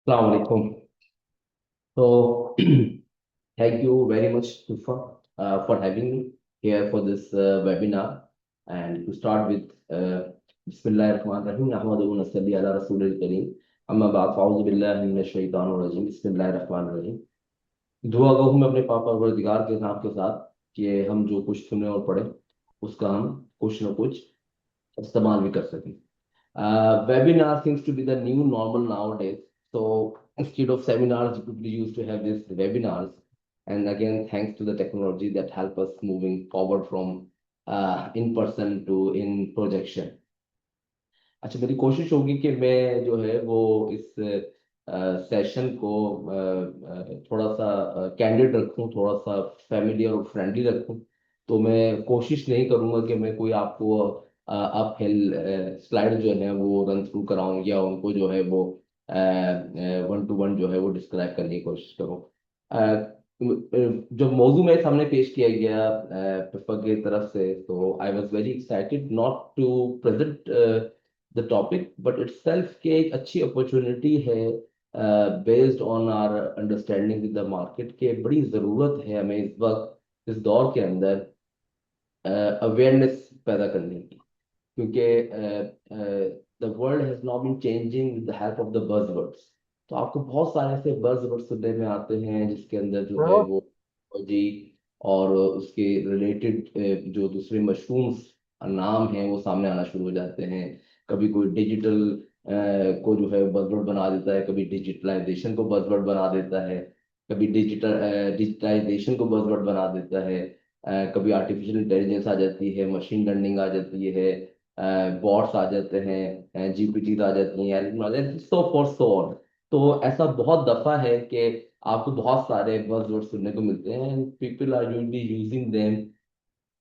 Assalamu alaikum. So, thank you very much, Tufa, for having me here for this webinar. And to start with, Bismillah ar-Rahman ar-Rahim, Ahmadu wa nasalli ala Rasulil Kareem. Amma ba'd, fa'udhu billahi minash shaitanir rajim. Bismillah ar-Rahman ar-Rahim. दुआ गो मैं अपने पापा परवरदिगार के नाम के साथ कि हम जो कुछ सुने और पढ़े उसका हम कुछ न कुछ इस्तेमाल भी कर सकें. Webinar seems to be the new normal nowadays. So instead of seminars, we used to have these webinars. And again, thanks to the technology that help us moving forward from in person to in projection. अच्छा, मेरी कोशिश होगी कि मैं जो है वो इस सेशन को थोड़ा सा कैंडिड रखूं, थोड़ा सा फैमिलियर और फ्रेंडली रखूं. तो मैं कोशिश नहीं करूंगा कि मैं कोई आपको अप हिल स्लाइड जो है वो रन थ्रू कराऊं या उनको जो है वो वन टू वन जो है वो डिस्क्राइब करने की कोशिश करूं. जो मौजू मेरे सामने पेश किया गया पिफा की तरफ से, तो I was very excited not to present the topic but itself के एक अच्छी अपॉर्चुनिटी है based on our understanding with the market के बड़ी ज़रूरत है हमें इस वक्त इस दौर के अंदर अवेयरनेस पैदा करने की. क्योंकि the world has now been changing with the help of the buzzwords. तो आपको बहुत सारे ऐसे बज़वर्ड्स सुनने में आते हैं जिसके अंदर जो है वो जी और उसके रिलेटेड जो दूसरे मशरूम्स नाम हैं वो सामने आना शुरू हो जाते हैं. कभी कोई डिजिटल को जो है बज़वर्ड बना देता है, कभी डिजिटलाइजेशन को बज़वर्ड बना देता है, कभी डिजिटलाइजेशन को बज़वर्ड बना देता है. कभी आर्टिफिशियल इंटेलिजेंस आ जाती है, मशीन लर्निंग आ जाती है, बॉट्स आ जाते हैं, जीपीटी आ जाती हैं, सो फॉर सो ऑन. तो ऐसा बहुत दफा है कि आपको बहुत सारे बज़वर्ड सुनने को मिलते हैं and people are usually using them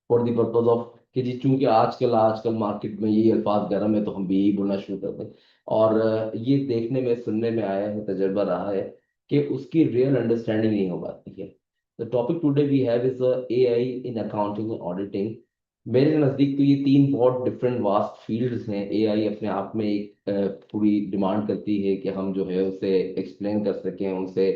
for the purpose of कि जी चूंकि आजकल आजकल मार्केट में यही अल्फाज गर्म है तो हम भी यही बोलना शुरू कर दें. और ये देखने में सुनने में आया है, तजर्बा रहा है कि उसकी रियल अंडरस्टैंडिंग नहीं हो पाती है. The topic today we have is AI in accounting and auditing. मेरे नज़दीक तो ये तीन बहुत डिफरेंट वास्ट फील्ड्स हैं. एआई अपने आप में एक पूरी डिमांड करती है कि हम जो है उसे एक्सप्लेन कर सकें, उनसे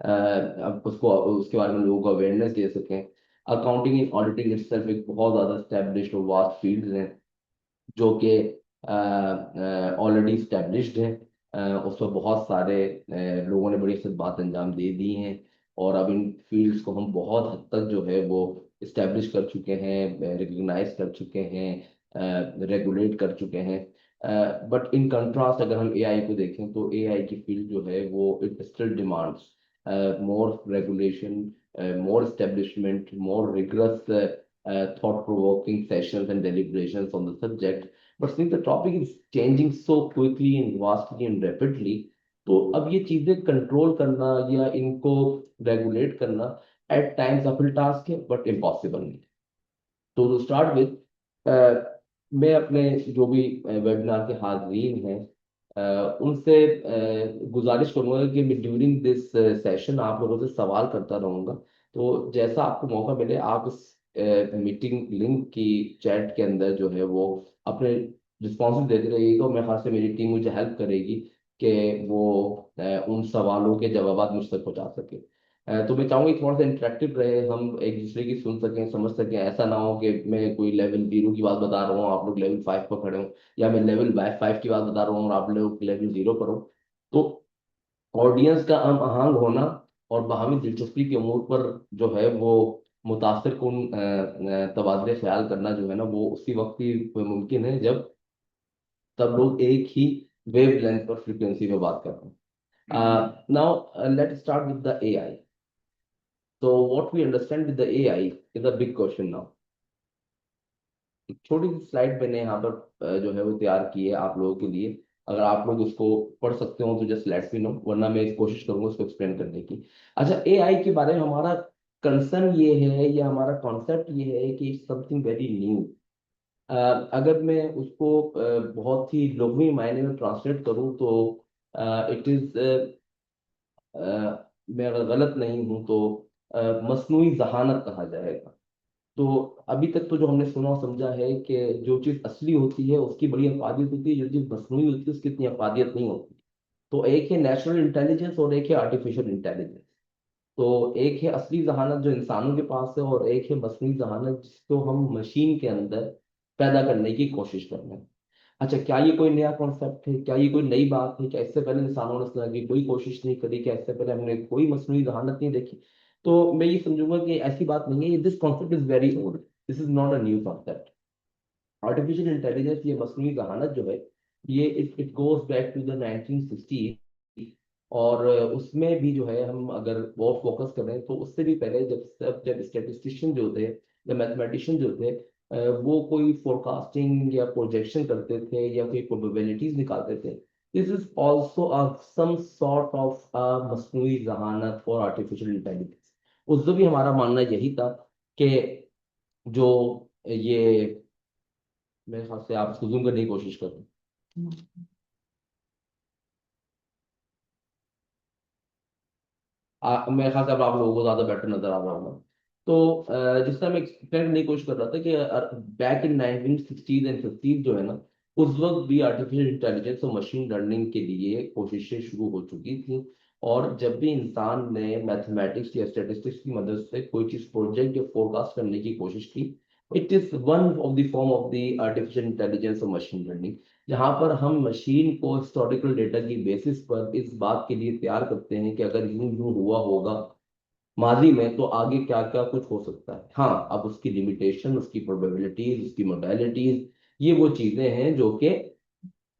अब उसको उसके बारे में लोगों को अवेयरनेस दे सकें. अकाउंटिंग एंड ऑडिटिंग इटसेल्फ एक बहुत ज़्यादा स्टैब्लिश्ड और वास्ट फील्ड्स हैं जो कि ऑलरेडी स्टैब्लिश्ड हैं. उसमें बहुत सारे लोगों ने बड़ी खिदमत अंजाम दे दी हैं और अब इन फील्ड्स को हम बहुत हद तक जो है वो इस्टेब्लिश कर चुके हैं, रिकग्नाइज कर चुके हैं, रेगुलेट कर चुके हैं. बट इन कंट्रास्ट अगर हम एआई को देखें तो एआई की फील्ड जो है वो it still demands more regulation, more establishment, more rigorous thought-provoking sessions and deliberations on the subject. But since the topic is changing so quickly and vastly and rapidly, तो अब ये चीजें कंट्रोल करना या इनको रेगुलेट करना एट टाइम्स अपल टास्क है but impossible नहीं. तो टू स्टार्ट विद, मैं अपने जो भी वेबिनार के हाज़रीन हैं उनसे गुजारिश करूंगा कि मैं ड्यूरिंग दिस सेशन आप लोगों से सवाल करता रहूंगा. तो जैसा आपको मौका मिले आप इस मीटिंग लिंक की चैट के अंदर जो है वो अपने रिस्पॉन्स देते रहिएगा और मेरे ख्याल से मेरी टीम मुझे हेल्प करेगी कि वो उन सवालों के जवाब मुझ तक पहुंचा सके. तो मैं चाहूंगी थोड़ा सा इंटरेक्टिव रहे, हम एक दूसरे की सुन सकें, समझ सकें. ऐसा ना हो कि मैं कोई लेवल 0 की बात बता रहा हूँ, आप लोग लेवल 5 पर खड़े हो, या मैं लेवल 5 की बात बता रहा हूँ और आप लोग लेवल 0 पर हो. तो ऑडियंस का हम आहंग होना और बाहमी दिलचस्पी के अमूर पर जो है वो मुतासर कुन तबादले ख्याल करना जो है ना वो उसी वक्त ही मुमकिन है जब सब लोग एक ही वेव लेंथ पर फ्रीक्वेंसी पे बात कर रहे हैं. Now let start with the AI. So what we understand with the AI is a big question now. एक छोटी सी स्लाइड मैंने यहाँ पर जो है वो तैयार की है आप लोगों के लिए. अगर आप लोग उसको पढ़ सकते हो तो जस्ट लेट मी नो, वरना मैं कोशिश करूंगा उसको एक्सप्लेन करने की. अच्छा, एआई के बारे में हमारा कंसर्न ये है या हमारा कॉन्सेप्ट ये है कि इट्स समथिंग वेरी न्यू. अगर मैं उसको बहुत ही लघु मायने में ट्रांसलेट करूँ तो इट इज, मैं अगर गलत नहीं हूं तो मसनूई जहानत कहा जाएगा. तो अभी तक तो जो हमने सुना और समझा है कि जो चीज़ असली होती है उसकी बड़ी अफादियत होती है, जो चीज़ मसनूई होती है उसकी इतनी अफादियत नहीं होती. तो एक है नेचुरल इंटेलिजेंस और एक है आर्टिफिशियल इंटेलिजेंस। तो एक है असली जहानत जो इंसानों के पास है, और एक है मसनूई जहानत जिसको हम मशीन के अंदर पैदा करने की कोशिश कर रहे हैं। अच्छा, क्या ये कोई नया कॉन्सेप्ट है? क्या ये कोई नई बात है? क्या इससे पहले इंसानों ने इस तरह की कोई कोशिश नहीं करी? क्या इससे पहले हमने कोई मसनूई जहानत नहीं देखी? तो मैं ये समझूंगा कि ऐसी बात नहीं है। This concept is very old, this is not a new concept. Artificial intelligence, ये मसनूई जहानत जो है, ये it it goes back to the 1960। और उसमें भी जो है हम अगर बहुत फोकस करें तो उससे भी पहले जब जब स्टेटिस्टिशियन जो थे या मैथमेटिशियन जो थे, वो कोई फोरकास्टिंग या प्रोजेक्शन करते थे या कोई प्रोबेबिलिटीज निकालते थे, this is also some sort of मसनूई जहानत और आर्टिफिशियल इंटेलिजेंस। उस भी हमारा मानना यही था कि जो ये, मेरे ख्याल से आप इसको जूम करने की कोशिश करें। मेरे ख्याल से अब आप लोगों को ज्यादा बेटर नजर आ रहा होगा। तो जिस तरह मैं एक्सप्लेन करने की कोशिश कर रहा था कि back in 1960s and 50s जो है ना, उस वक्त भी आर्टिफिशियल इंटेलिजेंस और मशीन लर्निंग के लिए कोशिशें शुरू हो चुकी थी। और जब भी इंसान ने मैथमेटिक्स या स्टैटिस्टिक्स की मदद से कोई चीज प्रोजेक्ट या फोरकास्ट करने की कोशिश की, it is one of the form of the artificial intelligence और मशीन लर्निंग, जहां पर हम मशीन को हिस्टोरिकल डेटा की बेसिस पर इस बात के लिए तैयार करते हैं कि अगर यूं यूं हुआ होगा माजी में, तो आगे क्या क्या कुछ हो सकता है। हाँ, अब उसकी लिमिटेशन, उसकी प्रोबेबिलिटीज, उसकी मोडालिटीज, ये वो चीजें हैं जो कि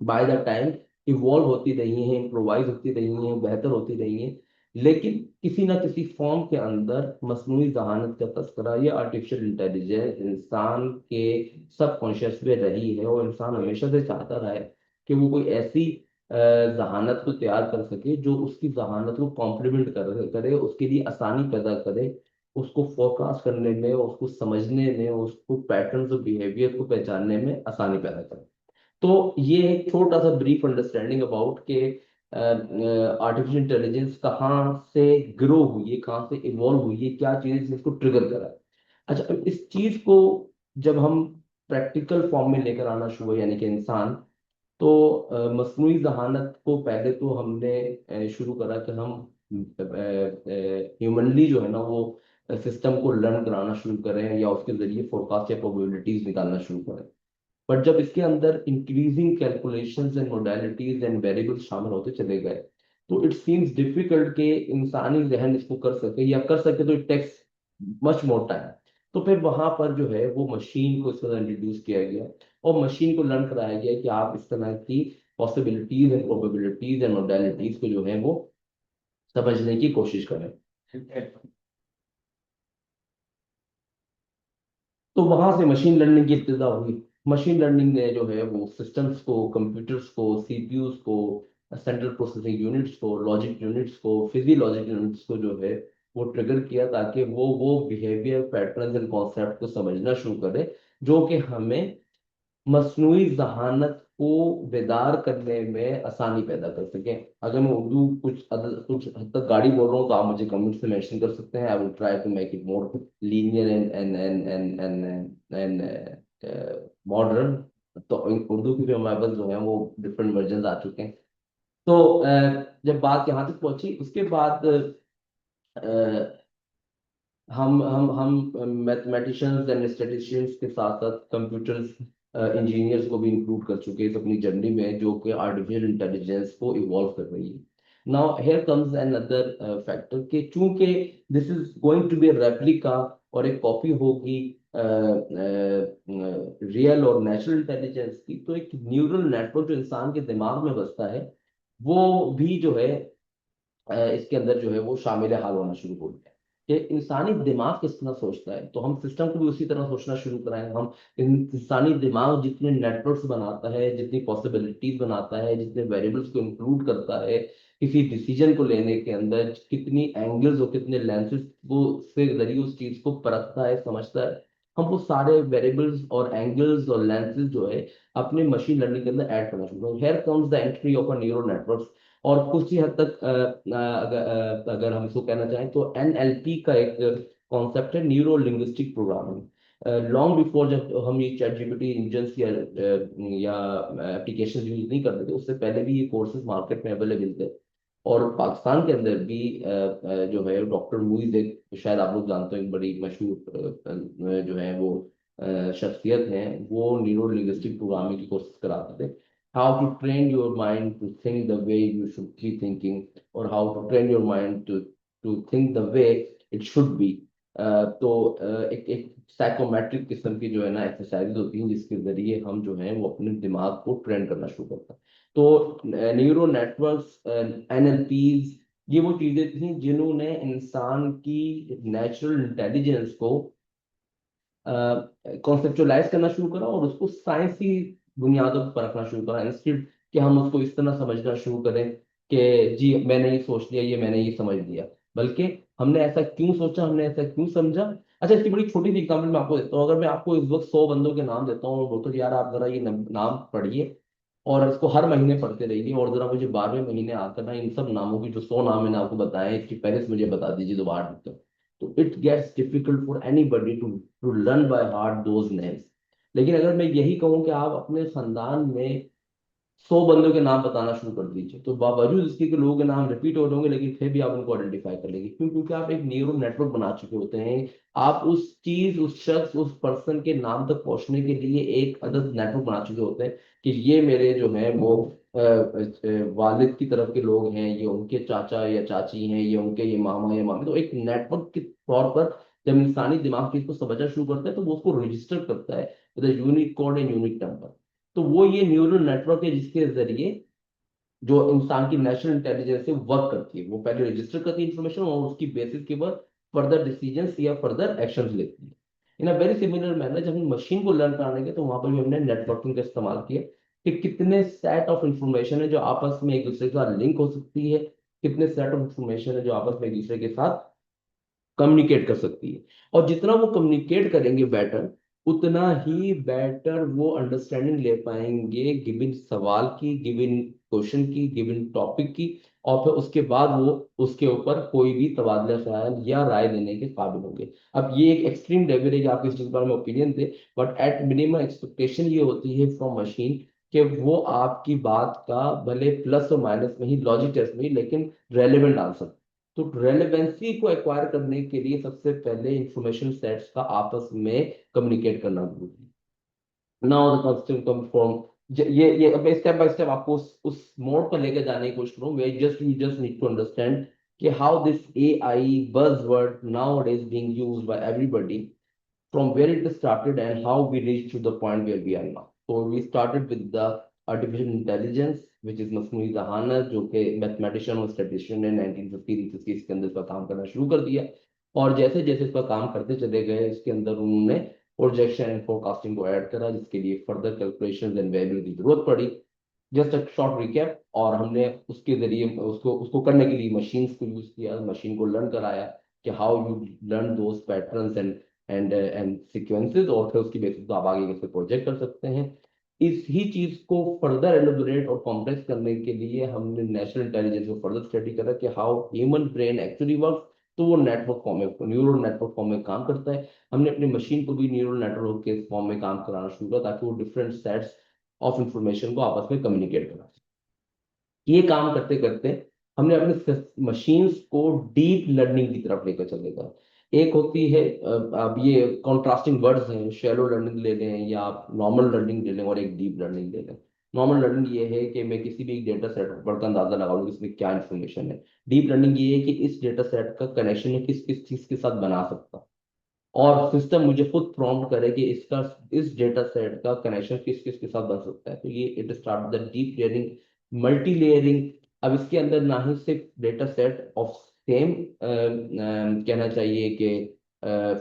बाय द टाइम इवॉल्व होती रही हैं, इम्प्रोवाइज होती रही हैं, बेहतर होती रही हैं। लेकिन किसी ना किसी फॉर्म के अंदर मसनूई जहानत का तस्करा या आर्टिफिशियल इंटेलिजेंस इंसान के सबकॉन्शियस में रही है, और इंसान हमेशा से चाहता रहा है कि वो कोई ऐसी जहानत को तैयार कर सके जो उसकी जहानत को कॉम्प्लीमेंट करे, उसके लिए आसानी पैदा करे, उसको फोरकास्ट करने में, उसको समझने में, उसको पैटर्न्स और बिहेवियर को पहचानने में आसानी पैदा करे। तो ये एक छोटा सा ब्रीफ अंडरस्टैंडिंग अबाउट के आर्टिफिशियल इंटेलिजेंस कहाँ से ग्रो हुई है, कहाँ से इवॉल्व हुई है, क्या चीज़ इसको ट्रिगर करा है। अच्छा, अब इस चीज को जब हम प्रैक्टिकल फॉर्म में लेकर आना शुरू हुआ, यानी कि इंसान, तो मसनूई जहानत को पहले तो हमने शुरू करा कि हम ह्यूमनली जो है ना वो सिस्टम को लर्न कराना शुरू करें या उसके जरिए फोरकास्ट या प्रोबेबिलिटीज निकालना शुरू करें। बट जब इसके अंदर increasing calculations and modalities and variables शामिल होते चले गए, तो इट सीम्स डिफिकल्ट कि इंसानी जहन इसको कर सके, या कर सके तो it takes much more time. तो फिर वहां पर जो है वो मशीन को इस तरह इंट्रोड्यूस किया गया, और मशीन को लर्न कराया गया कि आप इस तरह की possibilities and probabilities and modalities को जो है वो समझने की कोशिश करें। तो वहां से मशीन लर्निंग की इब्तिदा हुई। मशीन लर्निंग ने जो है वो सिस्टम्स को, कंप्यूटर्स को, सीपीयूज को, सेंट्रल प्रोसेसिंग यूनिट्स को, लॉजिक यूनिट्स को, फिजियोलॉजिक यूनिट्स को जो है वो ट्रिगर किया, ताकि वो बिहेवियर पैटर्न्स एंड कॉन्सेप्ट को समझना शुरू करे जो कि हमें मसनूई जहानत को बेदार करने में आसानी पैदा कर सके। अगर मैं उर्दू कुछ हद तक गाड़ी बोल रहा हूँ तो आप मुझे कमेंट्स में मेंशन कर सकते हैं। I will try to make it more linear and modern. तो उर्दू की भी हमारे पास जो है वो डिफरेंट वर्जन आ चुके हैं। तो जब बात यहाँ तक पहुंची, उसके बाद हम मैथमेटिशियंस एंड स्टैटिस्टिशियंस के साथ साथ कंप्यूटर्स इंजीनियर्स को भी इंक्लूड कर चुके हैं अपनी जर्नी में, जो कि आर्टिफिशियल इंटेलिजेंस को इवॉल्व कर रही है। Now here comes another factor कि चूंकि this is going to be replica और एक कॉपी होगी रियल और नेचुरल इंटेलिजेंस की, तो एक न्यूरल नेटवर्क जो इंसान के दिमाग में बसता है, वो भी जो है इसके अंदर जो है वो शामिल हाल होना शुरू हो गया। कि इंसानी दिमाग किस तरह सोचता है, तो हम सिस्टम को भी उसी तरह सोचना शुरू कराएं। हम इंसानी दिमाग जितने नेटवर्क्स बनाता है, जितनी पॉसिबिलिटीज बनाता है, जितने वेरिएबल्स को इंक्लूड करता है किसी डिसीजन को लेने के अंदर, कितनी एंगल्स और कितने लेंसेज को से जरिए उस चीज को परखता है, समझता है, हम वो सारे वेरिएबल्स और एंगल्स और लेंसेज जो है अपने मशीन लर्निंग के अंदर ऐड करना शुरू करें। Here comes the entry of a neural network. और कुछ ही हद तक अगर हम इसको कहना चाहें तो एनएलपी का एक कॉन्सेप्ट है, neuro linguistic programming. Long before, जब हम ये चैट जीपीटी इंजन्स या एप्लीकेशन यूज नहीं करते थे, उससे पहले भी ये कोर्सेज मार्केट में अवेलेबल थे। और पाकिस्तान के अंदर भी जो है डॉक्टर मुइज, एक शायद आप लोग जानते हो, एक बड़ी मशहूर जो है वो शख्सियत हैं, वो न्यूरो लिंग्विस्टिक प्रोग्रामिंग की कोर्सेज कराते थे। How to train your mind to think the way you should be thinking, और how to train your mind to to think the way it should be. तो एक एक साइकोमेट्रिक किस्म की जो है ना एक्सरसाइज होती हैं, जिसके जरिए हम जो है वो अपने दिमाग को ट्रेन करना शुरू करते हैं। तो न्यूरो नेटवर्क्स, एनएलपीज, ये वो चीजें थी जिन्होंने इंसान की नेचुरल इंटेलिजेंस को कॉन्सेप्चुअलाइज करना शुरू करा और उसको साइंसी बुनियादों पर परखना शुरू करा, इंस्टेड कि हम उसको इस तरह समझना शुरू करें कि जी मैंने ये सोच लिया, ये मैंने ये समझ लिया। बल्कि हमने ऐसा क्यों सोचा, हमने ऐसा क्यों समझा। अच्छा, इसकी बड़ी छोटी सी एग्जाम्पल मैं आपको देता हूँ। अगर मैं आपको इस वक्त 100 बंदों के नाम देता हूँ और बोलता हूँ यार आप जरा ये नाम पढ़िए और इसको हर महीने पढ़ते रहिए, और जरा मुझे 12वें महीने आकर ना इन सब नामों की जो 100 नाम मैंने आपको बताए इसकी फहरिस्त मुझे बता दीजिए दोबारा। तो it gets difficult for anybody to learn by heart those names. लेकिन अगर मैं यही कहूँ कि आप अपने खानदान में 100 बंदों के नाम बताना शुरू कर दीजिए, तो बावजूद इसके कि लोगों के नाम रिपीट हो रहे होंगे, लेकिन फिर भी आप उनको आइडेंटिफाई कर लेंगे। क्यों? क्योंकि आप एक न्यूरल नेटवर्क बना चुके होते हैं। आप उस चीज, उस शख्स, उस पर्सन के नाम तक पहुंचने के लिए एक अदद नेटवर्क बना चुके होते हैं कि ये मेरे जो है वो वालिद की तरफ के लोग हैं, ये उनके चाचा या चाची हैं, ये उनके ये मामा या मामी। तो एक नेटवर्क के तौर पर जब इंसानी दिमाग चीज को समझना शुरू करता है तो वो उसको रजिस्टर करता है with unique code and unique number. तो वो ये न्यूरल नेटवर्क है जिसके जरिए जो इंसान की नेचुरल इंटेलिजेंस से वर्क करती है। वो पहले रजिस्टर करती है इंफॉर्मेशन और उसकी बेसिस के ऊपर फर्दर डिसीजंस या फर्दर एक्शंस लेती है। In a very similar manner जब हम मशीन को लर्न कराने के, तो वहां पर भी हमने नेटवर्किंग का इस्तेमाल किया कि कितने सेट ऑफ इंफॉर्मेशन है जो आपस में एक दूसरे के साथ लिंक हो सकती है, कितने सेट ऑफ इंफॉर्मेशन है जो आपस में एक दूसरे के साथ कम्युनिकेट कर सकती है। और जितना वो कम्युनिकेट करेंगे बेटर, उतना ही बेटर वो अंडरस्टैंडिंग ले पाएंगे गिवन सवाल की, गिवन क्वेश्चन की, गिवन टॉपिक की। और फिर उसके बाद वो उसके ऊपर कोई भी तबादला ख्याल या राय देने के काबिल होंगे। अब ये एक एक्सट्रीम लेवल है कि आपके इस चीज के बारे में ओपिनियन थे, बट एट मिनिमम एक्सपेक्टेशन ये होती है फ्रॉम मशीन कि वो आपकी बात का भले प्लस और माइनस में ही, लॉजिक टेस्ट में ही, लेकिन रेलेवेंट आंसर। तो रेलेवेंसी को एक्वायर करने के लिए सबसे पहले इंफॉर्मेशन सेट्स का आपस में कम्युनिकेट करना जरूरी है। Now the question come from, ये अब स्टेप बाय स्टेप आपको उस मोड पर लेकर जाने की कोशिश करूं। We just you just need to understand कि how this AI buzzword now is being used by everybody, from where it started and how we reached to the point where we are now. So we started with the artificial intelligence, which is मसनूई जहानत, जो कि mathematician और statistician ने 1950 के अंदर इसका काम करना शुरू कर दिया। और जैसे जैसे इसका काम करते चले गए, इसके अंदर उन्होंने प्रोजेक्शन एंड फोरकास्टिंग को ऐड करा, जिसके लिए फर्दर कैलकुलेशन एंड वेरिएबल की जरूरत पड़ी। जस्ट अ शॉर्ट रिकैप, और हमने उसके जरिए उसको उसको करने के लिए मशीन्स को यूज किया, मशीन को लर्न कराया कि how you learn those patterns and sequences, और फिर उसकी बेसिस पर आप आगे कैसे प्रोजेक्ट कर सकते हैं। इस ही चीज को फर्दर एलिबोरेट और कॉम्प्लेक्स करने के लिए हमने नेशनल इंटेलिजेंस को फर्दर स्टडी करा कि how human brain actually work. तो वो नेटवर्क फॉर्म में, न्यूरल नेटवर्क फॉर्म में काम करता है। हमने अपनी मशीन को भी न्यूरल नेटवर्क के फॉर्म में काम कराना शुरू किया, ताकि वो डिफरेंट सेट्स ऑफ इंफॉर्मेशन को आपस में कम्युनिकेट करा। ये काम करते करते हमने अपने मशीन्स को डीप लर्निंग की तरफ लेकर चले गए। एक होती है, अब ये कॉन्ट्रास्टिंग वर्ड्स हैं, शैलो लर्निंग ले लें या आप नॉर्मल लर्निंग ले लें, और एक डीप लर्निंग ले लें। नॉर्मल लर्निंग ये है कि मैं किसी भी एक डेटा सेट पर का अंदाजा लगाऊंगा कि इसमें क्या इन्फॉर्मेशन है। डीप लर्निंग ये है कि इस डेटा सेट का कनेक्शन है किस किस चीज के साथ बना सकता हूं, और सिस्टम मुझे खुद प्रॉम्प्ट करे कि इसका, इस डेटा सेट का कनेक्शन किस किस के साथ बन सकता है। तो ये it start the deep layering, multi layering. अब इसके अंदर ना ही सिर्फ डेटा सेट ऑफ सेम कहना चाहिए कि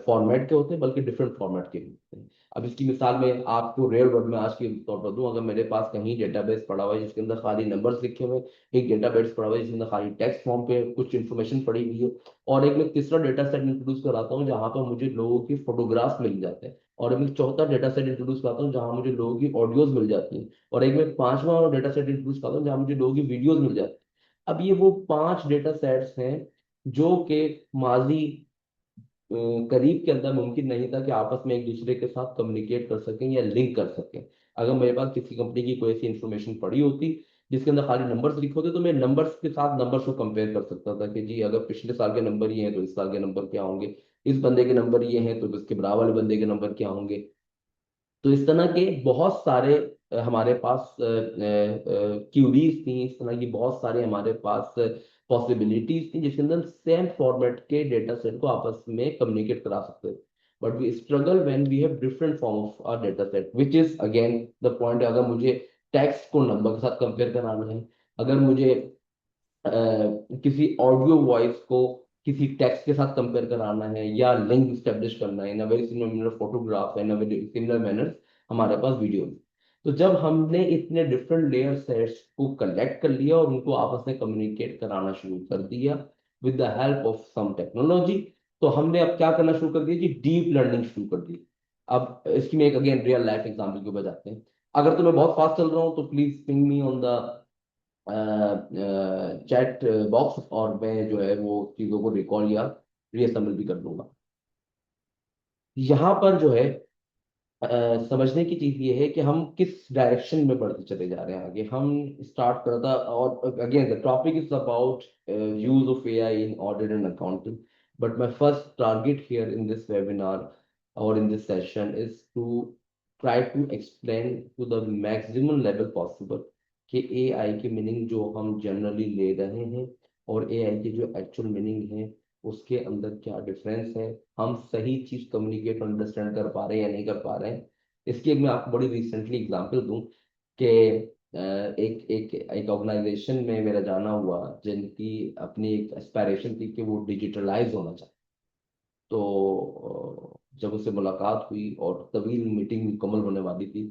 फॉर्मेट के होते हैं, बल्कि डिफरेंट फॉर्मेट के भी होते हैं। अब इसकी मिसाल मैं आपको रियल वर्ल्ड में आज के तौर पर दूं। अगर मेरे पास कहीं डेटाबेस पड़ा हुआ है जिसके अंदर खाली नंबर्स लिखे हुए हैं, एक डेटाबेस पड़ा हुआ है जिसके अंदर खाली टेक्स्ट फॉर्म पे कुछ इन्फॉर्मेशन पड़ी हुई है, और एक मैं तीसरा डेटा सेट इंट्रोड्यूस कराता हूँ जहां पर मुझे लोगों की फोटोग्राफ्स मिल जाते हैं, और एक मैं चौथा डेटा सेट इंट्रोड्यूस कराता हूँ जहां मुझे लोगों की ऑडियोज मिल जाती हैं, और एक मैं पांचवा डेटा सेट इंट्रोड्यूस कराता हूँ जहां मुझे लोगों की वीडियोज मिल जाती हैं। अब ये वो 5 डेटा सेट्स हैं जो कि माजी करीब के अंदर मुमकिन नहीं था कि आपस में एक दूसरे के साथ कम्युनिकेट कर सकें या लिंक कर सकें। अगर मेरे पास किसी कंपनी की कोई ऐसी इंफॉर्मेशन पड़ी होती जिसके अंदर खाली नंबर्स लिखे होते, तो मैं नंबर्स के साथ नंबर्स को कंपेयर कर सकता था कि जी अगर पिछले साल के नंबर ये हैं तो इस साल के नंबर क्या होंगे, इस बंदे के नंबर ये हैं तो इसके बराबर वाले बंदे के नंबर क्या होंगे। तो इस तरह के बहुत सारे हमारे पास क्यूरीज थी, इस तरह की बहुत सारे हमारे पास पॉसिबिलिटीज थी जिसके अंदर सेम फॉर्मेट के डेटा सेट को आपस में कम्युनिकेट करा सकते थे। But we struggle when we have different form of or data set, which is again the point. अगर मुझे टेक्स्ट को नंबर के साथ कंपेयर कराना है, अगर मुझे किसी ऑडियो वॉइस को किसी टेक्स्ट के साथ कंपेयर कराना है, या लिंक स्टेब्लिश करना है in a very similar manner photograph, in a very similar manner हमारे पास वीडियो। तो जब हमने इतने डिफरेंट लेयर सेट्स को कलेक्ट कर लिया और उनको आपस में कम्युनिकेट कराना शुरू कर दिया with the help of some technology, तो हमने अब क्या करना शुरू कर दिया जी, डीप लर्निंग शुरू कर दी। अब इसकी में एक अगेन रियल लाइफ एग्जांपल के ऊपर जाते हैं। अगर तो मैं बहुत फास्ट चल रहा हूँ तो please ping me on the chat box, और मैं जो है वो चीज़ों को रिकॉल या रीअसेंबल भी कर दूंगा। यहाँ पर जो है समझने की चीज ये है कि हम किस डायरेक्शन में बढ़ते चले जा रहे हैं आगे। हम स्टार्ट करता, और again the topic is about use of AI in audit and accounting, but my first target here in this webinar और in this session is to try to explain to the maximum level possible कि AI की meaning जो हम generally ले रहे हैं और AI की जो एक्चुअल मीनिंग है उसके अंदर क्या डिफरेंस है, हम सही चीज कम्युनिकेट और अंडरस्टैंड कर पा रहे हैं या नहीं कर पा रहे हैं। इसकी एक मैं आपको बड़ी रिसेंटली एग्जांपल दूं कि एक एक एक ऑर्गेनाइजेशन में मेरा जाना हुआ जिनकी अपनी एक एस्पायरेशन थी कि वो डिजिटलाइज होना चाहते। तो जब उससे मुलाकात हुई और तवील मीटिंग मुकम्मल होने वाली थी,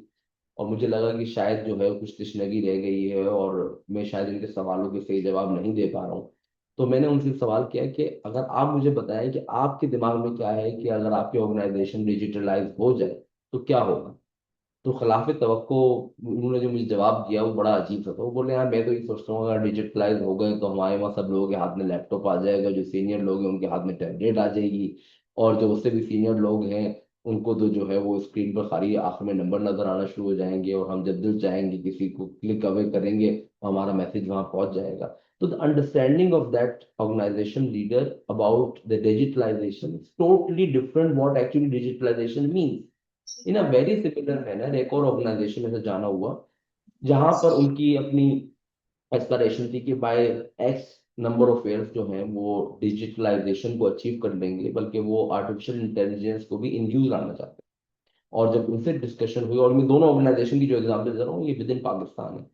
और मुझे लगा कि शायद जो है कुछ तशनगी रह गई है और मैं शायद इनके सवालों के सही जवाब नहीं दे पा रहा हूँ। तो मैंने उनसे सवाल किया कि अगर आप मुझे बताएं कि आपके दिमाग में क्या है कि अगर आपकी ऑर्गेनाइजेशन डिजिटलाइज हो जाए तो क्या होगा। तो खिलाफ तवक्को उन्होंने जो मुझे जवाब दिया वो बड़ा अजीब सा था। वो बोले यार मैं तो ये सोचता हूँ अगर डिजिटलाइज हो गए तो हमारे वहाँ सब लोगों के हाथ में लैपटॉप आ जाएगा, जो सीनियर लोग हैं उनके हाथ में टैबलेट आ जाएगी, और जो उससे भी सीनियर लोग हैं उनको तो जो है वो स्क्रीन पर खाली आखिर में नंबर नजर आना शुरू हो जाएंगे, और हम जब दिल चाहेंगे किसी को क्लिक अवे करेंगे और हमारा मैसेज वहां पहुंच जाएगा। तो the understanding of that organization leader about the digitalization is totally different what actually digitalization means. In a very similar manner एक और ऑर्गेनाइजेशन में से जाना हुआ जहां पर उनकी अपनी एस्पिरेशन थी कि by x number of years जो हैं वो डिजिटलाइजेशन को अचीव कर लेंगे, बल्कि वो आर्टिफिशियल इंटेलिजेंस को भी इन यूज लाना चाहते हैं। और जब उनसे डिस्कशन हुई, और मैं दोनों ऑर्गेनाइजेशन की जो एग्जाम्पल दे रहा हूँ ये विद इन पाकिस्तान है,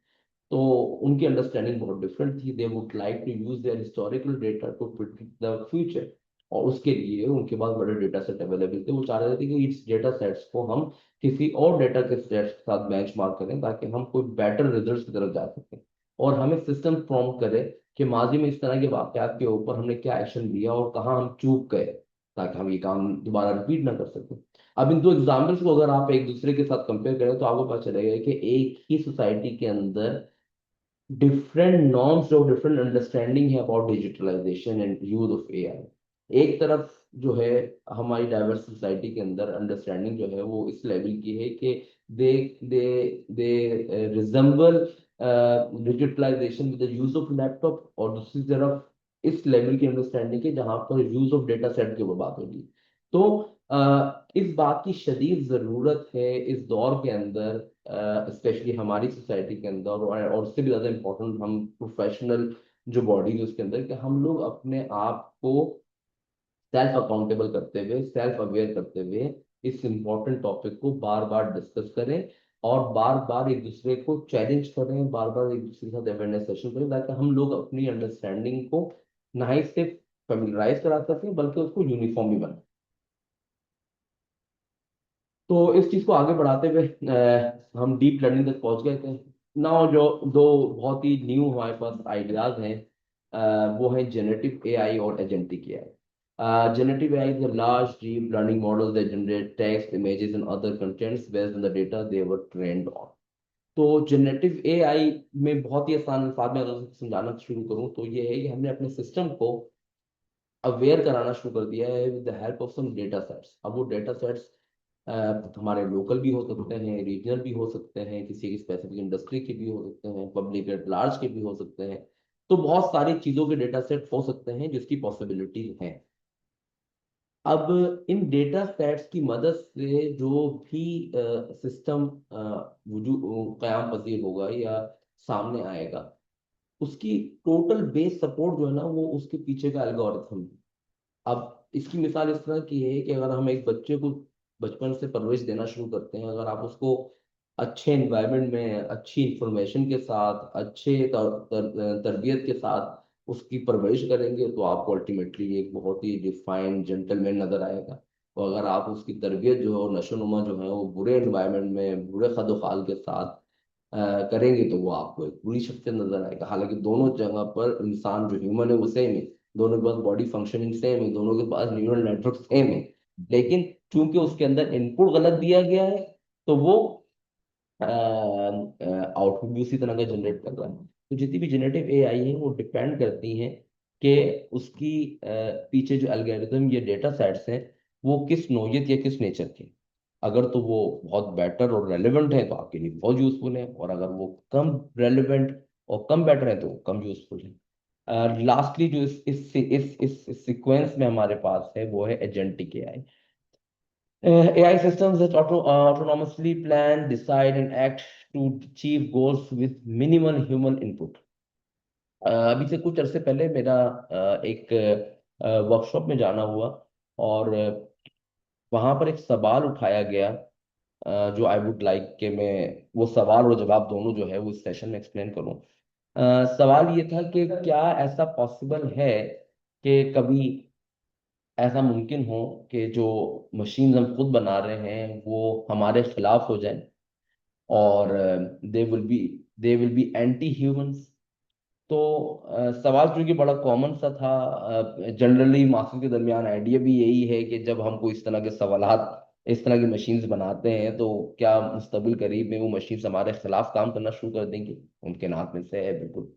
तो उनकी अंडरस्टैंडिंग बहुत डिफरेंट थी। They would like to use their historical data to predict the future, और उसके लिए उनके पास बड़े डेटा सेट अवेलेबल थे। वो चाह रहे थे कि इस डेटा सेट्स को हम किसी और डेटा के सेट्स के साथ बेंचमार्क करें ताकि हम कोई बेटर रिजल्ट्स की तरफ जा सकें, और हमें सिस्टम प्रॉम्प्ट करे कि माजी में इस तरह के वाकयात के ऊपर हमने क्या एक्शन लिया और कहाँ हम चूक गए, ताकि हम ये काम दोबारा रिपीट ना कर सकें। अब इन दो एग्जाम्पल्स को अगर आप एक दूसरे के साथ कंपेयर करें तो आपको पता चलेगा कि एक ही सोसाइटी के अंदर डिफरेंट नॉर्म्स और डिफरेंट अंडरस्टैंडिंग है about digitalization and use of AI. एक तरफ जो है हमारी डाइवर्स सोसाइटी के अंदर अंडरस्टैंडिंग जो है वो इस लेवल की है कि they they they resemble digitalisation with the use of laptop, और दूसरी तरफ इस लेवल की अंडरस्टैंडिंग है जहां पर यूज ऑफ डेटा सेट की वो बात होगी। तो इस बात की शदीद ज़रूरत है इस दौर के अंदर, स्पेशली हमारी सोसाइटी के अंदर, और उससे भी ज़्यादा इम्पोर्टेंट हम प्रोफेशनल जो बॉडी है उसके अंदर, कि हम लोग अपने आप को सेल्फ अकाउंटेबल करते हुए, सेल्फ अवेयर करते हुए इस इम्पोर्टेंट टॉपिक को बार बार डिस्कस करें, और बार बार एक दूसरे को चैलेंज करें, बार बार एक दूसरे के साथ अवेयरनेस सेशन करें, ताकि हम लोग अपनी अंडरस्टैंडिंग को ना ही सिर्फ फेमिलराइज करा सकें बल्कि उसको यूनिफॉर्म भी बनाएं। तो इस चीज को आगे बढ़ाते हुए हम डीप लर्निंग तक पहुंच गए थे। नाउ जो दो बहुत ही न्यू हमारे पास आइडियाज हैं, वो है जेनेटिव एआई और agentic AI. Generative AI is a large deep learning model that generate text, images and other contents based on the data they were trained on. तो जेनेटिव एआई में बहुत ही आसान अल्फाज में अगर समझाना शुरू करूँ तो ये है कि हमने अपने सिस्टम को अवेयर कराना शुरू कर दिया है with the help of some data sets. अब वो डेटा सेट्स हमारे लोकल भी हो सकते हैं, रीजनल भी हो सकते हैं, किसी की स्पेसिफिक इंडस्ट्री के भी हो सकते हैं, पब्लिक एट लार्ज के भी हो सकते हैं। तो बहुत सारी चीज़ों के डेटा सेट हो सकते हैं जिसकी पॉसिबिलिटीज हैं। अब इन डेटा सेट्स की मदद से जो भी सिस्टम वजूद कयाम पजीर होगा या सामने आएगा, उसकी टोटल बेस सपोर्ट जो है ना, वो उसके पीछे का एल्गोरिथम। अब इसकी मिसाल इस तरह की है कि अगर हम एक बच्चे को बचपन से परवरिश देना शुरू करते हैं, अगर आप उसको अच्छे इन्वायरमेंट में अच्छी इंफॉर्मेशन के साथ अच्छे तरबियत के साथ उसकी परवरिश करेंगे, तो आपको अल्टीमेटली एक बहुत ही डिफाइंड जेंटलमैन नजर आएगा। और अगर आप उसकी तरबियत जो है और नशोनुमा जो है वो बुरे इन्वायरमेंट में बुरे खदोखाल के साथ करेंगे, तो वो आपको एक बुरी शख्सियत नजर आएगा। हालांकि दोनों जगह पर इंसान जो ह्यूमन है वो सेम है, दोनों के पास बॉडी फंक्शनिंग सेम है, दोनों के पास न्यूरल नेटवर्क सेम है। लेकिन चूंकि उसके अंदर इनपुट गलत दिया गया है, तो वो आउटपुट भी उसी तरह का जनरेट कर रहा है। तो जितनी भी जेनेटिव एआई है वो डिपेंड करती हैं कि उसकी पीछे जो एल्गोरिथम या डेटा सेट्स हैं वो किस नौयत या किस नेचर के। अगर तो वो बहुत बेटर और रेलेवेंट है तो आपके लिए बहुत यूजफुल है, और अगर वो कम रेलेवेंट और कम बेटर है तो वो कम यूजफुल है। लास्टली जो इस सीक्वेंस में हमारे पास है वो है agentic AI. AI systems that autonomously plan, decide, and act to achieve goals with minimal human input. अभी से कुछ अरसे पहले मेरा एक वर्कशॉप में जाना हुआ, और वहां पर एक सवाल उठाया गया जो आई वुड लाइक कि मैं वो सवाल और जवाब दोनों जो है वो इस सेशन में एक्सप्लेन करूं। सवाल ये था कि क्या ऐसा पॉसिबल है कि कभी ऐसा मुमकिन हो कि जो मशीन हम खुद बना रहे हैं वो हमारे खिलाफ हो जाए, और they will be anti humans. तो सवाल चूंकि बड़ा कॉमन सा था, जनरली मासूम के दरमियान आइडिया भी यही है कि जब हम कोई इस तरह के सवालात इस तरह की मशीन्स बनाते हैं तो क्या मुस्तकबिल करीब में वो मशीन्स हमारे खिलाफ काम करना शुरू कर देंगी। मुमकिन में से है बिल्कुल।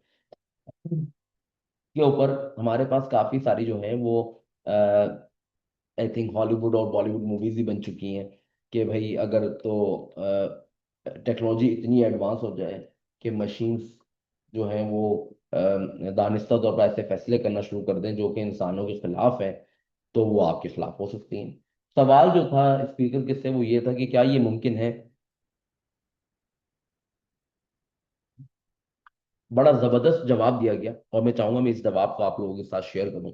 के ऊपर हमारे पास काफी सारी जो है वो आई थिंक हॉलीवुड और बॉलीवुड मूवीज ही बन चुकी हैं कि भाई अगर तो टेक्नोलॉजी इतनी एडवांस हो जाए कि मशीन्स जो हैं वो दानिस्ता तौर पर ऐसे फैसले करना शुरू कर दें जो कि इंसानों के खिलाफ है, तो वो आपके खिलाफ हो सकती हैं। सवाल जो था स्पीकर के से वो ये था कि क्या ये मुमकिन है। बड़ा जबरदस्त जवाब दिया गया, और मैं चाहूंगा मैं इस जवाब को आप लोगों के साथ शेयर करूं।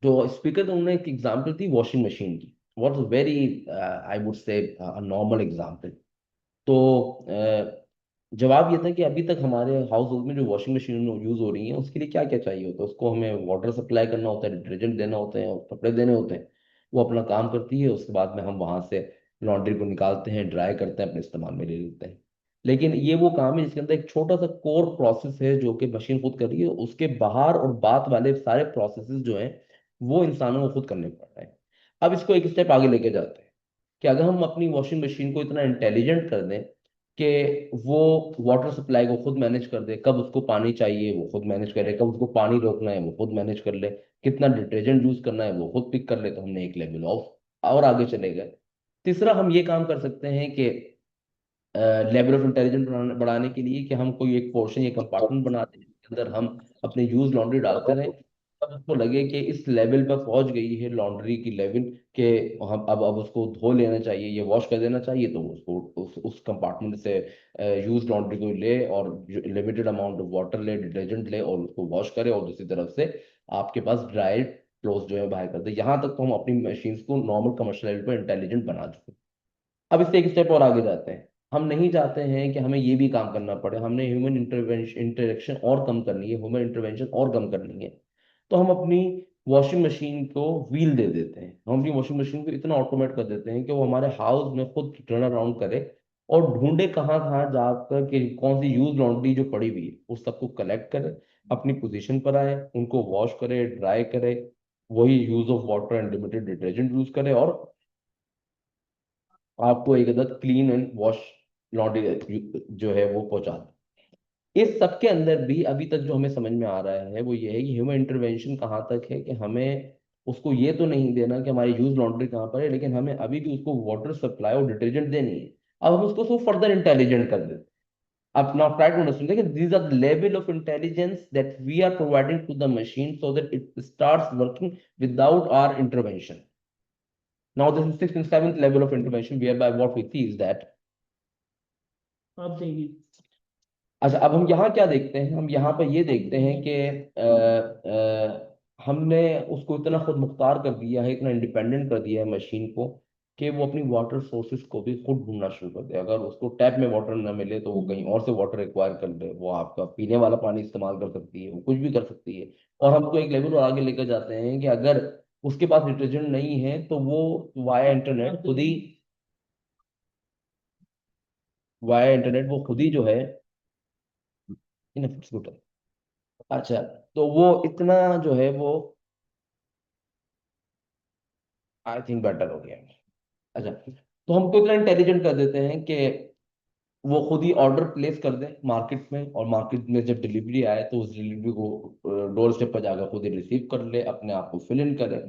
तो स्पीकर उन्होंने एक एग्जांपल थी वॉशिंग मशीन की। What very I would say normal example. तो जवाब ये था कि अभी तक हमारे हाउस होल्ड में जो वॉशिंग मशीन यूज हो रही है उसके लिए क्या क्या चाहिए होता है। उसको हमें वाटर सप्लाई करना होता है, डिटर्जेंट देना होता है और कपड़े देने होते हैं। वो अपना काम करती है, उसके बाद में हम वहां से लॉन्ड्री को निकालते हैं, ड्राई करते हैं, अपने इस्तेमाल में ले लेते हैं। लेकिन ये वो काम है जिसके अंदर एक छोटा सा कोर प्रोसेस है जो कि मशीन खुद कर रही है। उसके बाहर और बाद वाले सारे प्रोसेसेस जो हैं वो इंसानों को खुद करने पड़ रहे हैं। अब इसको एक स्टेप आगे लेके जाते हैं कि अगर हम अपनी वॉशिंग मशीन को इतना इंटेलिजेंट कर दें कि वो वाटर सप्लाई को खुद मैनेज कर दे, कब उसको पानी चाहिए वो खुद मैनेज करे, कब उसको पानी रोकना है वो खुद मैनेज कर ले, कितना डिटर्जेंट यूज करना है वो खुद पिक कर ले, तो हमने एक लेवल ऑफ और आगे चले गए। तीसरा हम ये काम कर सकते हैं कि लेवल ऑफ इंटेलिजेंस बढ़ाने के लिए कि हम कोई एक पोर्शन या कंपार्टमेंट बना दें जिसके अंदर हम अपने यूज लॉन्ड्री डालते रहें। तब उसको लगे कि इस लेवल पर पहुंच गई है लॉन्ड्री की लेवल के हम अब उसको धो लेना चाहिए या वॉश कर देना चाहिए, तो उसको उस कंपार्टमेंट से यूज लॉन्ड्री को ले और लिमिटेड अमाउंट ऑफ वाटर ले, डिटर्जेंट ले और उसको वॉश करे, और दूसरी तरफ से आपके पास ड्राई क्लोथ जो है बाहर कर दे। यहाँ तक तो हम अपनी मशीन्स को नॉर्मल कमर्शियल लेवल पर इंटेलिजेंट बना चुके हैं। अब इससे एक स्टेप और आगे जाते हैं। हम नहीं चाहते हैं कि हमें ये भी काम करना पड़े, हमने ह्यूमन इंटरवेंशन इंटरेक्शन और कम करनी है, ह्यूमन इंटरवेंशन और कम करनी है। तो हम अपनी वॉशिंग मशीन को व्हील दे देते हैं, हम अपनी वॉशिंग मशीन को इतना ऑटोमेट कर देते हैं कि वो हमारे हाउस में खुद टर्न अराउंड करे और ढूंढे कहाँ कहाँ जाकर कि कौन सी यूज लॉन्ड्री जो पड़ी हुई है उस सबको कलेक्ट करे, अपनी पोजीशन पर आए, उनको वॉश करे, ड्राई करे, वही use of water and limited detergent use करे, और आपको एक अदद क्लीन एंड वॉश लॉन्ड्री जो है वो पहुंचा दें। इस सब के अंदर भी अभी तक जो हमें समझ में आ रहा है वो ये है कि ह्यूमन इंटरवेंशन कहाँ तक है कि हमें उसको ये तो नहीं देना कि हमारी यूज लॉन्ड्री कहाँ पर है, लेकिन हमें अभी भी उसको वाटर सप्लाई और डिटर्जेंट देनी है। अब हम उसको फर्दर इंटेलिजेंट कर देते। अब now try to understand that these are the level of intelligence that we are providing to the machine so that it starts working without our intervention. Now this is sixth and seventh level of intervention whereby what we see is that, आप देखिए। अच्छा अब हम यहाँ क्या देखते हैं, हम यहाँ पर ये देखते हैं कि हमने उसको इतना खुद मुख्तार कर दिया है, इतना इंडिपेंडेंट कर दिया है मशीन को कि वो अपनी वाटर सोर्सेज को भी खुद ढूंढना शुरू कर दे। अगर उसको टैप में वाटर ना मिले तो वो कहीं और से वाटर एक्वायर कर ले, वो आपका पीने वाला पानी इस्तेमाल कर सकती है, वो कुछ भी कर सकती है। और हमको एक लेवल और आगे लेकर जाते हैं कि अगर उसके पास डिटर्जेंट नहीं है तो वो वाया इंटरनेट वो खुद ही जो है इन स्कूटर। अच्छा, तो वो इतना जो है वो आई थिंक बेटर हो गया। अच्छा, तो हमको इतना इंटेलिजेंट कर देते हैं कि वो खुद ही ऑर्डर प्लेस कर दे मार्केट में, और मार्केट में जब डिलीवरी आए तो उस डिलीवरी को डोर स्टेप पर जाकर खुद ही रिसीव कर ले, अपने आप को फिल इन करे,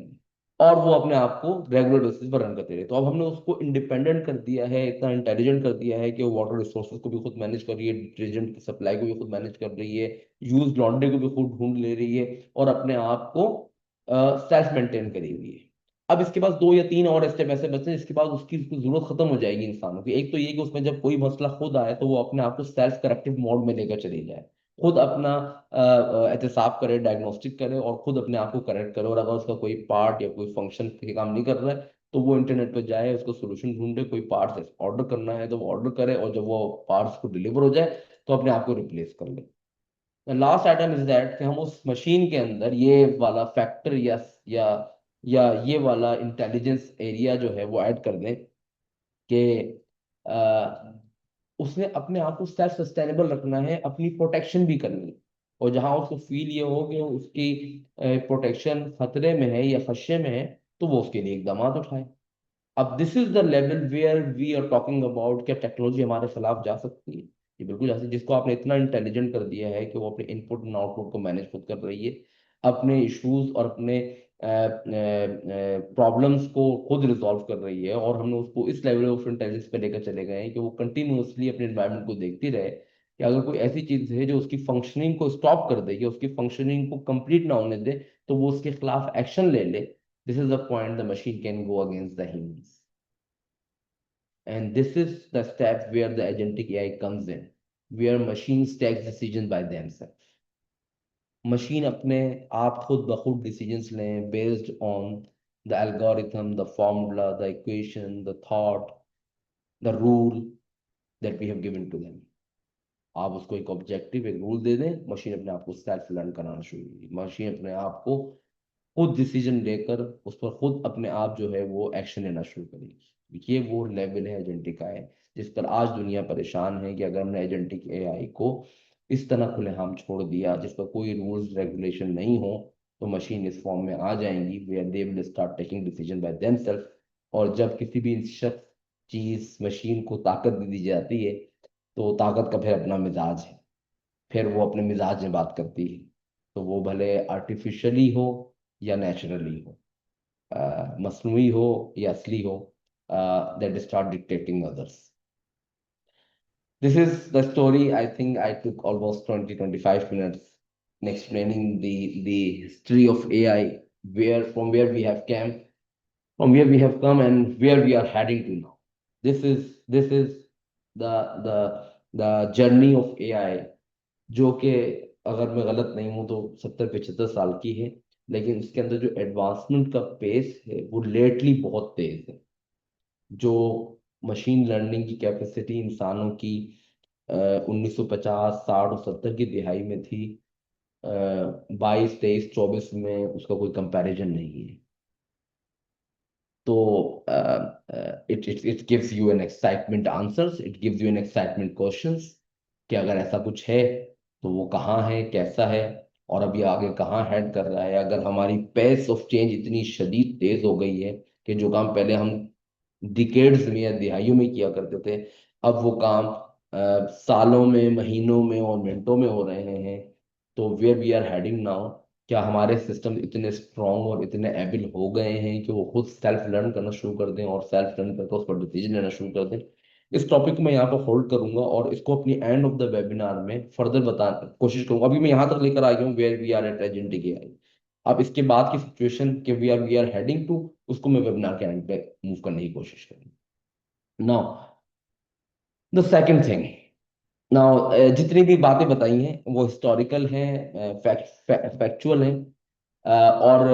और वो अपने आप को रेगुलर बेसिस पर रन करते रहे। तो अब हमने उसको इंडिपेंडेंट कर दिया है, इतना इंटेलिजेंट कर दिया है कि वो वाटर रिसोर्सेज को भी खुद मैनेज कर रही है, डिटर्जेंट की सप्लाई को भी खुद मैनेज कर रही है, यूज लॉन्ड्री को भी खुद ढूंढ ले रही है, और अपने आप को सेल्फ मेंटेन करी हुई है। अब इसके पास दो या तीन और स्टेप ऐसे बचे हैं, इसके बाद उसकी जरूरत खत्म हो जाएगी इंसानों की। एक तो ये कि उसमें जब कोई मसला खुद आए तो वो अपने आप को सेल्फ करेक्टिव मोड में लेकर चली जाए, खुद अपना एहतसाब करे, डायग्नोस्टिक करे, और खुद अपने आप को करेक्ट करे। और अगर उसका कोई पार्ट या कोई फंक्शन के काम नहीं कर रहा है तो वो इंटरनेट पर जाए, उसको सोल्यूशन ढूंढे, कोई पार्ट्स ऑर्डर करना है तो वो ऑर्डर करे, और जब वो पार्ट्स को डिलीवर हो जाए तो अपने आप को रिप्लेस कर ले। लास्ट आइटम इज दैट कि हम उस मशीन के अंदर ये वाला फैक्टर या या ये वाला इंटेलिजेंस एरिया जो है वो ऐड कर दें कि उसने अपने आप को सेल्फ सस्टेनेबल रखना है, अपनी प्रोटेक्शन भी करनी है। और जहां उसको फील ये हो कि उसकी प्रोटेक्शन खतरे में है या खदशे में है तो वो उसके लिए इकदाम उठाए। अब this is the level where we are talking about, क्या टेक्नोलॉजी हमारे खिलाफ जा सकती है? ये बिल्कुल जा सकती है। जिसको आपने इतना इंटेलिजेंट कर दिया है कि वो अपने इनपुट एंड आउटपुट को मैनेज खुद कर रही है, अपने इश्यूज और अपने प्रॉब्लम्स को खुद रिजॉल्व कर रही है, और हमने उसको इस लेवल ऑफ इंटेलिजेंस पे लेकर चले गए हैं कि वो कंटिन्यूअसली अपने एनवायरनमेंट को देखती रहे कि अगर कोई ऐसी चीज है जो उसकी फंक्शनिंग को स्टॉप कर देगी, उसकी फंक्शनिंग को कंप्लीट ना होने दे, तो वो उसके खिलाफ एक्शन ले ले। This is the point the machine can go against the humans. And this is the step where the agentic AI comes in, where machines take decisions by themselves. Machine अपने आप खुद ब खुद डिसीजंस लें based on the algorithm, the formula, the equation, the thought, the rule that we have given to them. आप उसको एक objective, एक रूल दे दें, मशीन अपने आप को सेल्फ लर्न कराना शुरू करेगी। मशीन अपने आप को खुद डिसीजन लेकर उस पर खुद अपने आप जो है वो एक्शन लेना शुरू करेगी। ये वो लेवल है एजेंटिक एआई जिस पर आज दुनिया परेशान है कि अगर हमने एजेंटिक एआई को इस तरह खुलेआम छोड़ दिया जिस पर कोई रूल्स रेगुलेशन नहीं हो, तो मशीन इस फॉर्म में आ जाएंगी where they will start taking decision by themselves. और जब किसी भी शख्स, चीज, मशीन को ताकत दे दी जाती है तो ताकत का फिर अपना मिजाज है, फिर वो अपने मिजाज में बात करती है। तो वो भले आर्टिफिशियली हो या नेचुरली हो, मसनूई हो या असली हो, that start dictating others. This is the story. I think I took almost 20-25 minutes in explaining the history of AI, where we have come, from where we have come, and where we are heading to now. This is the the the journey of AI, जो कि अगर मैं गलत नहीं हूं तो 70-75 साल की है, लेकिन उसके अंदर जो एडवांसमेंट का पेस है वो लेटली बहुत तेज है। जो मशीन लर्निंग की कैपेसिटी इंसानों की 1950, 60 और 70 की दिहाई में थी, 22, 23, 24 में उसका कोई कंपैरिजन नहीं है। तो it gives you an excitement answers, it gives you an excitement questions कि अगर ऐसा कुछ है तो वो कहाँ है, कैसा है, और अभी आगे कहाँ हेड कर रहा है। अगर हमारी पेस ऑफ चेंज इतनी शदीद तेज हो गई है कि जो काम पहले हम डिकेड्स में या दिहाइयों में किया करते थे, अब वो काम सालों में, महीनों में और मिनटों में हो रहे हैं। तो where we are heading now, क्या हमारे सिस्टम इतने स्ट्रांग और इतने एबिल हो गए हैं कि वो खुद सेल्फ लर्न करना शुरू कर दें और सेल्फ लर्न करके उस पर डिसीजन लेना शुरू कर दें? इस टॉपिक को मैं यहाँ पर होल्ड करूंगा और इसको अपनी एंड ऑफ द वेबिनार में फर्दर बता कोशिश करूंगा। अभी मैं यहाँ तक लेकर आ गया हूँ where we are at agentic AI. अब इसके बाद की सिचुएशन के वी आर हेडिंग टू, उसको मैं वेबिनार के एंड पे मूव करने की कोशिश करूंगा। Now the second thing. Now जितनी भी बातें बताई हैं वो हिस्टोरिकल हैं, फैक्चुअल हैं। और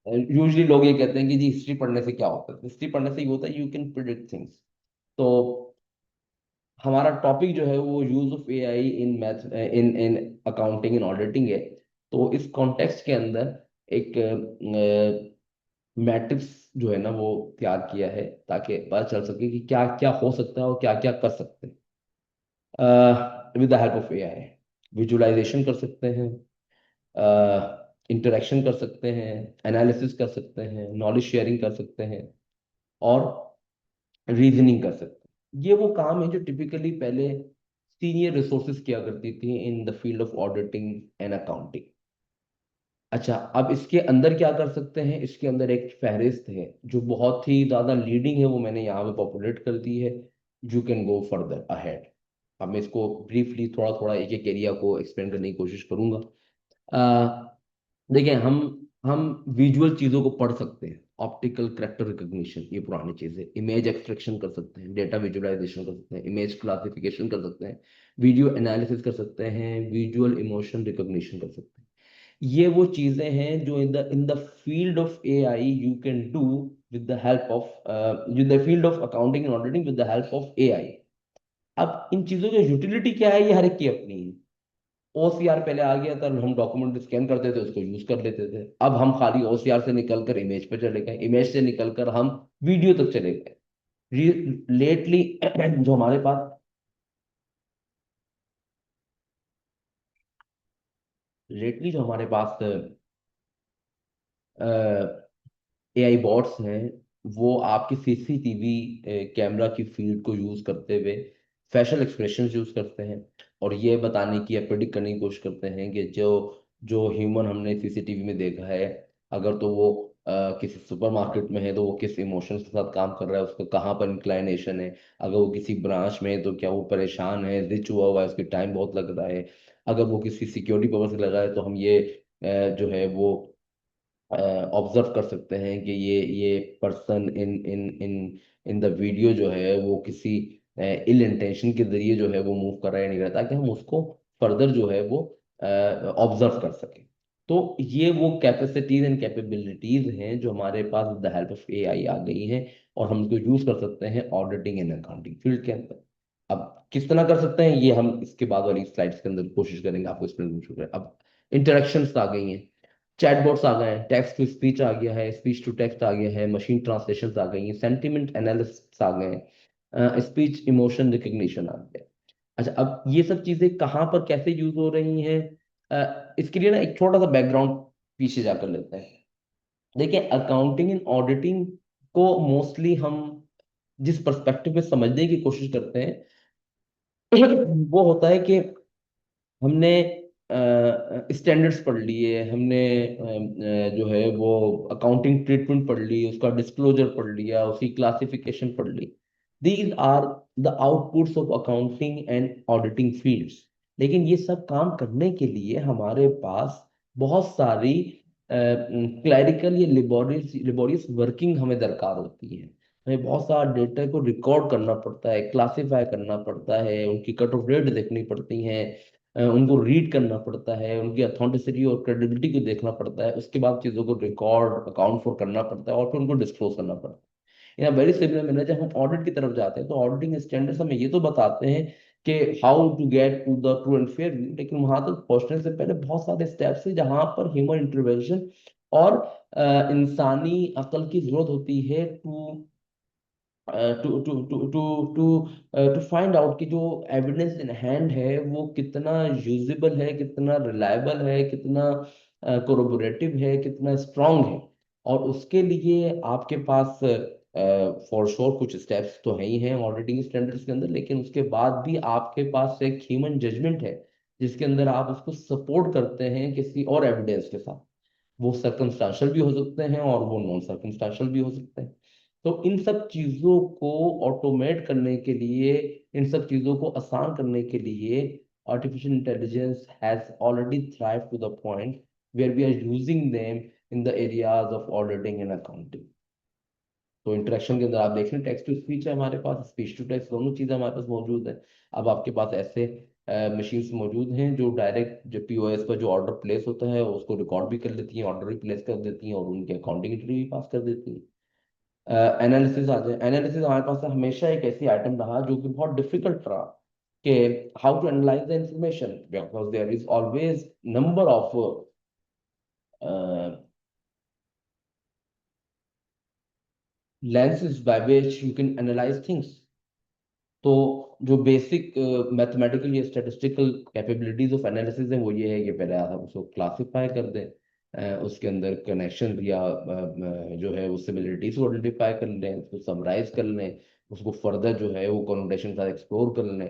यूजली लोग ये कहते हैं कि जी हिस्ट्री पढ़ने से क्या होता है। हिस्ट्री पढ़ने से ये होता है, यू कैन प्रिडिक्ट थिंग्स। तो हमारा टॉपिक जो है वो use of AI in math, in in accounting in auditing है। तो इस कॉन्टेक्स्ट के अंदर एक मैट्रिक्स जो है ना वो तैयार किया है ताकि पता चल सके कि क्या क्या हो सकता है और क्या क्या कर सकते हैं with the help of AI. Visualization कर सकते हैं, इंटरेक्शन कर सकते हैं, एनालिसिस कर सकते हैं, नॉलेज शेयरिंग कर सकते हैं और रीजनिंग कर सकते हैं। ये वो काम है जो टिपिकली पहले सीनियर रिसोर्सेज किया करती थी इन the field of auditing and accounting. अच्छा, अब इसके अंदर क्या कर सकते हैं? इसके अंदर एक फहरिस्त है जो बहुत ही ज्यादा लीडिंग है, वो मैंने यहाँ पे पॉपुलेट कर दी है। You can go further ahead. अब मैं इसको ब्रीफली थोड़ा थोड़ा एक एक एरिया को एक्सप्लेन करने की कोशिश करूंगा। देखिए, हम विजुअल चीजों को पढ़ सकते हैं। ऑप्टिकल करेक्टर रिकॉग्निशन, ये पुरानी चीज है। इमेज एक्सट्रैक्शन कर सकते हैं, डेटा विजुअलाइजेशन कर सकते हैं, इमेज क्लासिफिकेशन कर सकते हैं, वीडियो एनालिसिस कर सकते हैं, विजुअल इमोशन रिकॉग्निशन कर सकते हैं। ये वो चीजें हैं जो इन the field of AI you can do with the help of, with the field of accounting and auditing with the help of AI. अब इन चीजों की यूटिलिटी क्या है, ये हर एक की अपनी है। ओसीआर पहले आ गया था, हम डॉक्यूमेंट स्कैन करते थे, उसको यूज कर लेते थे। अब हम खाली ओसीआर से निकलकर इमेज पे चले गए, इमेज से निकलकर हम वीडियो तक चले गए। लेटली जो हमारे पास लेटली जो हमारे पास एआई बॉट्स हैं, वो आपकी सीसीटीवी कैमरा की फीड को यूज करते हुए फेशियल एक्सप्रेशन यूज करते हैं और ये बताने की या प्रिडिक्ट करने की कोशिश करते हैं कि जो जो ह्यूमन हमने सीसीटीवी में देखा है, अगर तो वो किसी सुपरमार्केट में है तो वो किस इमोशंस के साथ काम कर रहा है, उसका कहाँ पर इंक्लाइनेशन है। अगर वो किसी ब्रांच में है तो क्या वो परेशान है, रिच हुआ है, उसके टाइम बहुत लग रहा है। अगर वो किसी सिक्योरिटी पर्पज से लगा है तो हम ये जो है वो ऑब्जर्व कर सकते हैं कि ये person in in in in the video जो है वो किसी इल इंटेंशन के जरिए जो है वो मूव कर रहा है, नहीं रहा, ताकि हम उसको फर्दर जो है वो ऑब्जर्व कर सकें। तो ये वो कैपेसिटीज एंड कैपेबिलिटीज हैं जो हमारे पास with the help of AI आ गई हैं और हम इसको यूज कर सकते हैं ऑडिटिंग एंड अकाउंटिंग फील्ड के अंदर। अब किस तरह कर सकते हैं ये हम इसके बाद वाली स्लाइड्स के अंदर कोशिश करेंगे आपको एक्सप्लेन। अब इंटरेक्शंस आ गई हैं, चैटबॉट्स आ गए हैं, टेक्स्ट टू स्पीच आ गया है, स्पीच टू टेक्स्ट आ गया है, मशीन ट्रांसलेशन आ गई हैं, सेंटिमेंट एनालिसिस आ गए हैं, स्पीच इमोशन रिकग्निशन आ गया है। अच्छा, अब ये सब चीजें कहाँ पर कैसे यूज हो रही हैं? इसके लिए ना एक छोटा सा बैकग्राउंड पीछे जाकर लेते हैं। देखिए, अकाउंटिंग एंड ऑडिटिंग को मोस्टली हम जिस पर्सपेक्टिव में समझने की कोशिश करते हैं वो होता है कि हमने स्टैंडर्ड्स पढ़ लिए, हमने जो है वो अकाउंटिंग ट्रीटमेंट पढ़ ली, उसका डिस्क्लोजर पढ़ लिया, उसकी क्लासिफिकेशन पढ़ ली। These are the outputs of accounting and auditing fields. लेकिन ये सब काम करने के लिए हमारे पास बहुत सारी क्लैरिकल या लेबोरियस लेबोरियस वर्किंग हमें दरकार होती है। हमें बहुत सारा डेटा को रिकॉर्ड करना पड़ता है, क्लासिफाई करना पड़ता है, उनकी कट ऑफ रेट देखनी पड़ती हैं, उनको रीड करना पड़ता है, उनकी अथेंटिसिटी और क्रेडिबिलिटी को देखना पड़ता है, उसके बाद चीज़ों को रिकॉर्ड अकाउंट फॉर करना पड़ता है और फिर उनको डिस्क्लोज करना पड़ता है। इन वेरी सिमिलर मैनर जब हम ऑडिट की तरफ जाते हैं तो ऑडिटिंग स्टैंडर्ड्स हमें ये तो बताते हैं कि how to get to the true and fair view, लेकिन वहां तक पहुंचने से पहले बहुत सारे स्टेप्स हैं जहां पर ह्यूमन इंटरवेंशन और इंसानी अकल की जरूरत होती है to to to to to to find out कि जो एविडेंस इन हैंड है वो कितना यूजेबल है, कितना रिलायबल है, कितना कोरोबोरेटिव है, कितना स्ट्रांग है। और उसके लिए आपके पास फॉर श्योर कुछ स्टेप्स तो है ही हैं ऑडिटिंग स्टैंडर्ड्स के अंदर, लेकिन उसके बाद भी आपके पास एक ह्यूमन जजमेंट है जिसके अंदर आप उसको सपोर्ट करते हैं किसी और एविडेंस के साथ। वो सर्कमस्टांशियल भी हो सकते हैं और वो नॉन सर्कमस्टांशियल भी हो सकते हैं। तो इन सब चीज़ों को ऑटोमेट करने के लिए, इन सब चीज़ों को आसान करने के लिए artificial intelligence has already thrived to the point where we are using them in the areas of auditing and accounting। तो इंटरेक्शन के अंदर आप देख रहे हैं, टेक्स्ट टू स्पीच है हमारे पास, स्पीच टू टेक्स्ट, दोनों चीज़ें हमारे पास मौजूद है। अब आपके पास ऐसे मशीन्स मौजूद हैं जो डायरेक्ट जो पीओएस पर जो ऑर्डर प्लेस होता है उसको रिकॉर्ड भी कर लेती हैं, ऑर्डर भी प्लेस कर देती हैं और उनकी अकाउंटिंग एंट्री भी पास कर देती हैं। एनालिसिस आ जाए, एनालिसिस हमारे पास हमेशा एक ऐसी आइटम रहा जो कि बहुत डिफिकल्ट रहा कि how to analyze the information, because there is always number of lenses by which you can analyze things। तो जो बेसिक मैथमेटिकल या स्टैटिस्टिकल कैपेबिलिटीज ऑफ एनालिसिस है वो ये है कि पहले आप उसको क्लासिफाई कर दें, उसके अंदर कनेक्शन या जो है वो सिमिलरिटीज को आइडेंटिफाई कर लें, उसको समराइज कर लें, उसको फर्दर जो है वो कॉन्वर्सेशन के साथ एक्सप्लोर कर लें,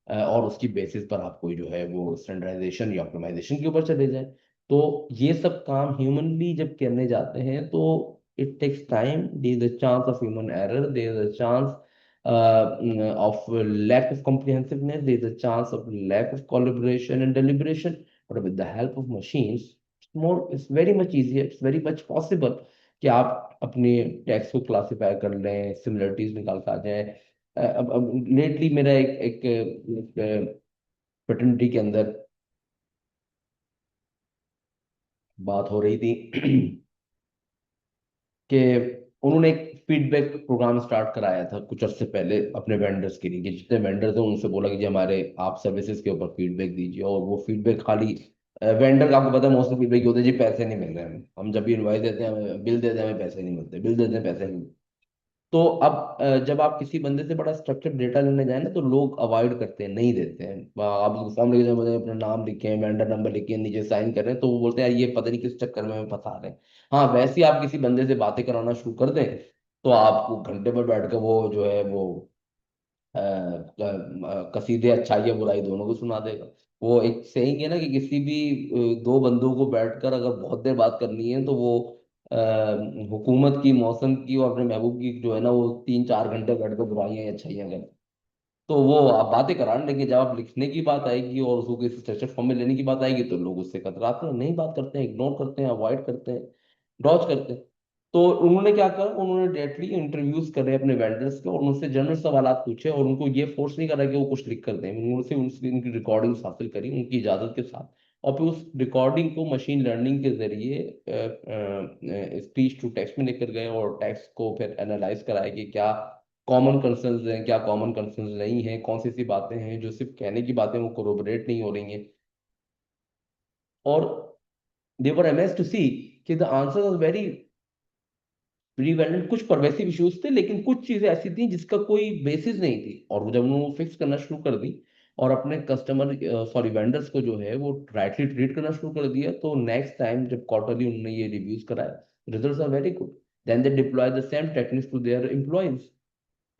और उसकी बेसिस पर आप कोई जो है वो स्टैंडर्डाइजेशन या ऑप्टिमाइजेशन के ऊपर चले जाएं। तो ये सब काम ह्यूमनली जब करने जाते हैं तो it takes time, there is a chance of human error, there is a chance of lack of comprehensiveness, there is a chance of lack of collaboration and deliberation. But with the help of machines, it's very much easier, it's very much possible कि आप अपने text को classify कर लें, similarities निकाल के आ जाए। अब लेटली मेरा एक फैटर्निटी के अंदर बात हो रही थी कि उन्होंने एक फीडबैक प्रोग्राम स्टार्ट कराया था कुछ अर्से पहले अपने वेंडर्स के लिए, कि जितने वेंडर्स हैं उनसे बोला कि जी हमारे आप सर्विसेज के ऊपर फीडबैक दीजिए। और वो फीडबैक खाली वेंडर का, आपको पता है मोस्टली फीडबैक होता है जी पैसे नहीं मिल रहे हैं, हम जब भी इनवाइस देते हैं हमें बिल देते हैं, हमें पैसे नहीं मिलते, बिल देते हैं पैसे नहीं मिलते। तो अब जब आप किसी बंदे से बड़ा स्ट्रक्चर्ड डेटा लेने जाए ना तो लोग अवॉइड करते हैं, नहीं देते हैं। आप उसको फॉर्म लेके जाए, अपना नाम लिखे, वेंडर नंबर लिखे, नीचे साइन कर रहे हैं, तो वो बोलते हैं यार ये पता नहीं किस चक्कर में हमें फंसा रहे हैं। हाँ, वैसे ही आप किसी बंदे से बातें कराना शुरू कर दें तो आपको घंटे पर बैठ कर वो जो है वो कसीदे अच्छाई या बुराई दोनों को सुना देगा। वो एक सेइंग है ना कि किसी भी दो बंदों को बैठकर अगर बहुत देर बात करनी है तो वो अ, हुकूमत की, मौसम की और अपने महबूब की जो है ना वो 3-4 घंटे बैठकर बुराइयां या अच्छाइयां करें। तो वो आप बातें कराने लेंगे, जब आप लिखने की बात आएगी और उसको किसी स्ट्रक्चर फॉर्म में लेने की बात आएगी तो लोग उससे कतराते हैं, नहीं बात करते हैं, इग्नोर करते हैं, अवॉइड करते हैं, डॉज करते हैं। तो उन्होंने क्या करा, उन्होंने डायरेक्टली इंटरव्यूज करे अपने वेंडर्स के और उनसे जनरल सवालात पूछे और उनको ये फोर्स नहीं करा कि वो कुछ लिख कर दें, उनसे उनकी उनकी रिकॉर्डिंग्स हासिल करी उनकी इजाजत के साथ। और फिर उस रिकॉर्डिंग को मशीन लर्निंग के जरिए स्पीच टू टेक्स्ट में लेकर गए और टेक्स्ट को फिर एनालाइज कराया कि क्या कॉमन कंसर्न्स हैं, क्या कॉमन कंसर्न्स नहीं हैं, कौन सी सी बातें हैं जो सिर्फ कहने की बातें वो कोरोबरेट नहीं हो रही हैं। और दे वर अमेज्ड टू सी कि the answer was very relevant. कुछ परवेसिव इश्यूज थे लेकिन कुछ चीजें ऐसी थी जिसका कोई बेसिस नहीं थी, और जब उन्होंने फिक्स करना शुरू कर दी और अपने कस्टमर सॉरी वेंडर्स को जो है वो राइटली ट्रीट करना शुरू कर दिया, तो नेक्स्ट टाइम जब क्वार्टरली उन्होंने ये रिव्यूज कराया, results are very good. Then they deploy the same techniques to their employees.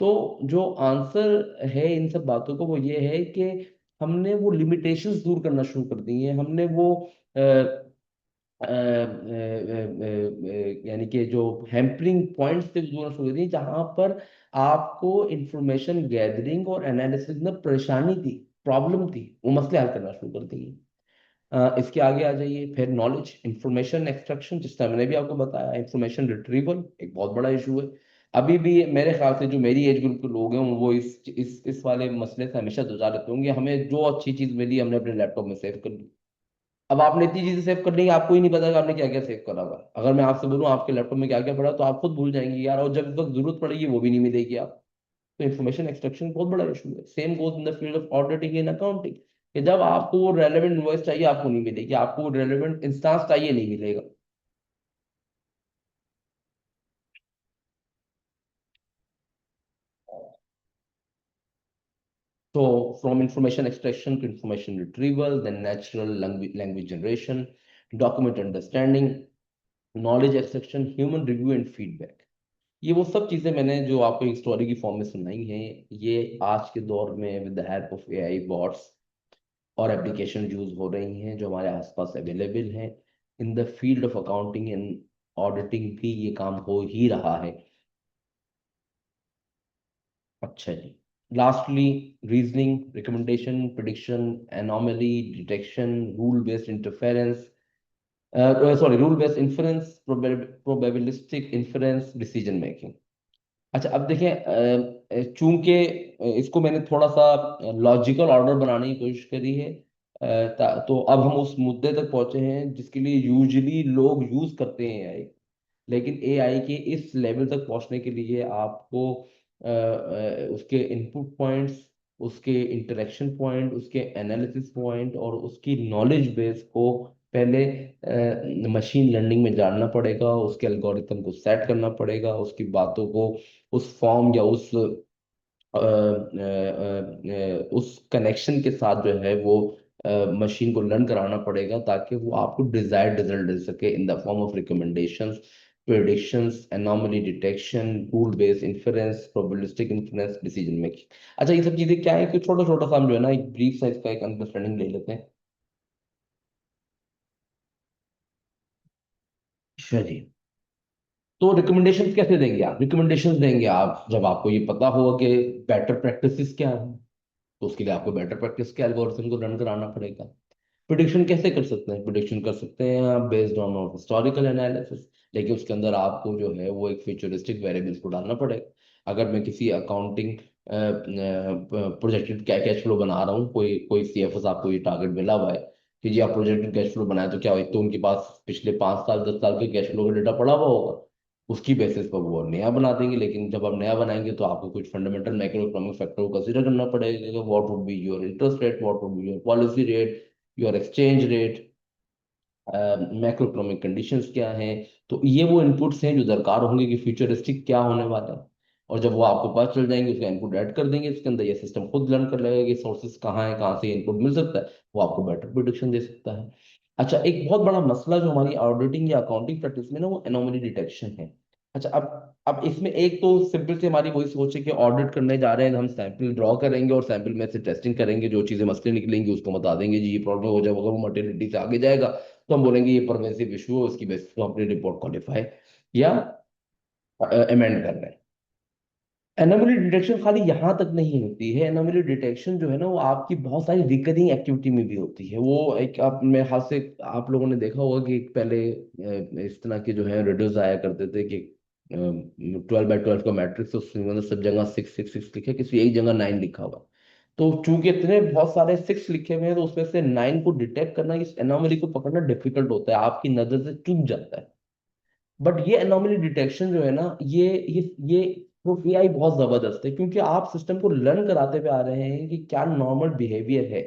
तो जो आंसर है इन सब बातों को वो ये है कि हमने वो लिमिटेशंस दूर करना शुरू कर दी हैं, हमने वो यानी कि जो हैम्परिंग पॉइंट्स थे वो शुरू कर दी जहां पर आपको इंफॉर्मेशन गैदरिंग और एनालिसिस में परेशानी थी, प्रॉब्लम थी, वो मसले हल करना शुरू कर दिए। इसके आगे आ जाइए, फिर नॉलेज इंफॉर्मेशन एक्सट्रैक्शन, जिस तरह मैंने भी आपको बताया, इंफॉर्मेशन रिट्रीवल एक बहुत बड़ा इशू है। अभी भी मेरे ख्याल से जो मेरी एज ग्रुप के लोग हैं वो इस वाले मसले से हमेशा गुजार रहते होंगे, हमें जो अच्छी चीज मिली हमने अपने लैपटॉप में सेव कर ली। अब आपने इतनी चीजें सेव कर ली आपको ही नहीं पता कि आपने क्या क्या सेव करा हुआ है। अगर मैं आपसे बोलूं आपके लैपटॉप में क्या क्या पड़ा तो आप खुद भूल जाएंगे यार, और जब इस वक्त जरूरत पड़ेगी वो भी नहीं मिलेगी आप। तो इन्फॉर्मेशन एक्सट्रैक्शन बहुत बड़ा इशू है। Same goes in the field of auditing in accounting, कि जब आपको वो रेलेवेंट इनवॉइस चाहिए आपको नहीं मिलेगी, आपको रेलेवेंट इंस्टांस चाहिए नहीं मिलेगा। So from information extraction to information retrieval, then natural language generation, document understanding, knowledge extraction, human review and feedback. ये वो सब चीजें मैंने जो आपको एक स्टोरी की फॉर्म में सुनाई हैं, ये आज के दौर में with the help of AI bots और एप्लीकेशन यूज हो रही हैं जो हमारे आसपास अवेलेबल हैं। In the field of accounting and auditing भी ये काम हो ही रहा है। अच्छा जी। Lastly, reasoning, recommendation, prediction, anomaly detection, rule based interference, rule based inference, probabilistic inference, decision making. अच्छा, अब देखें, चूंकि इसको मैंने थोड़ा सा लॉजिकल ऑर्डर बनाने की कोशिश करी है, तो अब हम उस मुद्दे तक पहुंचे हैं जिसके लिए यूजुअली लोग यूज करते हैं एआई। लेकिन एआई के इस लेवल तक पहुंचने के लिए आपको उसके इनपुट पॉइंट्स, उसके इंटरेक्शन पॉइंट, उसके एनालिसिस पॉइंट और उसकी नॉलेज बेस को पहले मशीन लर्निंग में जानना पड़ेगा, उसके एल्गोरिथम को सेट करना पड़ेगा, उसकी बातों को उस फॉर्म या उस कनेक्शन के साथ जो है वो मशीन को लर्न कराना पड़ेगा ताकि वो आपको डिजायर्ड रिजल्ट दे सके in the form of recommendations, predictions, anomaly detection, rule based inference, probabilistic influence, decision making. अच्छा, ये सब चीजें क्या है कि छोटा छोटा सा हम जो है ना एक ब्रीफ सा इसका एक अंडरस्टैंडिंग ले लेते हैं। अच्छा जी। तो रिकमेंडेशंस कैसे देंगे आप? रिकमेंडेशंस देंगे आप जब आपको ये पता होगा कि बेटर प्रैक्टिसेस क्या है। तो उसके लिए आपको बेटर प्रैक्टिस के एल्गोरिथम को रन कराना पड़ेगा। प्रिडिक्शन कैसे कर सकते हैं? प्रिडिक्शन कर सकते हैं आप बेस्ड ऑन हिस्टोरिकल एनालिसिस, लेकिन उसके अंदर आपको जो है वो एक फ्यूचरिस्टिक वेरिएबल्स को डालना पड़ेगा। अगर मैं किसी अकाउंटिंग प्रोजेक्टेड कैश फ्लो बना रहा हूँ, कोई कोई सीएफओ साहब को ये टारगेट मिला हुआ है कि जी आप प्रोजेक्टेड कैश फ्लो बनाए, तो क्या हो, एक तो उनके पास पिछले 5 साल 10 साल के कैश फ्लो का डेटा पड़ा हुआ होगा, उसकी बेसिस पर वो नया बना देंगे। लेकिन जब आप नया बनाएंगे तो आपको कुछ फंडामेंटल मैक्रो इकोनॉमिक फैक्टर को कंसीडर करना पड़ेगा। What would be your interest rate, what would be your policy rate, your exchange rate, macro economic conditions क्या हैं। तो ये वो इनपुट्स हैं जो दरकार होंगे कि फ्यूचरिस्टिक क्या होने वाला है। और जब वो आपको पता चल जाएंगे, उसका इनपुट ऐड कर देंगे इसके अंदर, ये सिस्टम खुद लर्न कर लेगा कि सोर्सेज कहाँ है, कहाँ से इनपुट मिल सकता है, वो आपको बेटर प्रिडिक्शन दे सकता है। अच्छा, एक बहुत बड़ा मसला जो हमारी ऑडिटिंग या अकाउंटिंग प्रैक्टिस में ना, वो एनोमली डिटेक्शन है। अच्छा, अब इसमें एक तो सिंपल से हमारी वही सोच है कि ऑडिट करने जा रहे हैं, हम सैंपल ड्रॉ करेंगे और सैंपल में से टेस्टिंग करेंगे, जो चीजें मसले निकलेंगी उसको बता देंगे जी ये प्रॉब्लम हो जाए। अगर वो मटेरियलिटी से आगे जाएगा तो हम बोलेंगे ये परवेसिव इशू है, उसकी बेसिस पे अपनी रिपोर्ट क्वालिफाई या अमेंड कर रहे हैं। एनोमली डिटेक्शन खाली यहाँ तक नहीं होती है। एनोमली डिटेक्शन जो है ना, वो आपकी बहुत सारी रिकरिंग एक्टिविटी में भी होती है। वो एक, आप मेरे हाथ से आप लोगों ने देखा होगा कि पहले इस तरह के जो है रिडल्स आया करते थे कि 12 बाय 12 का मैट्रिक्स, उसमें मतलब सब जगह 6 6 6 लिखे, किसी एक जगह 9 लिखा हुआ। तो चूंकि इतने बहुत सारे 6 लिखे हुए हैं, तो उसमें से 9 को डिटेक्ट करना, इस एनोमली को पकड़ना डिफिकल्ट होता है, आपकी नजर से चूक जाता है। बट ये एनोमली डिटेक्शन जो है ना, ये वो एआई बहुत जबरदस्त है, क्योंकि आप सिस्टम को लर्न कराते हुए आ रहे हैं कि क्या नॉर्मल बिहेवियर है।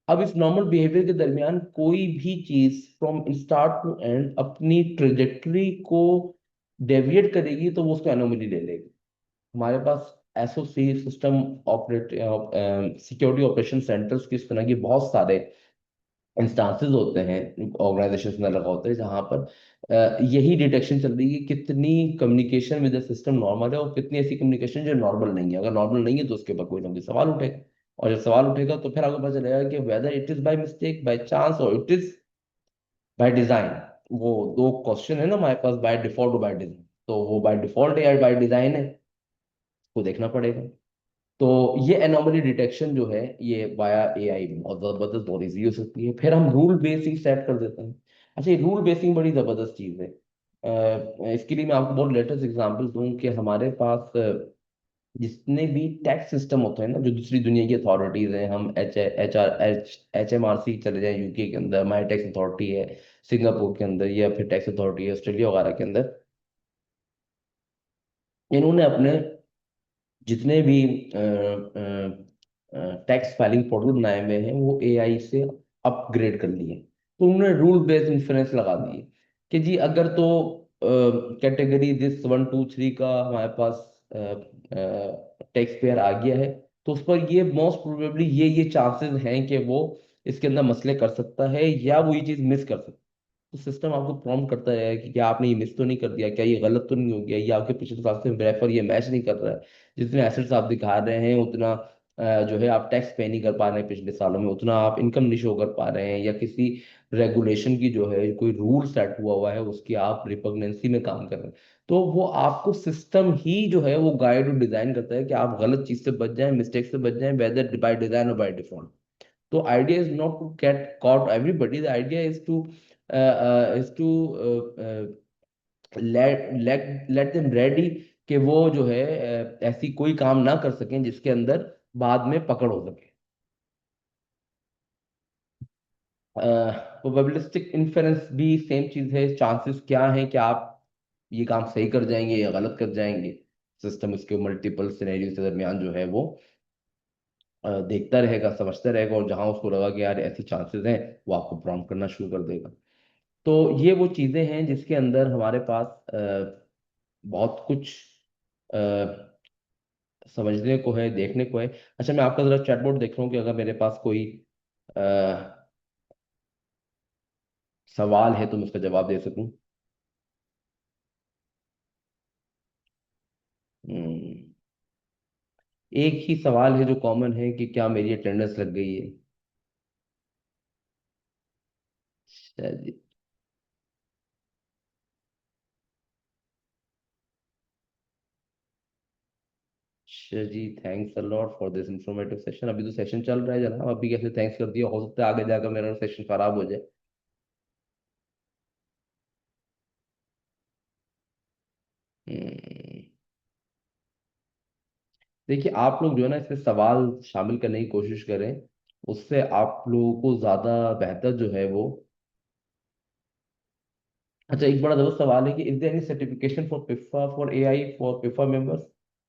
अब इस नॉर्मल बिहेवियर के दरमियान कोई भी चीज फ्रॉम स्टार्ट टू एंड अपनी ट्रेजेक्टरी को डेविएट करेगी तो वो उसको एनोमली ले लेगी। हमारे पास SOC system operate security operation centers की इस तरह की बहुत सारे इंस्टांसेस होते हैं, ऑर्गेनाइजेशन में लगा होता है, जहां पर यही डिटेक्शन चल रही है कि कितनी communication with the system normal है और कितनी ऐसी कम्युनिकेशन जो नॉर्मल नहीं है। अगर नॉर्मल नहीं है तो उसके ऊपर कोई ना कोई सवाल उठेगा, और जब सवाल उठेगा तो फिर आपको पता चलेगा कि whether it is by mistake, by chance, और इट इज बाय डिजाइन। वो दो क्वेश्चन है ना हमारे पास, बाय डिफॉल्ट और बाय डिजाइन। तो वो बाय डिफॉल्ट है या बाय डिजाइन है, को देखना पड़ेगा। तो ये एनोमली डिटेक्शन जो है, ये वाया एआई बहुत जबरदस्त, बहुत इजी हो सकती है। फिर हम रूल बेसिंग सेट कर देते हैं। अच्छा, ये रूल बेसिंग बड़ी जबरदस्त चीज है। इसके लिए मैं आपको बहुत लेटेस्ट एग्जांपल दूं कि हमारे पास जितने भी टैक्स सिस्टम होते हैं ना, जो दूसरी दुनिया की अथॉरिटीज हैं, हम एच एम आर सी चले जाएं यूके के अंदर, माई टैक्स अथॉरिटी है सिंगापुर के अंदर, या फिर टैक्स अथॉरिटी है ऑस्ट्रेलिया वगैरह के अंदर, इन्होंने अपने जितने भी टैक्स फाइलिंग पोर्टल बनाए हुए हैं वो एआई से अपग्रेड कर लिए। तो उन्होंने रूल बेस्ड इंफरेंस लगा दिए कि जी अगर तो कैटेगरी दिस 1 2 3 का हमारे पास टैक्स पेयर आ गया है, तो उस पर ये मोस्ट प्रोबेबली ये चांसेस हैं कि वो इसके अंदर मसले कर सकता है या वो ये चीज मिस कर सकता है। तो सिस्टम आपको प्रॉम्प्ट करता है कि क्या आपने ये मिस तो नहीं कर दिया, क्या ये गलत तो नहीं हो गया, या आपके पिछले साल से रेफर ये मैच नहीं कर रहा है, जितने एसेट्स आप दिखा रहे हैं उतना जो है आप टैक्स पे नहीं कर पा रहे हैं पिछले सालों में, उतना आप इनकम नहीं शो कर पा रहे हैं, या किसी रेगुलेशन की जो है कोई रूल सेट हुआ हुआ है उसकी आप रिपग्नेंसी में काम कर रहे हैं। तो वो आपको सिस्टम ही जो है वो गाइड और डिजाइन करता है कि आप गलत चीज से बच जाएं, मिस्टेक से बच जाएं, वेदर बाय डिजाइन और बाय डिफॉल्ट। तो idea is not to get caught everybody, the idea is to let them ready कि वो जो है ऐसी कोई काम ना कर सकें जिसके अंदर बाद में पकड़ हो सके। प्रोबेबिलिस्टिक इन्फेरेंस भी सेम चीज है, चांसेस क्या है कि आप ये काम सही कर जाएंगे या गलत कर जाएंगे, सिस्टम इसके मल्टीपल सिनेरियो के दरमियान जो है वो देखता रहेगा, समझता रहेगा, और जहां उसको लगा कि यार ऐसी चांसेस हैं वो आपको प्रॉम्प्ट करना शुरू कर देगा। तो ये वो चीजें हैं जिसके अंदर हमारे पास बहुत कुछ अ, समझने को है, देखने को है। अच्छा, मैं आपका जरा चैटबॉट देख रहा हूँ कि अगर मेरे पास कोई अ, सवाल है तो मैं उसका जवाब दे सकूं। हम्म, एक ही सवाल है जो कॉमन है कि क्या मेरी अटेंडेंस लग गई है। अच्छा जी। अच्छा जी, thanks a lot for this informative session. अभी तो सेशन चल रहा है जनाब, अभी कैसे थैंक्स कर दिया, हो सकता है आगे जाकर मेरा सेशन खराब हो जाए। हम्म, देखिए आप लोग जो है ना इसमें सवाल शामिल करने की कोशिश करें, उससे आप लोगों को ज्यादा बेहतर जो है वो। अच्छा, एक बड़ा जरूर सवाल है कि is there any certification for PIPFA for AI for PIPFA members.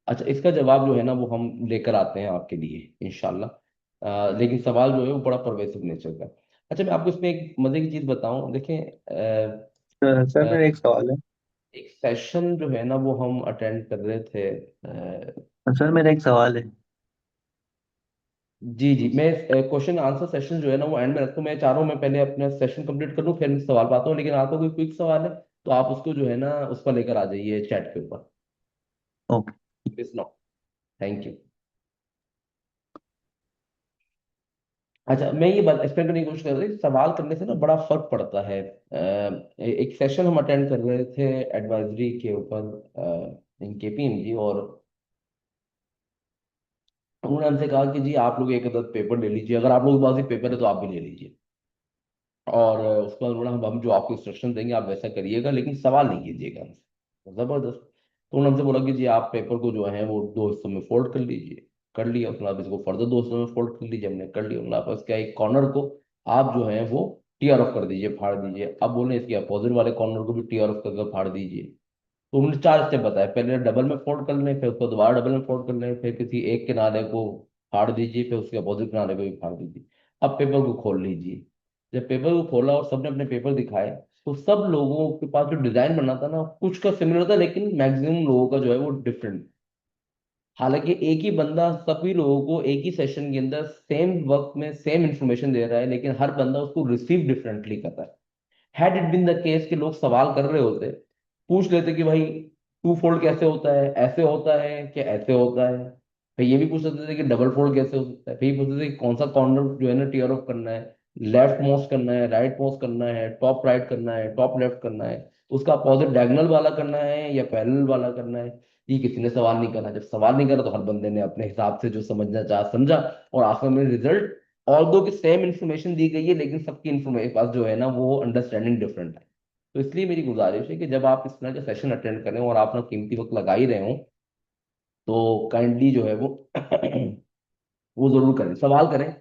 अच्छा, इसका जवाब जो है ना वो हम लेकर आते हैं आपके लिए इंशाल्लाह। लेकिन सवाल जो है वो बड़ा परवेसिव नेचर का है। अच्छा, मैं आपको इसमें एक मजे की चीज बताऊं, देखें सर मेरा एक सवाल है। एक सेशन जो है ना वो हम अटेंड कर रहे थे। सर मेरा एक सवाल है। जी जी, मैं क्वेश्चन आंसर सेशन जो है ना वो एंड में रखता हूँ। मैं चाह रहा हूँ मैं पहले अपना सेशन कंप्लीट कर लूँ फिर मैं सवाल पाता हूँ, लेकिन आपका कोई क्विक सवाल है तो आप उसको जो है ना उस पर लेकर आ जाइए चैट के ऊपर। Okay. Please no. Thank you. अच्छा, मैं ये बात एक्सप्लेन करने की कोशिश कर रही थी, सवाल करने से ना बड़ा फर्क पड़ता है। एक सेशन हम अटेंड कर रहे थे एडवाइजरी के ऊपर इन केपीएमजी, और उन्होंने हमसे कहा कि जी आप लोग एक अदद पेपर ले लीजिए, अगर आप लोगों के पास ये पेपर है तो आप भी ले लीजिए। और उसके बाद उन्होंने हम जो आपको इंस्ट्रक्शन देंगे आप वैसा करिएगा, लेकिन सवाल नहीं कीजिएगा हमसे। जबरदस्त। तो उन्होंने हमसे बोला कि जी आप पेपर को जो है वो दो हिस्सों में फोल्ड कर लीजिए। कर लिया, उसके बाद इसको फर्दर दो हिस्सों में फोल्ड कर लीजिए, हमने कर लिया। उन्होंने आपस क्या एक कॉर्नर को आप जो है वो टीयर ऑफ कर दीजिए, फाड़ दीजिए। अब बोले इसके अपोजिट वाले कॉर्नर को भी टीयर ऑफ करके फाड़ दीजिए। तो उन्होंने चार स्टेप बताए, पहले डबल में फोल्ड कर लें, फिर उसको दोबारा डबल में फोल्ड कर लें, फिर किसी एक किनारे को फाड़ दीजिए, फिर उसके अपोजिट किनारे को भी फाड़ दीजिए। अब पेपर को खोल लीजिए। जब पेपर को खोला और सबने अपने पेपर दिखाए, तो सब लोगों के पास जो डिजाइन बना था ना कुछ का सिमिलर था, लेकिन मैक्सिमम लोगों का जो है वो डिफरेंट। हालांकि एक ही बंदा सभी लोगों को एक ही सेशन के अंदर सेम वक्त में सेम इंफॉर्मेशन दे रहा है, लेकिन हर बंदा उसको रिसीव डिफरेंटली कर रहा है। Had it been the case कि लोग सवाल कर रहे होते, पूछ लेते कि भाई टू फोल्ड कैसे होता है, ऐसे होता है कि ऐसे होता है, फिर ये भी पूछ लेते थे कि डबल फोल्ड कैसे हो सकता है, फिर ये पूछते थे कि कौन सा कॉर्नर जो है ना टीयर ऑफ करना है, लेफ्ट मोस्ट करना है, राइट मोस्ट करना है, टॉप राइट करना है, टॉप लेफ्ट करना है, उसका अपोजिट डायगोनल वाला करना है या पैरेलल वाला करना है। ये किसी ने सवाल नहीं करा। जब सवाल नहीं करा तो हर बंदे ने अपने हिसाब से जो समझना चाहा समझा, और आखिर में रिजल्ट ऑल्दो कि सेम इन्फॉर्मेशन दी गई है लेकिन सबकी इन्फॉर्मेशन पास जो है ना वो अंडरस्टैंडिंग डिफरेंट है। तो इसलिए मेरी गुजारिश है कि जब आप इस तरह का सेशन अटेंड करें और आप अपना कीमती वक्त लगा ही रहे हो, तो काइंडली जो है वो वो जरूर करें, सवाल करें,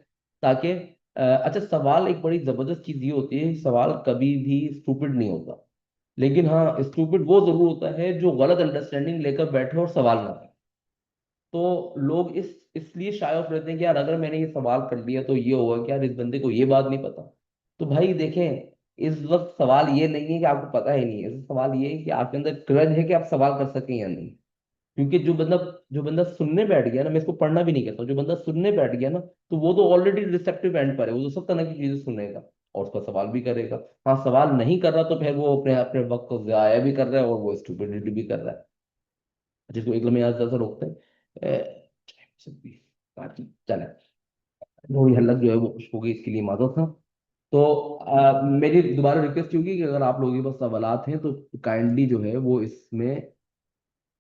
ताकि अच्छा, सवाल एक बड़ी जबरदस्त चीज ये होती है, सवाल कभी भी स्टूपिड नहीं होता, लेकिन हाँ स्टूपिड वो जरूर होता है जो गलत अंडरस्टैंडिंग लेकर बैठे और सवाल ना करे। तो लोग इसलिए शाय ऑफ रहते हैं कि यार अगर मैंने ये सवाल कर लिया तो ये होगा कि यार इस बंदे को ये बात नहीं पता। तो भाई देखें, इस वक्त सवाल ये नहीं है कि आपको पता ही नहीं है, इस सवाल ये है कि आपके अंदर करेज है कि आप सवाल कर सकें या नहीं। क्योंकि जो बंदा सुनने बैठ गया ना, मैं इसको पढ़ना भी नहीं कहता हूँ, जो बंदा सुनने बैठ गया ना, तो वो तो ऑलरेडी रिसेप्टिव एंड पर है, वो तो सब तरह की चीजें सुनेगा। और उसका सवाल भी करेगा। हाँ, सवाल नहीं कर रहा तो फिर वो अपने अपने वक्त को ज़ाया भी कर रहा है और वो स्टूपिडिटी भी कर रहा है, जिसको एक लम्हे से रोकते हैं। चले, थोड़ी हल्लत जो है वो उसको गई, इसके लिए माजूर था। तो मेरी दोबारा रिक्वेस्ट होगी कि अगर आप लोगों के पास सवालात हैं तो काइंडली जो है वो इसमें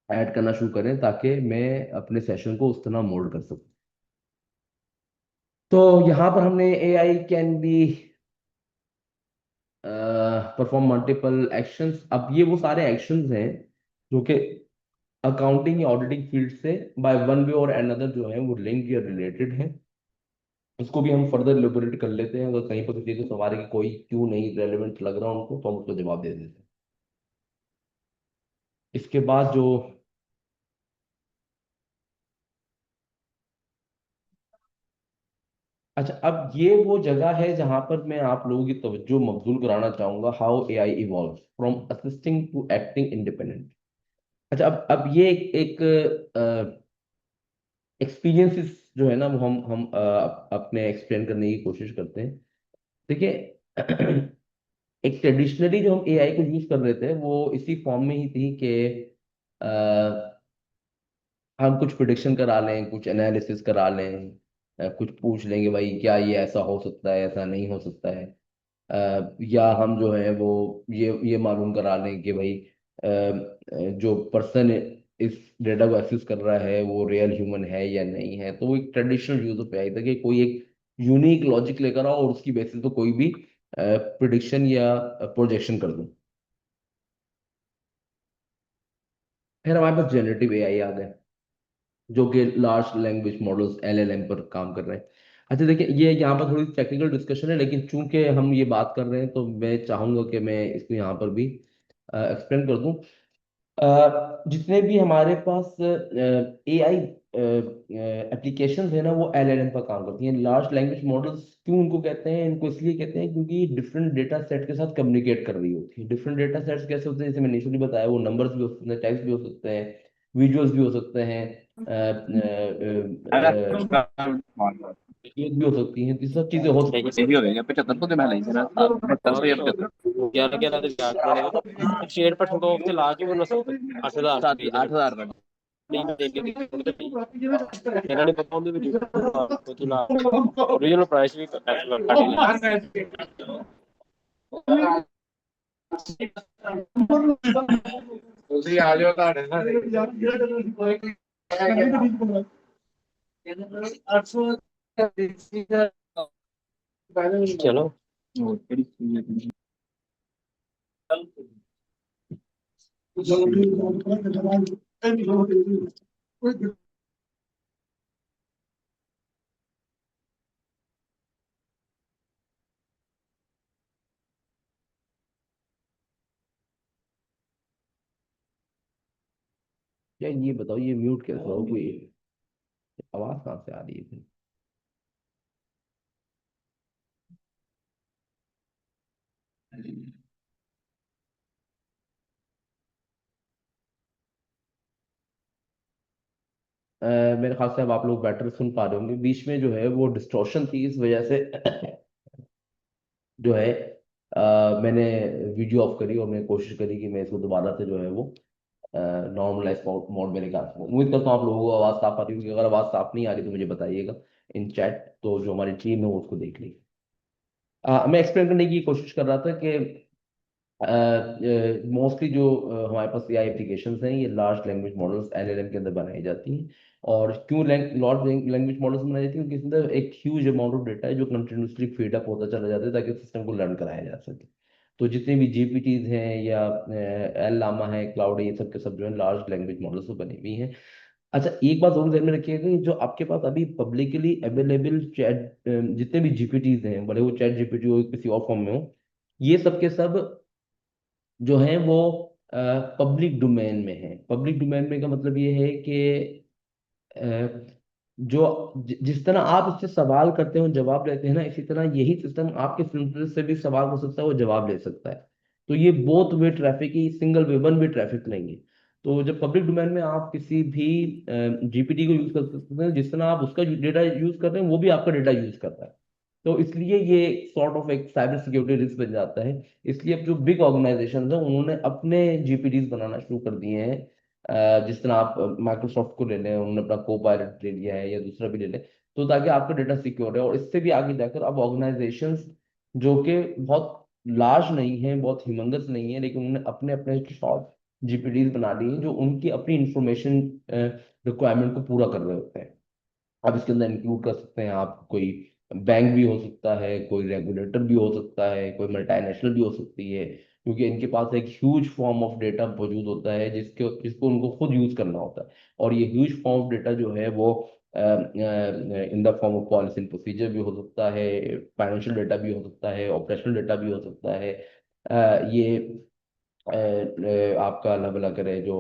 ऐड करना शुरू करें, ताकि मैं अपने सेशन को उस तरह मोल्ड कर सकूं। तो यहाँ पर हमने A I can be perform multiple actions. अब ये वो सारे एक्शंस हैं जो कि अकाउंटिंग या ऑडिटिंग फील्ड से बाय वन वे और अनदर जो है वो लिंक या रिलेटेड है। इसको भी हम फर्दर इलेबोरेट कर लेते हैं, अगर कहीं पर किसी को सवाल है कि कोई क्यों नहीं रेलेवेंट लग रहा उनको, तो हम उसको जवाब दे देते हैं। इसके बाद जो अच्छा, अब ये वो जगह है जहां पर मैं आप लोगों की तवज्जो मबजूल कराना चाहूंगा, how A I evolve from assisting to acting independent. अच्छा, अब ये एक एक्सपीरियंसेस जो है ना वो हम अपने एक्सप्लेन करने की कोशिश करते हैं। देखिए, एक ट्रेडिशनली जो हम एआई को यूज कर रहे थे वो इसी फॉर्म में ही थी कि हम कुछ प्रिडिक्शन करा लें, कुछ एनालिसिस करा लें, कुछ पूछ लेंगे भाई क्या ये ऐसा हो सकता है, ऐसा नहीं हो सकता है। या हम जो है वो ये मालूम करा लें कि भाई जो पर्सन इस डेटा को एक्सेस कर रहा है वो रियल ह्यूमन है या नहीं है। तो वो एक ट्रेडिशनल यूज ऑफ एआई था कि कोई एक यूनिक लॉजिक लेकर आओ और उसकी बेसिस पे कोई भी प्रिडिक्शन या प्रोजेक्शन कर दूं। फिर हमारे पास जनरेटिव एआई आ गए, जो कि लार्ज लैंग्वेज मॉडल्स एलएलएम पर काम कर रहे हैं। अच्छा देखिए, ये यहाँ पर थोड़ी टेक्निकल डिस्कशन है, लेकिन चूंकि हम ये बात कर रहे हैं तो मैं चाहूंगा कि मैं इसको यहाँ पर भी एक्सप्लेन कर दूं। जितने भी हमारे पास एआई एप्लीकेशंस है ना वो एलएलएम पर काम करती हैं। लार्ज लैंग्वेज मॉडल्स क्यों उनको कहते हैं, इनको इसलिए कहते हैं क्योंकि डिफरेंट डेटा सेट के साथ कम्युनिकेट कर रही होती है। डिफरेंट डेटा सेट्स कैसे होते हैं, जैसे मैंने इनिशियली बताया, वो नंबर्स भी हो सकते हैं, टेक्स्ट भी हो सकते हैं, विजुअल्स भी हो सकते हैं, वीडियोस भी हो सकती हैं, ये सब चीजें हो सकती हैं। सही हो गया 75 तो मैं नहीं जरा 75 11 11 ਦੇ ਵਿਆਜ ਬਣੇਗਾ ਸ਼ੇਡ ਪਰ ਠੰਡੋ ਤੇ ਲਾ ਕੇ ਉਹਨਾਂ 8000 8000 ਦਾ ਨਹੀਂ ਦੇ ਕੇ ਇਹਨਾਂ ਨੇ ਪਤਾ ਉਹਦੇ ਵਿੱਚ ਕੁਝ ਲਾ ओरिजिनल प्राइस भी ਤੁਸੀਂ ਆ ਜਾਓ ਤੁਹਾਡੇ ਨਾਲ 800 चलो या ये बताओ, ये म्यूट कैसे हो, कोई आवाज कहाँ से आ रही है? मेरे ख्याल से अब आप लोग बेटर सुन पा रहे होंगे। बीच में जो है वो डिस्टॉर्शन थी, इस वजह से जो है मैंने वीडियो ऑफ करी और मैंने कोशिश करी कि मैं इसको दोबारा से जो है वो नॉर्मलाइज मोड में निकाल सकूँ। उम्मीद करता हूँ आप लोगों को आवाज़ साफ आ रही होगी। अगर आवाज़ साफ नहीं आ रही तो मुझे बताइएगा इन चैट, तो जो हमारी टीम है वो उसको देख लेगी। मैं एक्सप्लेन करने की कोशिश कर रहा था कि मोस्टली जो हमारे पास एआई एप्लीकेशंस हैं ये लार्ज लैंग्वेज मॉडल्स एलएलएम के अंदर बनाई जाती हैं। और क्यों लार्ज लैंग्वेज मॉडल्स बनाई जाती हैं, क्योंकि इसके अंदर एक ह्यूज अमाउंट ऑफ डेटा है जो कंटिन्यूसली फीड अप होता चला जाता है ताकि सिस्टम को लर्न कराया जा सके। तो जितने भी जीपीटीज हैं या एल लामा है, क्लाउड है, ये सब के सब जो है लार्ज लैंग्वेज मॉडल्स से बनी हुई हैं। अच्छा, एक बात जरूर ध्यान में रखिएगा कि जो आपके पास अभी पब्लिकली अवेलेबल चैट जितने भी जीपीटीज हैं, भले वो चैट जीपीटी हो किसी और फॉर्म में हो, ये सब के सब जो है वो पब्लिक डोमेन में है। पब्लिक डोमेन में का मतलब ये है कि जिस तरह आप इससे सवाल करते हो जवाब लेते हैं ना, इसी तरह यही सिस्टम आपके फिल्टर से भी सवाल हो सकता है, वो जवाब ले सकता है। तो ये बोथ वे ट्रैफिक ही, single way one way traffic नहीं है। तो जब पब्लिक डोमेन में आप किसी भी जीपीटी को यूज कर सकते हैं, जिस तरह आप उसका डेटा यूज कर रहे हैं वो भी आपका डेटा यूज कर रहा है। तो इसलिए ये सॉर्ट ऑफ एक साइबर सिक्योरिटी रिस्क बन जाता है। इसलिए अब जो बिग ऑर्गेनाइजेशन है उन्होंने अपने जीपीडीज बनाना शुरू कर दिए हैं। जिस तरह आप माइक्रोसॉफ्ट को ले लें, उन्होंने अपना कोपायलट ले लिया है या दूसरा भी ले लें, तो ताकि आपका डेटा सिक्योर है। और इससे भी आगे जाकर अब ऑर्गेनाइजेशंस जो कि बहुत लार्ज नहीं है, बहुत ह्यूमंगस नहीं है, लेकिन उन्होंने अपने अपने शॉर्ट जीपीडीज बना लिए हैं जो उनकी अपनी इंफॉर्मेशन रिक्वायरमेंट को पूरा कर रहे होते हैं। आप इसके अंदर इंक्लूड कर सकते हैं, आप कोई बैंक भी हो सकता है, कोई रेगुलेटर भी हो सकता है, कोई मल्टीनेशनल भी हो सकती है, क्योंकि इनके पास एक ह्यूज फॉर्म ऑफ डेटा मौजूद होता है जिसको उनको खुद यूज करना होता है। और ये ह्यूज फॉर्म ऑफ डेटा जो है वो in the form of policy and procedure भी हो सकता है, फाइनेंशियल डेटा भी हो सकता है, ऑपरेशनल डेटा भी हो सकता है। ये आपका अलग अलग है जो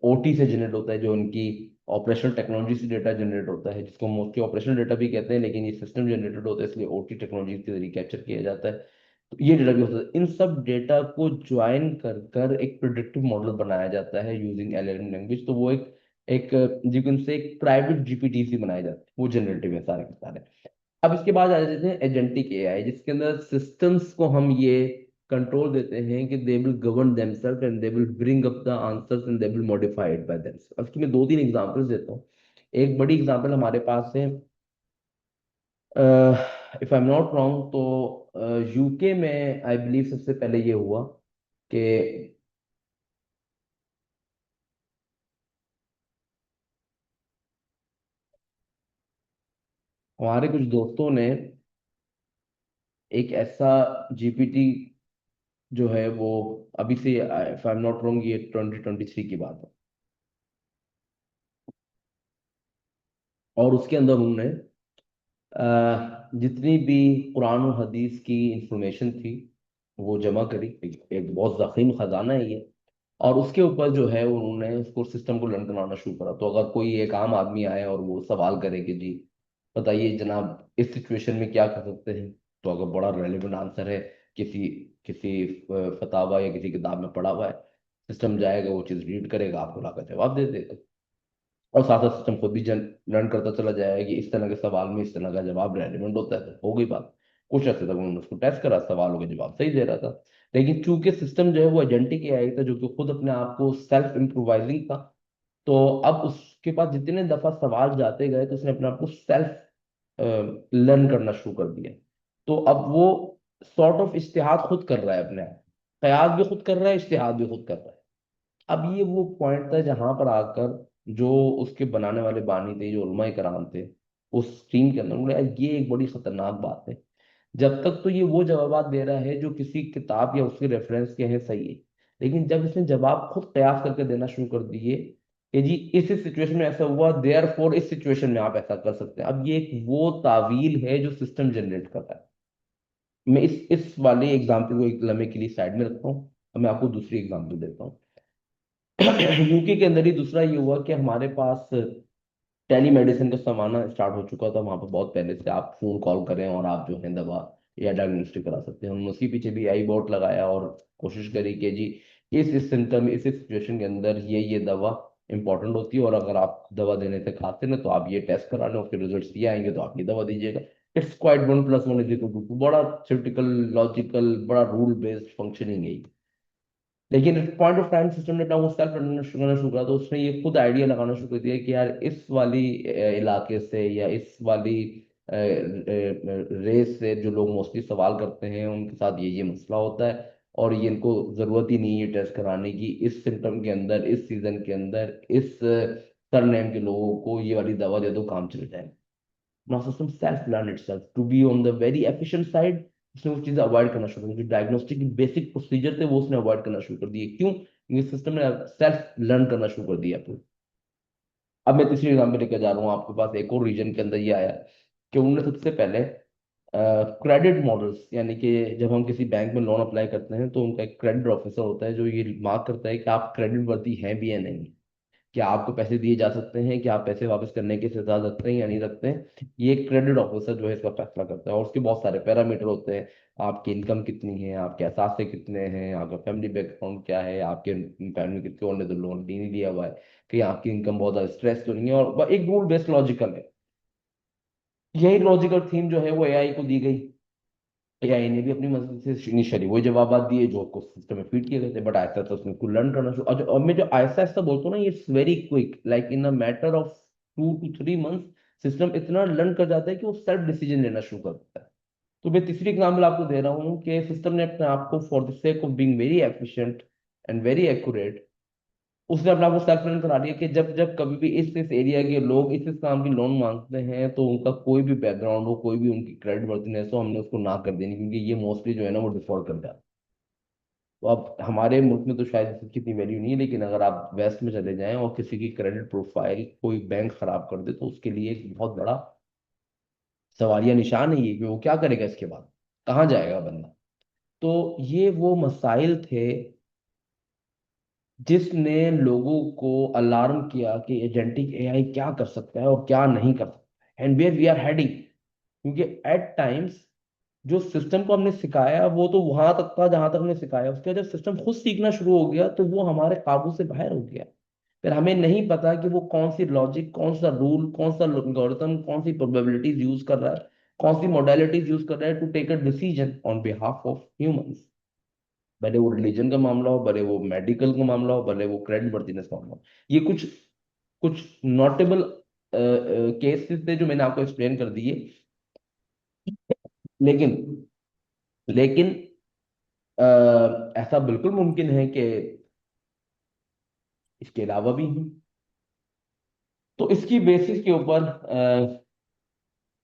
ओटी से जनरेट होता है, जो उनकी ऑपरेशनल टेक्नोलॉजी से डेटा जनरेट होता है, जिसको मोस्टली ऑपरेशनल डेटा भी कहते हैं, लेकिन ये सिस्टम जनरेटेड होता है इसलिए ओटी टेक्नोलॉजी के जरिए कैप्चर किया जाता है। तो ये डेटा भी होता है। इन सब डेटा को ज्वाइन कर कर एक प्रिडिक्टिव मॉडल बनाया जाता है यूजिंग एलएलएम लैंग्वेज। तो वो एक एक यू कैन से एक प्राइवेट जीपीटीसी बनाए जाते हैं, वो जनरेटिव है सारे के सारे। अब इसके बाद आ जाते हैं एजेंटिक एआई, जिसके अंदर सिस्टम्स को हम ये कंट्रोल देते हैं कि they will govern themselves and they will bring up the answers and they will modify it by themselves. अब इसकी मैं दो तीन एग्जांपल्स देता हूँ। एक बड़ी एग्जांपल हमारे पास है, if I am not wrong तो यूके में आई बिलीव सबसे पहले ये हुआ कि हमारे कुछ दोस्तों ने एक ऐसा जीपीटी जो है वो, अभी से if I am not wrong ये 2023 की बात है, और उसके अंदर उन्होंने जितनी भी कुरान और हदीस की इंफॉर्मेशन थी वो जमा करी। एक बहुत ज़ख़ीम खजाना है ये। और उसके ऊपर जो है उन्होंने उसको सिस्टम को लर्न कराना शुरू करा। तो अगर कोई एक आम आदमी आए और वो सवाल करे कि जी बताइए जनाब इस सिचुएशन में क्या कर सकते हैं, तो अगर बड़ा रेलेवेंट आंसर है, किसी किसी फतावा या किसी किताब में पढ़ा हुआ है, सिस्टम जाएगा वो चीज़ रीड करेगा, आपको लाकर जवाब दे देगा। और साथ साथ सिस्टम खुद भी लर्न करता चला जाएगा कि इस तरह के सवाल में इस तरह का जवाब रेलिवेंट होता है। तो हो गई बात। कुछ अर्से तक उन्होंने उसको टेस्ट करा, सवालों के जवाब सही दे रहा था। लेकिन चूंकि सिस्टम जो है वो एजेंटिक एआई था, जो कि खुद अपने आप को सेल्फ इम्प्रोवाइजिंग था, तो अब उसके पास जितने दफा सवाल जाते गए तो उसने अपने आप को सेल्फ लर्न करना शुरू कर दिया। तो अब वो सॉर्ट ऑफ इज्तिहाद खुद कर रहा है, अपने आप कयास भी खुद कर रहा है, इज्तिहाद भी खुद कर रहा है। अब ये वो पॉइंट था जहां पर आकर जो उसके बनाने वाले बानी थे, जो उलमाए कराम थे उस टीम के अंदर, उन्होंने कहा, ये एक बड़ी खतरनाक बात है। जब तक तो ये वो जवाब दे रहा है जो किसी किताब या उसके रेफरेंस के हैं, सही है। लेकिन जब इसने जवाब खुद कयास करके देना शुरू कर दिए कि जी इस सिचुएशन में ऐसा हुआ, देयर फोर इस सिचुएशन में आप ऐसा कर सकते हैं, अब ये एक वो तावील है जो सिस्टम जनरेट कर रहा है। मैं इस वाले एग्जाम्पल को एक लम्हे के लिए साइड में रखता हूँ। अब मैं आपको दूसरी एग्जाम्पल देता हूँ। यूके के अंदर ही दूसरा ये हुआ कि हमारे पास टेली मेडिसिन का जमाना स्टार्ट हो चुका था। वहां पर बहुत पहले से आप फोन कॉल करें और आप जो है दवा या डायग्नोस्टिक करा सकते हैं। उन्होंने उसके पीछे भी आई बॉट लगाया और कोशिश करी कि जी इस सिम्टम इस सिचुएशन के अंदर ये दवा इंपॉर्टेंट होती है, और अगर आप दवा देने से खाते ना तो आप ये टेस्ट करा लें, उसके रिजल्ट ये आएंगे तो आप ये दवा दीजिएगा। इट्स क्वाइट 1+1 = 2, बड़ा थ्योरेटिकल लॉजिकल बड़ा रूल बेस्ड फंक्शनिंग है ये। लेकिन पॉइंट ऑफ टाइम सिस्टम ने अपना वो सेल्फ करना शुरू करा, तो उसने ये खुद आइडिया लगाना शुरू कर दिया कि यार इस वाली इलाके से या इस वाली रेस से जो लोग मोस्टली सवाल करते हैं उनके साथ ये मसला होता है, और ये इनको जरूरत ही नहीं है टेस्ट कराने की। इस सिम्टम के अंदर, इस सीजन के अंदर, इस सरनेम के लोगों को ये वाली दवा दे दो, काम चल जाएगा। Now system self learn itself to be on the very efficient side। उसने वो चीजें अवॉइड करना शुरू कर दी, जो डायग्नोस्टिक की बेसिक प्रोसीजर थे वो उसने अवॉइड करना शुरू कर दिए। क्यों? क्योंकि सिस्टम ने सेल्फ लर्न करना शुरू कर दिया अपने। अब मैं तीसरी एग्जाम्पल लेकर जा रहा हूँ आपके पास। एक और रीजन के अंदर ये आया कि उन्होंने सबसे पहले क्रेडिट मॉडल्स, यानी कि जब हम किसी बैंक में लोन अप्लाई करते हैं तो उनका एक क्रेडिट ऑफिसर होता है जो ये मार्क करता है कि आप क्रेडिट वर्दी हैं भी या नहीं, क्या आपको पैसे दिए जा सकते हैं, क्या आप पैसे वापस करने की सजा रखते हैं या नहीं रखते हैं। ये क्रेडिट ऑफिसर जो है इसका फैसला करता है, और उसके बहुत सारे पैरामीटर होते हैं। आपकी इनकम कितनी है, आपके असासे कितने हैं, आपका फैमिली बैकग्राउंड क्या है, आपके फैमिली कितने ने तो लोन नहीं लिया हुआ है, कि आपकी इनकम बहुत ज़्यादा स्ट्रेस तो नहीं है, और एक रूल बेस्ड लॉजिकल है। यही लॉजिकल थीम जो है वो एआई को दी गई। एआई ने भी अपनी मर्जी से इनिशियली वही जवाब दिए जो उसको सिस्टम में फीड किए गए थे, बट ऐसा तो उसने खुद लर्न करना शुरू। और मैं जो ऐसा ऐसा बोलता हूँ ना, ये very quick, like in a matter of 2 to 3 months system इतना लर्न कर जाता है कि वो सेल्फ डिसीजन लेना शुरू कर देता है। तो मैं तीसरी एग्जाम्पल आपको दे रहा हूँ कि सिस्टम ने अपने आप को for the sake of being very efficient and very accurate, उसने अपने आप को सेल्फ लर्न करा लिया कि जब जब कभी भी इस एरिया के लोग इस काम की लोन मांगते हैं तो उनका कोई भी बैकग्राउंड हो, कोई भी उनकी क्रेडिट वर्थिनेस हो, हमने उसको ना कर देनी, क्योंकि ये मोस्टली जो है ना वो डिफॉल्ट कर जाता है। तो अब हमारे मुल्क में तो शायद इसकी इतनी वैल्यू नहीं है, लेकिन अगर आप वेस्ट में चले जाएं और किसी की क्रेडिट प्रोफाइल कोई बैंक खराब कर दे तो उसके लिए एक बहुत बड़ा सवालिया निशान है ये, कि वो क्या करेगा इसके बाद, कहाँ जाएगा बंदा। तो ये वो मसाइल थे जिसने लोगों को अलार्म किया कि एजेंटिक एआई क्या कर सकता है और क्या नहीं कर सकता है, and where we are heading. क्योंकि एट टाइम्स जो सिस्टम को हमने सिखाया वो तो वहां तक था जहां तक हमने सिखाया, उसके बाद जब सिस्टम खुद सीखना शुरू हो गया तो वो हमारे काबू से बाहर हो गया। फिर हमें नहीं पता कि वो कौन सी लॉजिक, कौन सा रूल, कौन सा एल्गोरिथम, कौन सी प्रोबेबिलिटीज यूज कर रहा है, कौन सी मॉडलिटीज यूज कर रहा है to take a decision on behalf of humans. भले वो रिलीजन का मामला हो, भले वो मेडिकल का मामला हो, भले वो क्रेडिट वर्थिनेस का मामला हो। ये कुछ कुछ नोटेबल केसेस थे जो मैंने आपको एक्सप्लेन कर दिए। लेकिन लेकिन ऐसा बिल्कुल मुमकिन है कि इसके अलावा भी हैं। तो इसकी बेसिस के ऊपर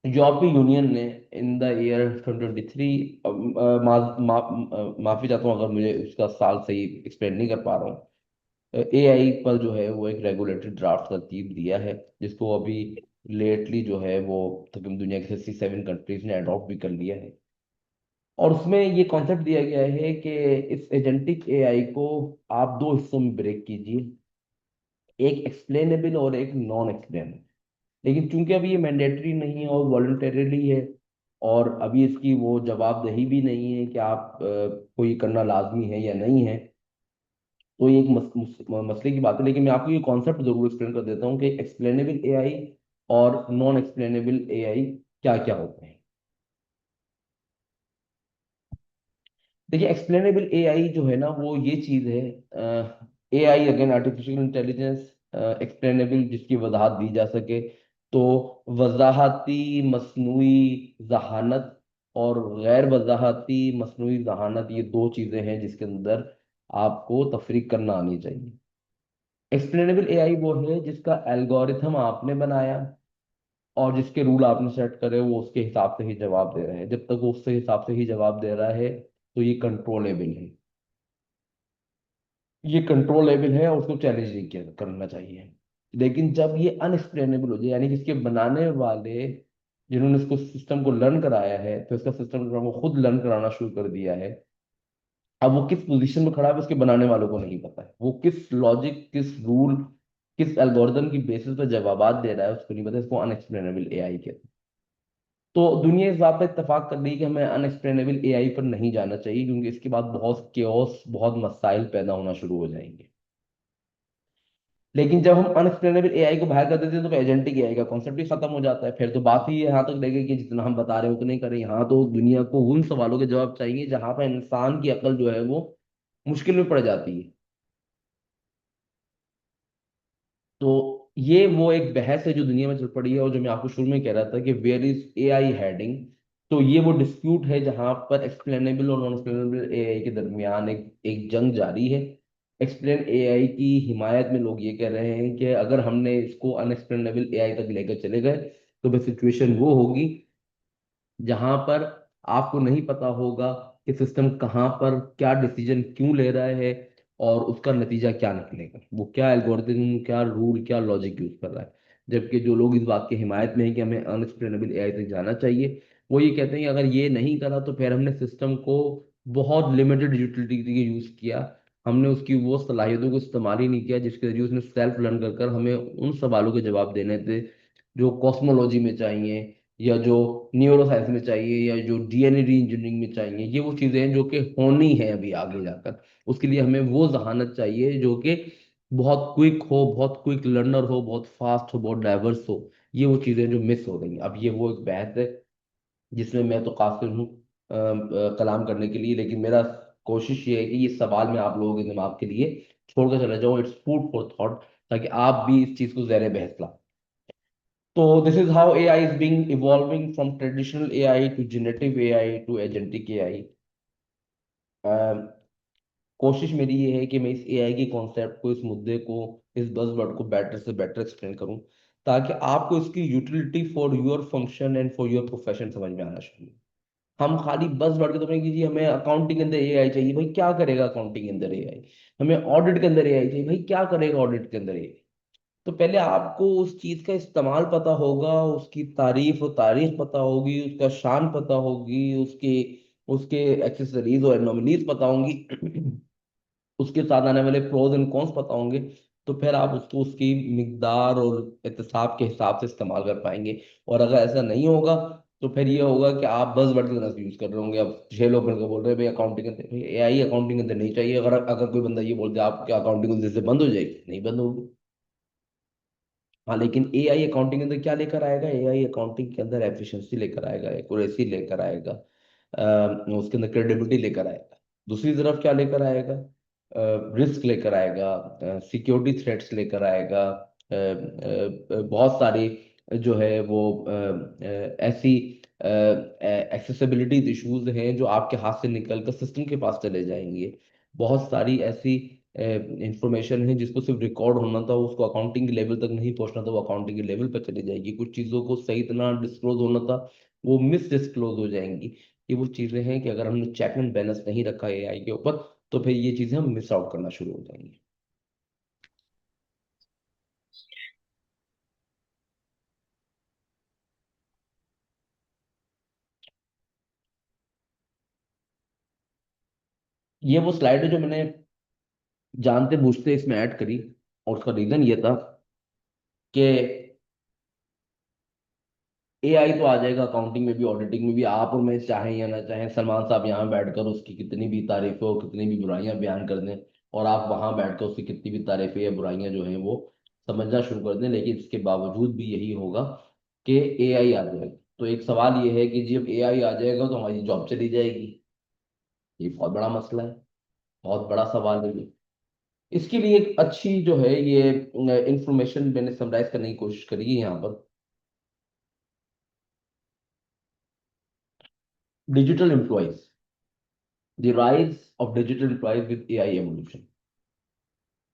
यूरोपीय यूनियन ने इन द ईयर 2023, माफी चाहता हूँ अगर मुझे उसका साल सही एक्सप्लेन नहीं कर पा रहा हूँ, एआई पर जो है वो एक रेगुलेटरी ड्राफ्ट तरतीब दिया है, जिसको अभी लेटली जो है वो तकरीबन दुनिया के 67 कंट्रीज ने अडॉप्ट भी कर लिया है। और उसमें ये कॉन्सेप्ट दिया गया है कि इस एजेंटिक एआई को आप दो हिस्सों में ब्रेक कीजिए, एक एक्सप्लेनेबल और एक नॉन एक्सप्लेनेबल। लेकिन चूंकि अभी ये मैंडेटरी नहीं है और वॉलंटरीली है, और अभी इसकी वो जवाबदेही भी नहीं है कि आप को ये करना लाजमी है या नहीं है, तो ये एक मसले की बात है। लेकिन मैं आपको ये कॉन्सेप्ट जरूर एक्सप्लेन कर देता हूँ कि एक्सप्लेनेबल एआई और नॉन एक्सप्लेनेबल एआई क्या क्या होते हैं। देखिए, एक्सप्लेनेबल एआई जो है ना वो ये चीज है, AI again artificial intelligence, explainable जिसकी वजाहत दी जा सके। तो वजाहती मसनूई जहानत और गैर वजाहती मसनूई जहानत, ये दो चीजें हैं जिसके अंदर आपको तफरीक करना आनी चाहिए। एक्सप्लेनेबल एआई वो है जिसका एल्गोरिथम आपने बनाया और जिसके रूल आपने सेट करे, वो उसके हिसाब से ही जवाब दे रहे हैं। जब तक वो उसके हिसाब से ही जवाब दे रहा है तो ये कंट्रोलेबल है, ये कंट्रोलेबल है और उसको चैलेंज नहीं किया करना चाहिए। लेकिन जब ये अनएक्सप्लेनेबल हो जाए, यानी कि इसके बनाने वाले जिन्होंने इसको सिस्टम को लर्न कराया है, तो इसका सिस्टम वो खुद लर्न कराना शुरू कर दिया है, अब वो किस पोजीशन में खड़ा है उसके बनाने वालों को नहीं पता है, वो किस लॉजिक, किस रूल, किस एल्गोरिथम की बेसिस पर जवाबात दे रहा है उसको नहीं पता। इसको अनएक्सप्लेनेबल एआई कहते हैं। तो दुनिया इस बात पर इत्तेफाक कर रही है कि हमें अनएक्सप्लेनेबल एआई पर नहीं जाना चाहिए, क्योंकि इसके बाद बहुत केओस, बहुत मसाइल पैदा होना शुरू हो जाएंगे। लेकिन जब हम अनएक्सप्लेनेबल एआई को बाहर कर देते हैं तो एजेंटिक एआई का कॉन्सेप्ट ही खत्म हो जाता है। फिर तो बात ही यहाँ तक रहेगी कि जितना हम बता रहे हो उतना नहीं करें। यहाँ तो दुनिया को उन सवालों के जवाब चाहिए जहां पर इंसान की अकल जो है वो मुश्किल में पड़ जाती है। तो ये वो एक बहस है जो दुनिया में चल पड़ी है, और जो मैं आपको शुरू में कह रहा था कि वेयर इज एआई हेडिंग। तो ये वो डिस्प्यूट है जहां पर एक्सप्लेनेबल और नॉन एक्सप्लेनेबल एआई के दरमियान एक एक जंग जारी है। एक्सप्लेन एआई की हिमायत में लोग ये कह रहे हैं कि अगर हमने इसको अनएक्सप्लेनेबल एआई तक लेकर चले गए तो बस सिचुएशन वो होगी जहां पर आपको नहीं पता होगा कि सिस्टम कहाँ पर क्या डिसीजन क्यों ले रहा है और उसका नतीजा क्या निकलेगा, वो क्या एल्गोरिथम, क्या रूल, क्या लॉजिक यूज कर रहा है। जबकि जो लोग इस बात की हिमायत में है कि हमें अनएक्सप्लेनेबल एआई तक जाना चाहिए, वो ये कहते हैं कि अगर ये नहीं करा तो फिर हमने सिस्टम को बहुत लिमिटेड यूटिलिटी के लिए यूज किया, हमने उसकी वो सलाहियतों को इस्तेमाल ही नहीं किया जिसके जरिए उसने सेल्फ लर्न कर कर हमें उन सवालों के जवाब देने थे जो कॉस्मोलॉजी में चाहिए, या जो न्यूरो साइंस में चाहिए, या जो डीएनए री इंजीनियरिंग में चाहिए। ये वो चीजें हैं जो कि होनी है अभी आगे जाकर। उसके लिए हमें वो जहानत चाहिए जो कि बहुत क्विक हो, बहुत क्विक लर्नर हो, बहुत फास्ट हो, बहुत डाइवर्स हो। ये वो चीज़ें जो मिस हो रही हैं। अब ये वो एक बहस है जिसमें मैं तो काफिर हूँ कलाम करने के लिए, लेकिन मेरा कोशिश ये है कि ये सवाल मैं आप लोगों के दिमाग के लिए छोड़ कर चला जाऊँ, इट्स फूड फॉर थॉट, ताकि आप भी इस चीज़ को ज़ेर बहस ला। तो this is how AI is being evolving from traditional AI to generative AI to agentic AI. कोशिश मेरी ये है कि मैं इस एआई के कॉन्सेप्ट को, इस मुद्दे को, इस बज़वर्ड को बेटर से बेटर एक्सप्लेन करूं, ताकि आपको इसकी utility for your function and for your profession समझ में आना शुरू हो। हम खाली बज़वर्ड के तो नहीं कीजिए, हमें अकाउंटिंग के अंदर एआई चाहिए, भाई क्या करेगा अकाउंटिंग के अंदर एआई? हमें ऑडिट के अंदर एआई चाहिए, भाई क्या करेगा ऑडिट के अंदर एआई? तो पहले आपको उस चीज का इस्तेमाल पता होगा, उसकी तारीफ और तारीख पता होगी, उसका शान पता होगी, उसके उसके एक्सेसरीज और एनोमलीज पता होंगी, उसके साथ आने वाले प्रोज एंड कॉन्स पता होंगे। तो फिर आप उसको उसकी मिकदार और एहतसाब के हिसाब से इस्तेमाल कर पाएंगे। और अगर ऐसा नहीं होगा तो फिर ये होगा कि आप बस वर्ड की तरह यूज कर रहे होंगे। अब 6 लोग मिलकर बोल रहे हैं भाई अकाउंटिंग अंदर, एआई अकाउंटिंग अंदर नहीं चाहिए। अगर अगर कोई बंदा ये बोल दे आपकी अकाउंटिंग उस दिन से बंद हो जाएगी, नहीं बंद होगी। हाँ, लेकिन एआई अकाउंटिंग के अंदर क्या लेकर आएगा? एआई अकाउंटिंग के अंदर एफिशिएंसी लेकर आएगा, एक्यूरेसी लेकर आएगा, उसके अंदर क्रेडिबिलिटी लेकर आएगा। दूसरी तरफ क्या लेकर आएगा? रिस्क लेकर आएगा, सिक्योरिटी थ्रेट्स लेकर आएगा, बहुत सारी जो है वो ऐसी एक्सेसिबिलिटी इश्यूज हैं जो आपके हाथ से निकल कर सिस्टम के पास चले जाएंगे। बहुत सारी ऐसी इंफॉर्मेशन है जिसको सिर्फ रिकॉर्ड होना था, उसको अकाउंटिंग के लेवल तक नहीं पहुंचना था, वो अकाउंटिंग के लेवल पर चली जाएगी। कुछ चीज़ों को सही तरह डिस्क्लोज होना था, वो मिस डिस्क्लोज हो जाएंगी। ये वो चीज़ें हैं कि अगर हमने चेक एंड बैलेंस नहीं रखा एआई के ऊपर, तो फिर ये चीज़ें हम मिस आउट करना शुरू हो जाएंगी। ये वो स्लाइड है जो मैंने जानते बूझते इसमें ऐड करी, और उसका रीजन ये था कि एआई तो आ जाएगा अकाउंटिंग में भी, ऑडिटिंग में भी। आप और मैं चाहें या ना चाहें, सलमान साहब यहाँ बैठकर उसकी कितनी भी तारीफें और कितनी भी बुराइयां बयान कर दें, और आप वहां बैठकर उसकी कितनी भी तारीफें या बुराइयां जो हैं वो समझना शुरू कर दें, लेकिन इसके बावजूद भी यही होगा कि एआई आ जाएगा। तो एक सवाल ये है कि जब एआई आ जाएगा तो हमारी जॉब चली जाएगी। ये बहुत बड़ा मसला है, बहुत बड़ा सवाल है ये। इसके लिए एक अच्छी जो है ये इंफॉर्मेशन मैंने समराइज करने की कोशिश करी है यहाँ पर। Digital employees, the rise of digital employees with AI evolution.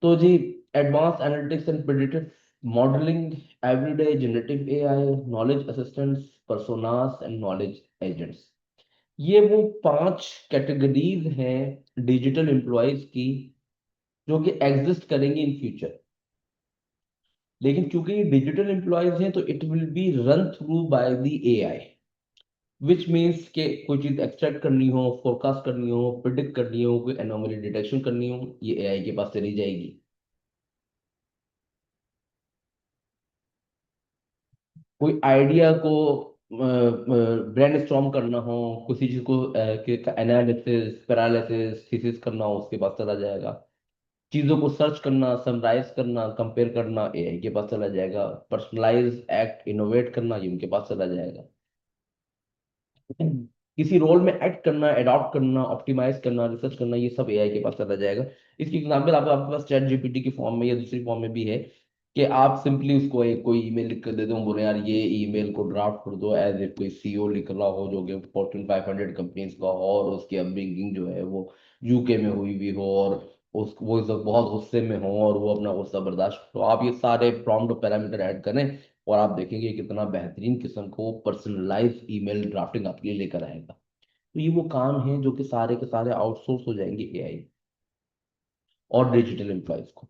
तो जी, advance analytics and predictive modelling, everyday generative AI, knowledge assistants, personas and knowledge agents, ये वो 5 कैटेगरीज हैं डिजिटल एम्प्लॉयज की जो कि एग्जिस्ट करेंगी इन फ्यूचर। लेकिन चूंकि ये डिजिटल एम्प्लॉयज हैं तो it will be run through by the AI, which means के कोई चीज एक्सट्रैक्ट करनी हो, फोरकास्ट करनी हो, प्रिडिक्ट करनी हो, कोई एनोमली डिटेक्शन करनी हो, ये एआई के पास चली जाएगी। कोई आइडिया को ब्रेन स्टॉर्म करना हो, किसी चीज को एनालिसिस, पैरालिसिस, थीसिस करना हो, उसके पास चला जाएगा। चीजों को सर्च करना, समराइज करना, कंपेयर करना, एआई के पास चला जाएगा। पर्सनलाइज, एक्ट, इनोवेट करना, ये उनके पास चला जाएगा। किसी रोल में एक्ट करना, अडॉप्ट करना, ऑप्टिमाइज करना, रिसर्च करना, ये सब एआई के पास चला जाएगा। इसकी एग्जांपल आप आपके पास चैट जीपीटी की फॉर्म में या दूसरी फॉर्म में भी है कि आप सिंपली उसको एक कोई ईमेल लिख कर दे दो, बोले यार ये ईमेल को ड्राफ्ट कर दो, एज इफ कोई सीईओ लिख रहा हो जो कि फॉर्च्यून 500 कंपनीज का हो, और उसकी अपब्रिंगिंग जो है वो यूके में हुई हुई हो, और वो इस वक्त बहुत गुस्से में हो और वो अपना गुस्सा बर्दाश्त, तो आप ये सारे प्रॉम्प्ट और पैरामीटर ऐड करें, और आप देखेंगे कितना बेहतरीन किस्म को पर्सनलाइज ईमेल ड्राफ्टिंग आपके लिए लेकर आएगा। तो ये वो काम है जो कि सारे के सारे आउटसोर्स हो जाएंगे एआई और डिजिटल एम्प्लॉयज को।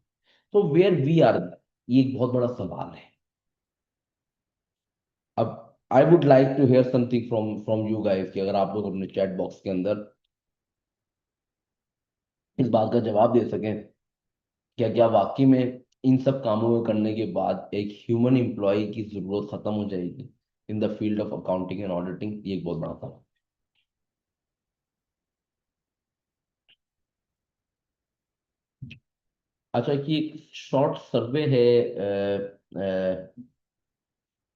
तो वेयर वी आर, ये एक बहुत बड़ा सवाल है। अब I would like to hear something from from you guys, कि अगर आप लोग अपने चैट बॉक्स के अंदर इस बात का जवाब दे सकें, क्या क्या वाकई में इन सब कामों को करने के बाद एक ह्यूमन एम्प्लॉय की जरूरत खत्म हो जाएगी इन the field of accounting and auditing? ये एक बहुत बड़ा सवाल। अच्छा, कि शॉर्ट सर्वे है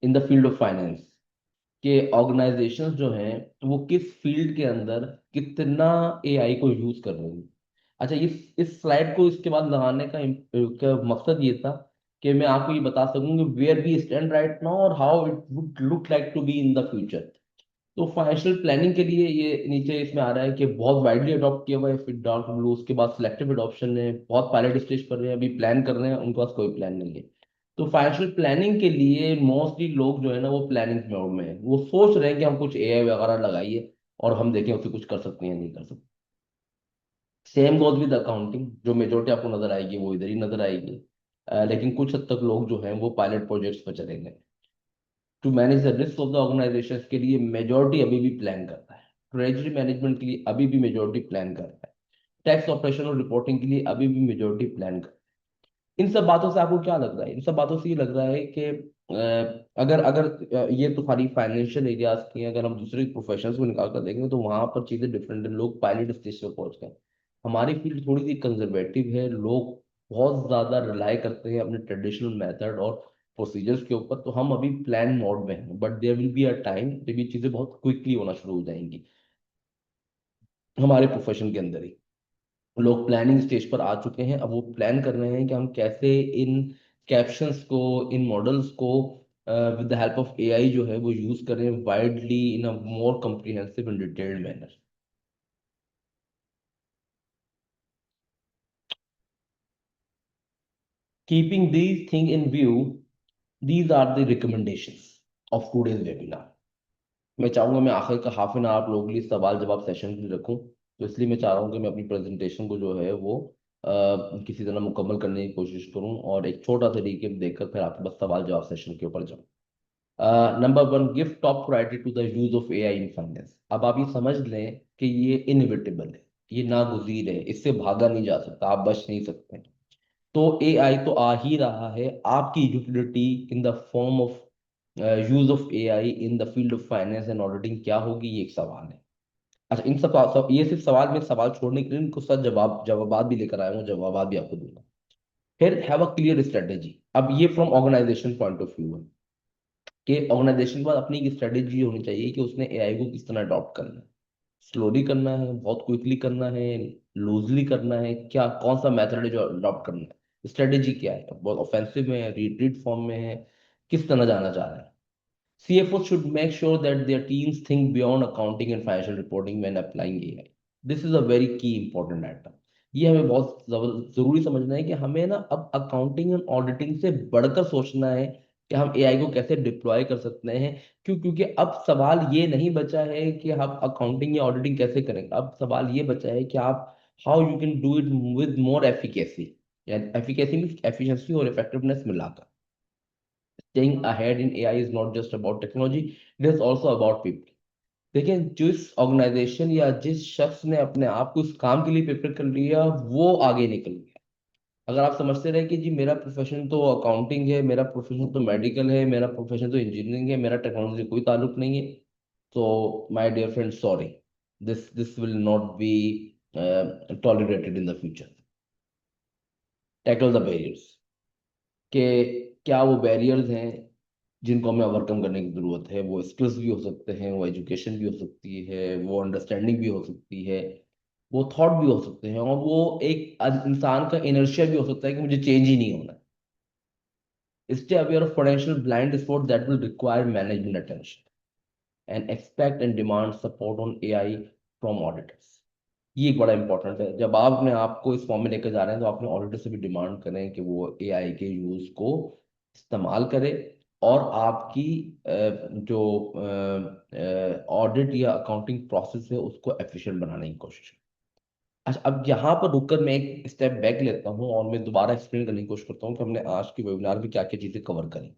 इन द फील्ड ऑफ फाइनेंस, कि ऑर्गेनाइजेशंस जो हैं वो किस फील्ड के अंदर कितना एआई को यूज कर रही हैं। अच्छा, इस स्लाइड को इसके बाद लगाने का मकसद ये था कि मैं आपको ये बता सकूं कि where we stand right now और how it would look like to be in the future. तो फाइनेंशियल प्लानिंग के लिए ये नीचे इसमें आ रहा है कि बहुत वाइडली अडॉप्ट किया हुआ है फिट डार्क ब्लू, उसके बाद सिलेक्टिव अडॉप्शन है, बहुत पायलट स्टेज पर है, अभी प्लान कर रहे हैं, उनके पास कोई प्लान नहीं है। तो फाइनेंशियल प्लानिंग के लिए मोस्टली लोग जो है ना वो प्लानिंग मोड में है, वो सोच रहे हैं कि हम कुछ एआई वगैरह लगाइए और हम देखें उससे कुछ कर सकते हैं या नहीं कर सकते। सेम गोज विद अकाउंटिंग, जो मेजोरिटी आपको नजर आएगी वो इधर ही नजर आएगी। लेकिन कुछ हद तक लोग जो हैं वो पायलट प्रोजेक्ट्स पर चलेंगे। To manage the risk of the organisation के लिए मेजोरिटी अभी भी प्लान करता है। ट्रेजरी मैनेजमेंट के लिए अभी भी मेजोरिटी प्लान करता है। टैक्स ऑपरेशन और रिपोर्टिंग के लिए अभी भी मेजोरिटी प्लान करता है। इन सब बातों से आपको क्या लग रहा है? इन सब बातों से ये लग रहा है कि अगर अगर ये तो खाली फाइनेंशियल एरियाज की हैं, अगर हम दूसरे प्रोफेशंस को निकाल कर देखेंगे तो वहां पर चीजें डिफरेंट है, लोग पायलट स्टेज पे पहुंच गए। हमारी फील्ड थोड़ी सी कंजर्वेटिव है, लोग बहुत ज्यादा रिलाई करते हैं अपने ट्रेडिशनल मेथड और प्रोसीजर्स के ऊपर, तो हम अभी प्लान मोड में हैं, but there will be a time जब ये चीजें बहुत क्विकली होना शुरू हो जाएंगी हमारे प्रोफेशन के अंदर ही। लोग प्लानिंग स्टेज पर आ चुके हैं, अब वो प्लान कर रहे हैं कि हम कैसे इन कैप्शंस को, इन मॉडल्स को with the help of AI जो है वो यूज करें widely in a more comprehensive and detailed manner. Keeping these thing in view, these are the recommendations of today's webinar। मैं चाहूंगा मैं आखिर का हाफ एन आवर आप लोगों के लिए सवाल जवाब सेशन भी रखूं, तो इसलिए मैं चाह रहा हूं कि मैं अपनी प्रेजेंटेशन को जो है वो किसी तरह मुकम्मल करने की कोशिश करूं और एक छोटा सा रिकेप देकर फिर आपके पास सवाल जवाब सेशन के ऊपर जाऊं। Number one, give top priority to the use of AI in finance. अब आप ये समझ लें कि ये इनविटेबल है, ये नागुजीर है, इससे भागा नहीं जा सकता, आप बच नहीं सकते। तो एआई तो आ ही रहा है, आपकी utility in the form of use of AI in the field of finance and auditing क्या होगी, ये एक सवाल है। अच्छा, इन सब ये सिर्फ सवाल में सवाल छोड़ने के लिए इनको सब जवाब भी लेकर आया हूँ, जवाब भी आपको दूंगा। फिर हैव अ क्लियर स्ट्रेटेजी। अब ये from organisation point of view है कि ऑर्गेनाइजेशन के पास अपनी एक स्ट्रेटेजी होनी चाहिए कि उसने एआई को किस तरह अडॉप्ट करना है। स्लोली करना है, बहुत क्विकली करना है, लूजली करना है, क्या कौन सा मेथड है जो अडॉप्ट करना है, स्ट्रेटेजी क्या है, बहुत ऑफेंसिव में है, रिट्रीट फॉर्म में है, किस तरह जाना चाह रहा है। CFO should make sure that their teams think beyond accounting and financial reporting when applying AI। This is a very key important item। ये हमें बहुत जरूरी समझना है कि हमें ना अब अकाउंटिंग एंड ऑडिटिंग से बढ़कर सोचना है कि हम एआई को कैसे डिप्लॉय कर सकते हैं। क्योंकि अब सवाल ये नहीं बचा है कि आप अकाउंटिंग या ऑडिटिंग कैसे करेंगे, अब सवाल ये बचा है कि आप how you can do it with more efficacy, या एफिकेसी मीन्स एफिशिएंसी और इफेक्टिवनेस मिलाकर। Staying ahead in AI is not just about technology, it is also about people। देखिए, जिस ऑर्गेनाइजेशन या जिस शख्स ने अपने आप को इस काम के लिए प्रिपेयर कर लिया वो आगे निकल गया। अगर आप समझते रहे कि जी मेरा प्रोफेशन तो अकाउंटिंग है, मेरा प्रोफेशन तो मेडिकल है, मेरा प्रोफेशन तो इंजीनियरिंग है, मेरा टेक्नोलॉजी से कोई ताल्लुक नहीं है, तो my dear friend sorry, this will not be tolerated in the future. Tackle the barriers, कि क्या वो बैरियर्स हैं जिनको हमें ओवरकम करने की जरूरत है। वो स्किल्स भी हो सकते हैं, वो एजुकेशन भी हो सकती है, वो अंडरस्टैंडिंग भी हो सकती है, वो थॉट भी हो सकते हैं, और वो एक इंसान का इनर्शिया भी हो सकता है कि मुझे चेंज ही नहीं होना है। Stay aware of potential blind spot that will require management attention and expect and demand support on AI from auditors. ये एक बड़ा इंपॉर्टेंट है, जब आप अपने आप को इस फॉर्म में लेकर जा रहे हैं तो अपने ऑडिटर से भी डिमांड करें कि वो एआई के यूज को इस्तेमाल करे और आपकी जो ऑडिट या अकाउंटिंग प्रोसेस है उसको एफिशिएंट बनाने की कोशिश करें। अच्छा, अब यहाँ पर रुककर मैं एक स्टेप बैक लेता हूँ और मैं दोबारा एक्सप्लेन करने की कोशिश करता हूँ कि हमने आज के वेबिनार में क्या क्या चीजें कवर करी।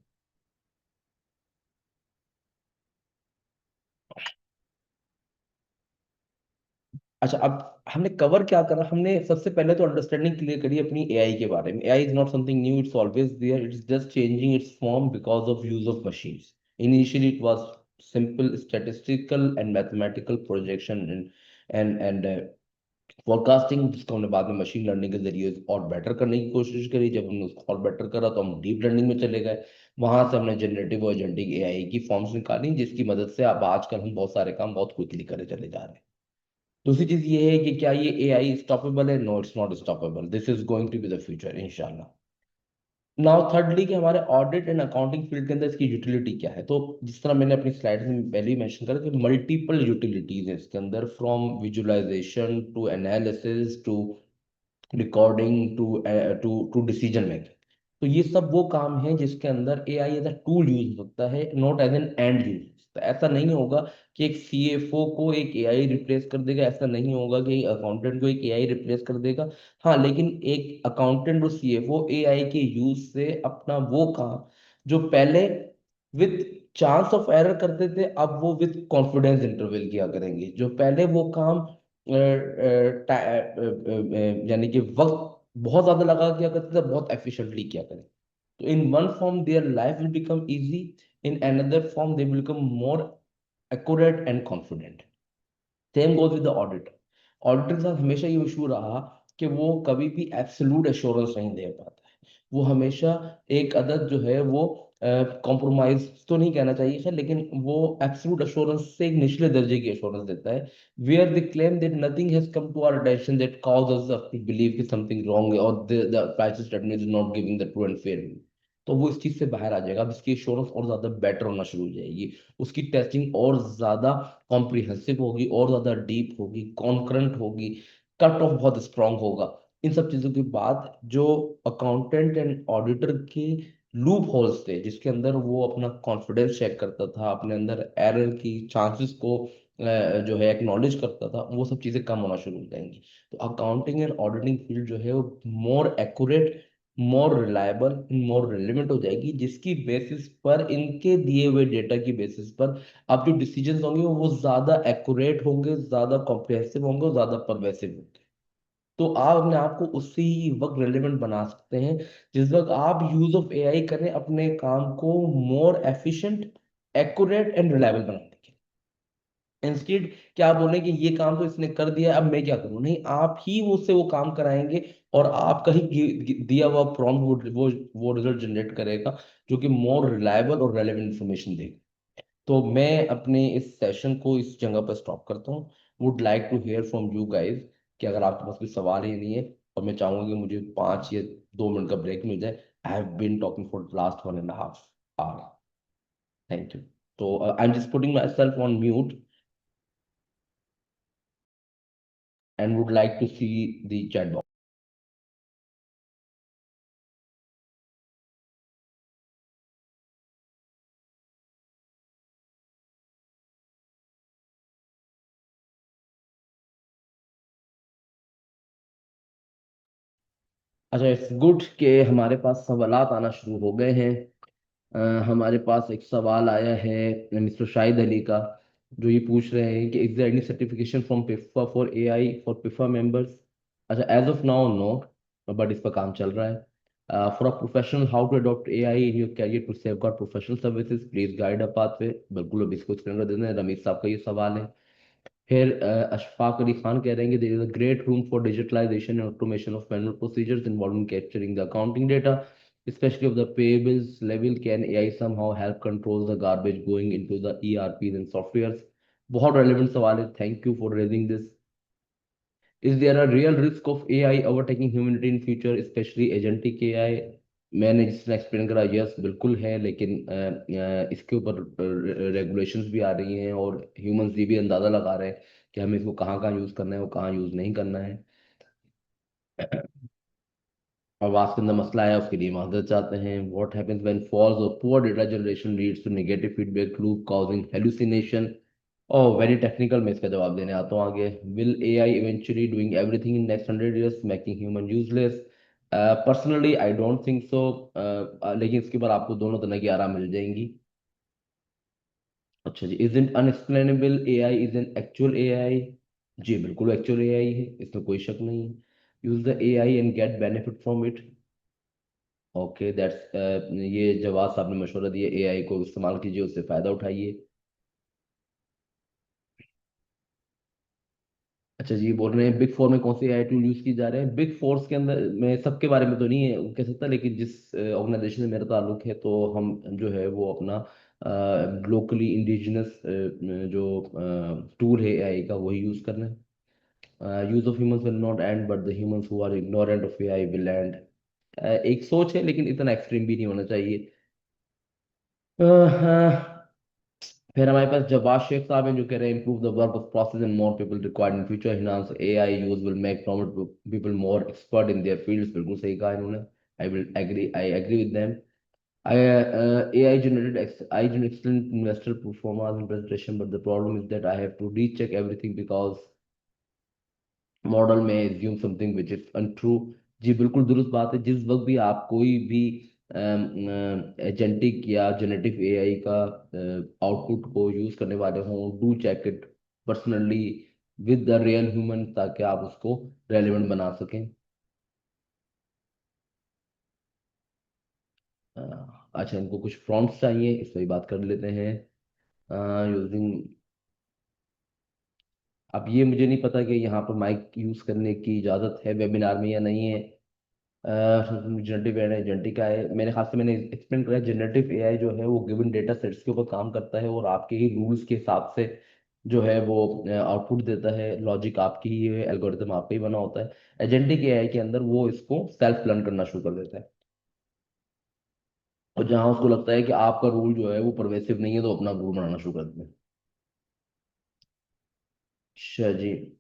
अच्छा, अब हमने कवर क्या करा, हमने सबसे पहले तो अंडरस्टैंडिंग क्लियर करी अपनी एआई के बारे में। AI is not something new, it's always there, it's just changing its form because of use of machines. Initially it was simple statistical and mathematical projection and forecasting, जिसको हमने बाद में machine learning के जरिए और बेटर करने की कोशिश करी। जब हमने उसको और बेटर करा तो हम डीप लर्निंग में चले गए। वहां से हमने जनरेटिव और एजेंटिक एआई की फॉर्म्स निकाली, जिसकी मदद से अब आजकल हम बहुत सारे काम बहुत क्विकली करे चले जा रहे हैं। दूसरी चीज ये है कि क्या ये एआई स्टॉपेबल है? No, it's not stoppable, this is going to be the future इंशाल्लाह। नाउ थर्डली कि हमारे ऑडिट एंड अकाउंटिंग फील्ड के अंदर इसकी यूटिलिटी क्या है। तो जिस तरह मैंने अपनी स्लाइड में पहले ही मेंशन करा कि मल्टीपल यूटिलिटीज है इसके अंदर, from visualisation to analysis to recording to decision making. तो ये सब वो काम है जिसके अंदर AI as a tool use हो सकता है, not as an end use. तो ऐसा नहीं होगा कि एक सीएफओ को एक एआई रिप्लेस कर देगा, ऐसा नहीं होगा कि अकाउंटेंट को एक एआई रिप्लेस कर देगा। हाँ, लेकिन एक अकाउंटेंट और सीएफओ एआई के यूज से अपना वो काम जो पहले विद चांस ऑफ एरर करते थे, अब वो विद कॉन्फिडेंस इंटरवल किया करेंगे। जो पहले वो काम यानी कि वक्त बहुत ज्यादा लगा किया करते थे, बहुत एफिशिएंटली किया करें। तो in one form their life will become easy, in another form they will become more accurate and confident. Same goes with the auditor. Auditor के साथ हमेशा ये इशू रहा कि वो कभी भी एब्सोल्यूट एश्योरेंस नहीं दे पाता है। वो हमेशा एक अदद जो है वो कॉम्प्रोमाइज तो नहीं कहना चाहिए है, लेकिन वो एब्सोल्यूट एश्योरेंस से एक निचले दर्जे की एश्योरेंस देता है, where they claim that nothing has come to our attention that causes us to believe कि समथिंग रॉन्ग है, और the prices statement is not giving the true and fair view। तो वो इस चीज से बाहर आ जाएगा। अब इसकी एश्योरेंस और ज्यादा बेटर होना शुरू हो जाएगी, उसकी टेस्टिंग और ज्यादा कॉम्प्रिहेंसिव होगी, और ज्यादा डीप होगी, कॉन्करेंट होगी, कट ऑफ बहुत स्ट्रांग होगा। इन सब चीजों के बाद जो अकाउंटेंट एंड ऑडिटर के लूप होल्स थे, जिसके अंदर वो अपना कॉन्फिडेंस चेक करता था, अपने अंदर एरर की चांसेस को जो है एक्नॉलेज करता था, वो सब चीजें कम होना शुरू हो जाएंगी। तो अकाउंटिंग एंड ऑडिटिंग फील्ड जो है वो more accurate, more reliable, more relevant हो जाएगी, जिसकी बेसिस पर, इनके दिए हुए डेटा की बेसिस पर अब जो डिसीजन होंगे वो ज्यादा एक्यूरेट होंगे, ज्यादा कॉम्प्रिहेंसिव होंगे और ज्यादा परवेसिव होंगे। तो आप अपने आप को उसी वक्त रेलिवेंट बना सकते हैं जिस वक्त आप यूज ऑफ एआई करें अपने काम को more efficient, accurate and reliable बनाने के। इंस्टेड क्या आप बोलें कि ये काम तो इसने कर दिया, अब मैं क्या करूं? नहीं, आप ही उससे वो काम कराएंगे, और आपका ही दिया हुआ प्रॉम्प्ट वो रिजल्ट जनरेट करेगा, जो कि मोर रिलायबल और रेलेवेंट इंफॉर्मेशन देगा। तो मैं अपने इस सेशन को इस जगह पर स्टॉप करता हूँ। Would like to hear from you guys कि अगर आपके पास कोई सवाल ही नहीं है, और मैं चाहूंगा कि मुझे 5 या 2 मिनट का ब्रेक मिल जाए। I have been talking for last 1.5 hour. Thank you. तो I am just putting myself on mute and would like to see the chat box. अच्छा, इट्स गुड कि हमारे पास सवालात आना शुरू हो गए हैं। हमारे पास एक सवाल आया है मिस्टर शाहिद अली का, जो ये पूछ रहे हैं कि is there any certification from PIPFA for AI for PIPFA members? अच्छा, as of now no, but इस पर काम चल रहा है। For a professional, how to adopt AI in your career to safeguard professional services, please guide a pathway. बिल्कुल, अभी इसको स्क्रीन पर दे दें। रमीज साहब का ये सवाल है। फिर अशफाक अली खान कह रहे हैं कि there is a great room for digitalization and automation of manual procedures involving capturing the accounting data, especially of the payables level. Can AI somehow help control the garbage going into the ERPs and softwares? बहुत relevant सवाल है, thank you for raising this. Is there a real risk of AI overtaking humanity in future, especially agentic AI? मैंने जिस तरह explain करा, yes बिल्कुल है, लेकिन इसके ऊपर रेगुलेशंस भी आ रही हैं, और ह्यूमंस ये भी अंदाजा लगा रहे हैं कि हमें इसको कहाँ कहाँ यूज करना है और कहाँ यूज नहीं करना है। आवाज के अंदर मसला है, उसके लिए माजरत चाहते हैं। व्हाट हैपेंस व्हेन फॉल्स और poor data generation leads to negative feedback loop causing hallucination? Oh, very technical, मैं इसका जवाब देने आता हूँ आगे। Will AI eventually doing everything in next 100 years, making human useless? Personally I don't think so, लेकिन इसके ऊपर आपको दोनों तरह की आराम मिल जाएंगी। अच्छा जी, is it unexplainable AI is an actual AI? जी बिल्कुल एक्चुअल एआई है, इसमें कोई शक नहीं है। Use the AI and get benefit from it. Okay, that's ये जवाब साहब ने मशवरा दिया, एआई को इस्तेमाल कीजिए, उससे फायदा उठाइए। अच्छा जी, बोल रहे हैं बिग फोर में कौन से एआई टूल यूज किए जा रहे हैं। बिग फोर्स के अंदर मैं सबके बारे में तो नहीं है कह सकता, लेकिन जिस ऑर्गेनाइजेशन से मेरा ताल्लुक है तो हम जो है वो अपना लोकली इंडिजिनस जो टूल है एआई का वही यूज कर रहे हैं। Use of humans will not end but the humans who are ignorant of AI will end. एक सोच है लेकिन इतना एक्सट्रीम भी नहीं होना चाहिए। फिर हमारे पास जवाब शेख साहब हैं जो कह रहे हैं improve the work of process and more people required in future enhance AI use will make prominent people more expert in their fields। बिल्कुल सही कहा इन्होंने। I agree with them। AI generated excellent investor performance and presentation, but the problem is that I have to recheck everything because model में assume something which is untrue। जी बिल्कुल दुरुस्त बात है। जिस वक्त भी आप कोई भी एजेंटिक या जेनेटिव एआई का आउटपुट को यूज करने वाले हों, do check it personally with the real human, ताकि आप उसको रेलिवेंट बना सकें। अ, अच्छा, इनको कुछ प्रॉम्प्ट्स चाहिए, इस पर भी बात कर लेते हैं। यूजिंग, अब ये मुझे नहीं पता कि यहाँ पर माइक यूज करने की इजाजत है वेबिनार में या नहीं है। जनरेटिव एआई जेनेटिक का है, मेरे ख्याल से मैंने एक्सप्लेन करा। जनरेटिव एआई जो है वो गिवन डेटा सेट्स के ऊपर काम करता है और आपके ही रूल्स के हिसाब से जो है वो आउटपुट देता है। लॉजिक आपकी ही है, एल्गोरिथम आपका ही बना होता है। एजेंटिक एआई के अंदर वो इसको सेल्फ लर्न करना शुरू कर देता है, और जहां उसको लगता है कि आपका रूल जो है वो परवेसिव नहीं है तो अपना रूल बनाना शुरू कर देते हैं। अच्छा जी।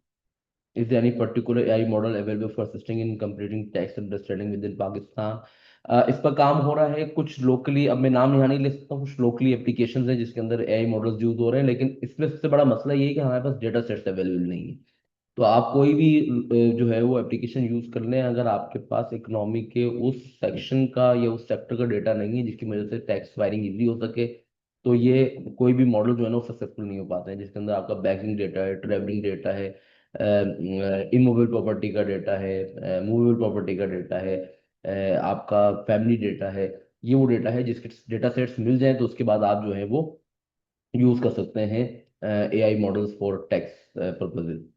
Is there any particular AI model available for assisting in completing text understanding within Pakistan? इस पर काम हो रहा है कुछ लोकली। अब मैं नाम यहाँ नहीं ले सकता हूँ। कुछ लोकली एप्लीकेशंस हैं जिसके अंदर एआई मॉडल्स यूज हो रहे हैं, लेकिन इसमें सबसे बड़ा मसला ये है कि हमारे पास डेटा सेट्स अवेलेबल नहीं है। तो आप कोई भी जो है वो एप्लीकेशन यूज कर लें, अगर आपके पास इकोनॉमी के उस सेक्शन का या उस सेक्टर का डेटा नहीं है जिसकी वजह से टैक्स फाइलिंग इजी हो सके, तो ये कोई भी मॉडल जो है ना वो सक्सेसफुल नहीं हो पाते हैं। जिसके अंदर आपका बैंकिंग डेटा है, ट्रैवलिंग डेटा है, इमूवेबल प्रॉपर्टी का डेटा है, मूवेबल प्रॉपर्टी का डेटा है, आपका फैमिली डेटा है। ये वो डेटा है जिसके डेटा सेट्स मिल जाए तो उसके बाद आप जो है वो यूज कर सकते हैं AI models for tax purposes.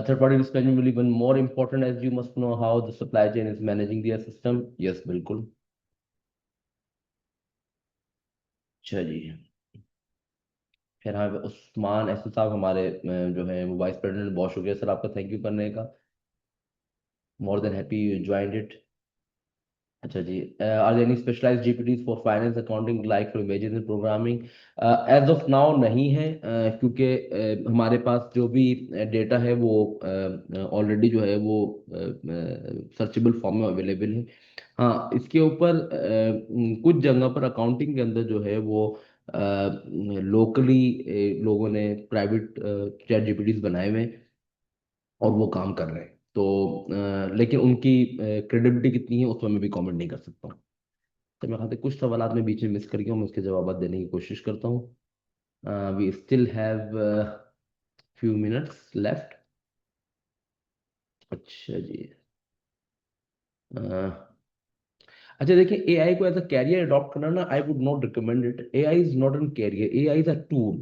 Third party risk management will be even more important as you must know how the supply chain is managing their system। Yes, बिल्कुल। अच्छा जी। फिर हमें उस्मान एसएस साहब हमारे जो है वो वाइस प्रेसिडेंट, बहुत शुक्रिया सर आपका, थैंक यू करने का। More than happy you joined it. अच्छा जी। Are there any specialised GPTs for finance accounting like for images and programming? As of now नहीं है, क्योंकि हमारे पास जो भी डेटा है वो ऑलरेडी जो है वो सर्चेबल फॉर्म में अवेलेबल है। हाँ, इसके ऊपर कुछ जगह पर अकाउंटिंग के अंदर जो है वो लोकली लोगों ने प्राइवेट चैट जीपीटीज बनाए हुए हैं और वो काम कर रहे हैं। तो लेकिन उनकी क्रेडिबिलिटी कितनी है उस पर मैं भी कमेंट नहीं कर सकता हूँ। तो मैं कहते कुछ सवाल में बीच में मिस कर गया हूँ, मैं उसके जवाब देने की कोशिश करता हूँ। We still have few minutes left. अच्छा जी। अ, अच्छा देखिए, एआई को एज अ कैरियर अडॉप्ट करना ना, I would not recommend it. AI is not an career, AI is a tool.